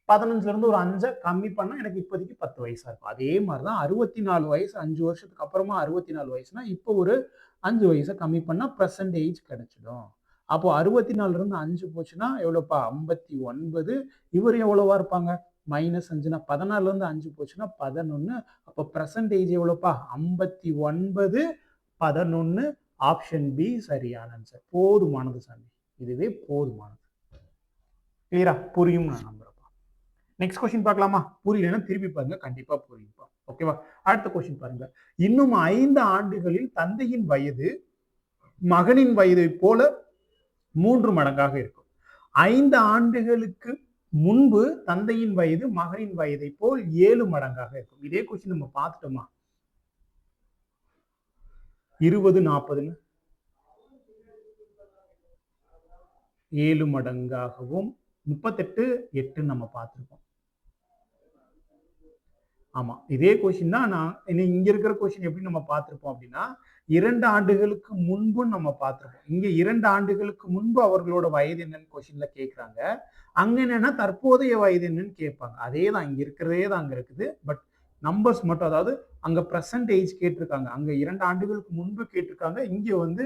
Speaker 1: 15ல இருந்து ஒரு 5 கம்மி பண்ணா எனக்கு இப்போதைக்கு 10 வயசா இருக்கும். அதே மாதிரிதான் 64 வயசு, 5 வருஷத்துக்கு அப்புறமா 64 வயசுனா இப்போ ஒரு 5 வயசை கம்மி பண்ணா பிரசன்ட் ஏஜ் கிடைச்சிடும். அப்போ 64ல இருந்து 5 போச்சுன்னா எவ்வளவுப்பா? 59. இவர் எவ்வளவா இருப்பாங்க? -5னா 14ல இருந்து 5 போச்சுன்னா 11. அப்போ பிரசன்ட் ஏஜ் எவ்வளவுப்பா? 59 11. ஆப்ஷன் பி சரியான ஆன்சர். போதுமானது சாமி. இதுவே போதுமானது. கிளியரா புரியும் நான் நம்புறேன். நெக்ஸ்ட் கொஸ்டின் பார்க்கலாமா? புரியலன்னா திருப்பி பாருங்க, கண்டிப்பா புரியும்பா. ஓகேவா? அடுத்த கொஸ்டின் பாருங்க. இன்னும் 5 ஆண்டுகளில் தந்தையின் வயது மகனின் வயதை போல 3 மடங்காக இருக்கும். 5 ஆண்டுகளுக்கு முன்பு தந்தையின் வயது மகனின் வயதை போல் 7 மடங்காக இருக்கும். இதே கொஸ்டின் நம்ம பார்த்துட்டோமா? 20 40ன்னு 7 மடங்காகவும் 38 8 நம்ம பார்த்துருக்கோம். ஆமா, இதே கொஸ்டின் தான் நான் இங்க இருக்கிற கொஸ்டின் எப்படி நம்ம பார்த்திருப்போம் அப்படின்னா 2 ஆண்டுகளுக்கு முன்பு நம்ம பார்த்திருப்போம். இங்க 2 ஆண்டுகளுக்கு முன்பு அவர்களோட வயது என்னன்னு கொஸ்டின்ல கேட்கிறாங்க. அங்க என்னன்னா தற்போதைய வயது என்னன்னு கேட்பாங்க. அதே தான் இங்க இருக்கிறதே தான் அங்க இருக்குது. பட் நம்பர்ஸ் மட்டும், அதாவது அங்க பிரசன்ட் ஏஜ் கேட்டிருக்காங்க, அங்க 2 ஆண்டுகளுக்கு முன்பு கேட்டிருக்காங்க. இங்க வந்து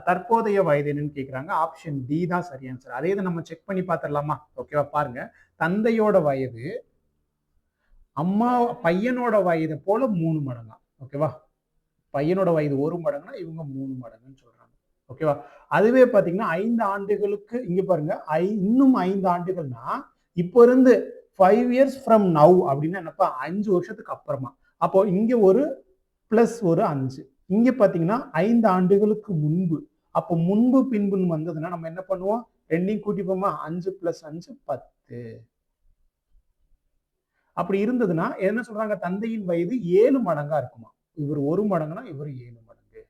Speaker 1: தற்போதைய வயது என்னன்னு கேட்கிறாங்க. ஆப்ஷன் டி தான் சரியான சார். அதே இதை நம்ம செக் பண்ணி பார்த்துடலாமா? ஓகேவா, பாருங்க. தந்தையோட வயது அம்மா பையனோட வயதை போல 3 மடங்கா. ஓகேவா, பையனோட வயது 1 மடங்குனா இவங்க 3 மடங்குன்னு சொல்றாங்க. ஓகேவா, அதுவே பாத்தீங்கன்னா 5 ஆண்டுகளுக்கு இங்க பாருங்க, இன்னும் 5 ஆண்டுகள்னா இப்போ இருந்து 5 இயர்ஸ் ஃப்ரம் நவ் அப்படின்னா என்னப்பா, 5 வருஷத்துக்கு அப்புறமா. அப்போ இங்க ஒரு பிளஸ் ஒரு 5, இங்க பாத்தீங்கன்னா 5 ஆண்டுகளுக்கு முன்பு. அப்போ முன்பு பின்புன்னு வந்ததுன்னா நம்ம என்ன பண்ணுவோம், ரெண்டையும் கூட்டிப்போமா, 5 + 5 10. அப்படி இருந்ததுன்னா என்ன சொல்றாங்க, தந்தையின் வயது 7 மடங்கா இருக்குமா. இவர் 1 மடங்குனா இவர் 7 மடங்கு.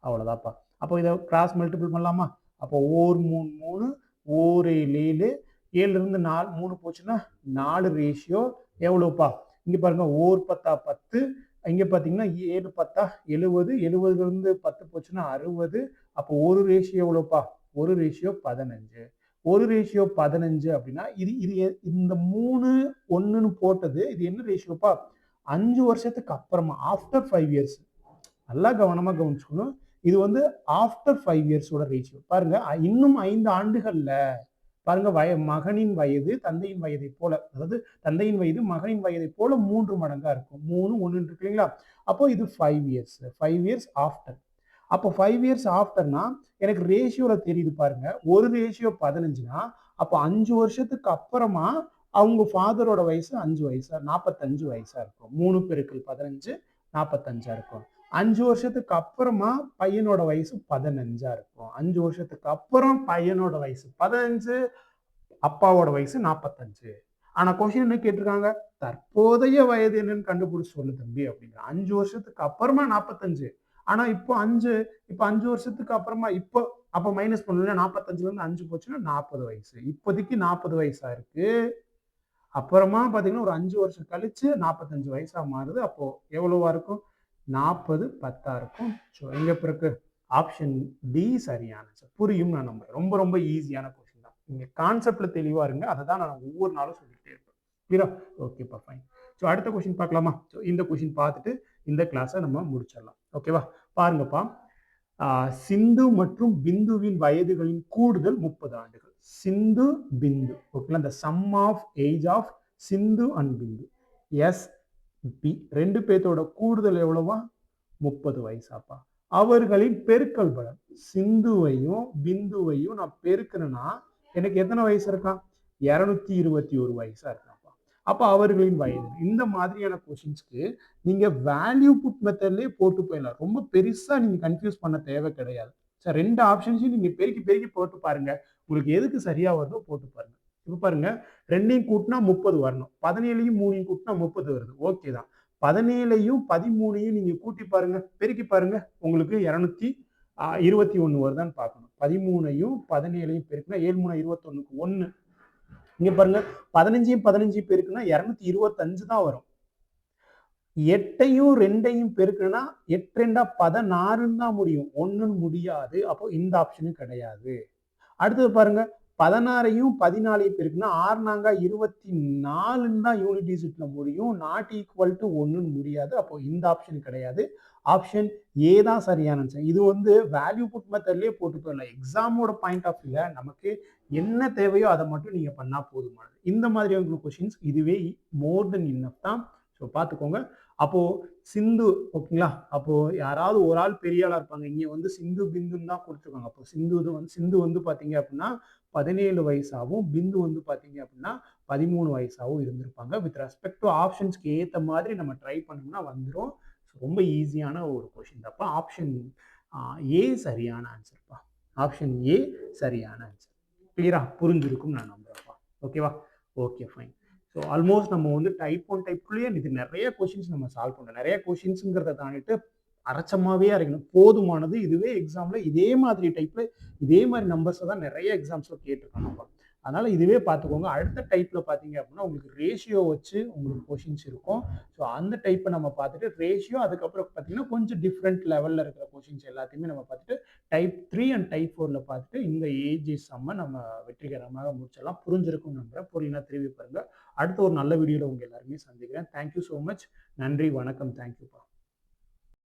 Speaker 1: அவ்வளவுதான்ப்பா. அப்போ இதை கிராஸ் மல்டிபிள் பண்ணலாமா? அப்போ 4 3 3 4 7 7 இருந்து 4 3 போச்சுன்னா 4 ரேஷியோ எவ்வளவுப்பா, இங்க பாருங்க 4 10 10, இங்க பாத்தீங்கன்னா 7 10 70, 70 இருந்து 10 போச்சுன்னா 60. அப்போ ஒரு ரேஷியோ எவ்வளவுப்பா, ஒரு ரேஷியோ 15. ஒரு ரேஷியோ 15 அப்படின்னா இது இது இந்த 3 1ன்னு போட்டது இது என்ன ரேஷியோப்பா, 5 வருஷத்துக்கு அப்புறமா, ஆஃப்டர் 5 இயர்ஸ். நல்லா கவனமா கவனிச்சுக்கணும். இது வந்து ஆஃப்டர் 5 இயர்ஸோட ரேஷியோ. பாருங்க, இன்னும் 5 ஆண்டுகள்ல பாருங்க, மகனின் வயது தந்தையின் வயதை போல, அதாவது தந்தையின் வயது மகனின் வயதை போல 3 மடங்கா இருக்கும். 3 1 இருக்கு இல்லைங்களா? அப்போ இது 5 இயர்ஸ், 5 இயர்ஸ் ஆஃப்டர். அப்போ 5 இயர்ஸ் ஆஃப்டர்னா எனக்கு ரேஷியோல தெரியுது பாருங்க, ஒரு ரேஷியோ 15னா அப்போ 5 வருஷத்துக்கு அப்புறமா அவங்க ஃபாதரோட வயசு 5 வயசா 45 வயசா இருக்கும். 3 × 15 45 இருக்கும். 5 வருஷத்துக்கு அப்புறமா பையனோட வயசு 15 இருக்கும். 5 வருஷத்துக்கு அப்புறம் பையனோட வயசு 15, அப்பாவோட வயசு 45. ஆனா கொஸ்டின் என்ன கேட்டிருக்காங்க, தற்போதைய வயது என்னன்னு கண்டுபிடிச்சு சொல்லு தம்பி அப்படிங்கிற. 5 வருஷத்துக்கு அப்புறமா 45. ஆனா இப்போ 5 வருஷத்துக்கு அப்புறமா இப்போ அப்ப மைனஸ் பண்ணல, 45ல இருந்து 5 போச்சுன்னா 40 வயசு. இப்போதைக்கு 40 வயசா இருக்கு. அப்புறமா பாத்தீங்கன்னா ஒரு 5 வருஷம் கழிச்சு 45 வயசா மாறுது. அப்போ எவ்வளவா இருக்கும், 40 10 இருக்கும். ஸோ எங்க பிறகு ஆப்ஷன் டி சரியான. புரியும் நான் நம்புறேன். ரொம்ப ரொம்ப ஈஸியான கொஸ்டின் தான். நீங்க கான்செப்ட்ல தெளிவா இருங்க. அதை தான் நான் ஒவ்வொரு நாளும் சொல்லிட்டே இருப்பேன். கிளியரா? ஓகேப்பா, ஃபைன். ஸோ அடுத்த கொஸ்டின் பார்க்கலாமா? ஸோ இந்த கொஸ்டின் பார்த்துட்டு இந்த கிளாஸை நம்ம முடிச்சிடலாம். ஓகேவா, பாருங்கப்பா. சிந்து மற்றும் பிந்துவின் வயதுகளின் கூடுதல் 30 ஆண்டுகள். சிந்து பிந்து, ஓகேங்களா? இந்த sum of age of Sindhu and Bindu, S B, ரெண்டு பேர்த்தோட கூடுதல் எவ்வளவா, 30 வயசாப்பா. அவர்களின் பெருக்கல் பலன், சிந்துவையும் பிந்துவையும் நான் பெருக்கிறேன்னா எனக்கு எத்தனை வயசு இருக்கான், 221 வயசா இருக்காப்பா. அப்ப அவர்களின் வயது. இந்த மாதிரியான கொஸ்டின்ஸ்க்கு நீங்க வேல்யூ புட் மெத்தட்லயே போட்டு போயிடலாம். ரொம்ப பெருசா நீங்க கன்ஃபியூஸ் பண்ண தேவை கிடையாது. சார், ரெண்டு ஆப்ஷன்ஸையும் நீங்க பெருக்கி பெருக்கி போட்டு பாருங்க, உங்களுக்கு எதுக்கு சரியா வருதோ போட்டு பாருங்க. இப்ப பாருங்க, 2ஐயும் கூட்டினா 30 வரணும், 17ஐயும் 3ஐயும் கூட்டினா 30 வருது. ஓகே தான். 17ஐயும் 13ஐயும் நீங்க கூட்டி பாருங்க, பெருக்கி பாருங்க, உங்களுக்கு 221 வருதான்னு பார்க்கணும். 13ஐயும் 17ஐயும் பெருக்குனா 7 3 21க்கு 1. இங்க பாருங்க, 15ஐயும் 15ஐயும் பெருக்குனா 225 தான் வரும். 8ஐயும் 2ஐயும் பெருக்குனா 8 2 16ன்னு தான் முடியும், 1ன்னு முடியாது. அப்போ இந்த ஆப்ஷனும் கிடையாது. அடுத்தது பாருங்க, 16ஐயும் 14ஐயும் பெருக்குனா 6 4 24ன்னு தான் யூனிட் டிஜிட்ல முடியும், நாட் ஈக்குவல் டு 1ன்னு முடியாது. அப்போ இந்த ஆப்ஷன் கிடையாது. ஆப்ஷன் ஏ தான் சரியான ஆன்சர். இது வந்து வேல்யூ புட் மெத்தட்லயே போட்டு போயிடலாம். எக்ஸாமோட பாயிண்ட் ஆஃப் வியூல நமக்கு என்ன தேவையோ அதை மட்டும் நீங்க பண்ணா போதுமானது. இந்த மாதிரியான கொஸ்டின்ஸ் இதுவே மோர் தென் இன்னஃப் தான். ஸோ பார்த்துக்கோங்க. அப்போ சிந்து, ஓகேங்களா? அப்போ யாராவது ஒரு ஆள் பெரிய ஆளா இருப்பாங்க. இங்க வந்து சிந்து பிந்துன்னு தான் கொடுத்துருக்காங்க. அப்போ சிந்து வந்து பாத்தீங்க அப்படின்னா 17 வயசாகவும், பிந்து வந்து பாத்தீங்க அப்படின்னா 13 வயசாகவும் இருந்திருப்பாங்க. வித் ரெஸ்பெக்ட் டு ஆப்ஷன்ஸ்க்கு ஏற்ற மாதிரி நம்ம ட்ரை பண்ணோம்னா வந்துடும். ரொம்ப ஈஸியான ஒரு கொஸ்டின் தான்ப்பா. ஆப்ஷன் ஏ சரியான ஆன்சர்ப்பா. ஆப்ஷன் ஏ சரியான ஆன்சர். கிளியரா புரிஞ்சிருக்கும் நான் நம்புறேன்ப்பா. ஓகேவா? Okay, fine. ஸோ ஆல்மோஸ்ட் நம்ம வந்து டைப் 1 டைப் 2லயே இது நிறைய கொஸ்டின்ஸ் நம்ம சால்வ் பண்ணோம். நிறைய கொஸ்டின்ஸுங்கிறத தாண்டிட்டு அரைச்சமாவே அரைக்கணும். போதுமானது. இதுவே எக்ஸாம்ல இதே மாதிரி டைப்ல இதே மாதிரி நம்பர்ஸ தான் நெறைய எக்ஸாம்ஸ்ல கேட்டுருக்கோம் நம்ம. அதனால இதுவே பார்த்துக்கோங்க. அடுத்த டைப்ல பார்த்தீங்க அப்படின்னா, உங்களுக்கு ரேஷியோ வச்சு உங்களுக்கு கொஷின்ஸ் இருக்கும். ஸோ அந்த டைப்ப நம்ம பார்த்துட்டு ரேஷியோ அதுக்கப்புறம் பார்த்தீங்கன்னா, கொஞ்சம் டிஃபரெண்ட் லெவல்ல இருக்கிற கொஷின்ஸ் எல்லாத்தையுமே நம்ம பார்த்துட்டு, டைப் 3 அண்ட் டைப் 4ல பார்த்துட்டு இந்த ஏஜிஸ் சம்ம நம்ம வெற்றிகரமாக முடிச்சிடலாம். புரிஞ்சிருக்கும்னு நம்புறேன். புரியலனா திரும்பி பாருங்க. அடுத்த ஒரு நல்ல வீடியோல உங்க எல்லாரையுமே சந்திக்கிறேன். Thank you so much. நன்றி, வணக்கம். தேங்க் யூப்பா.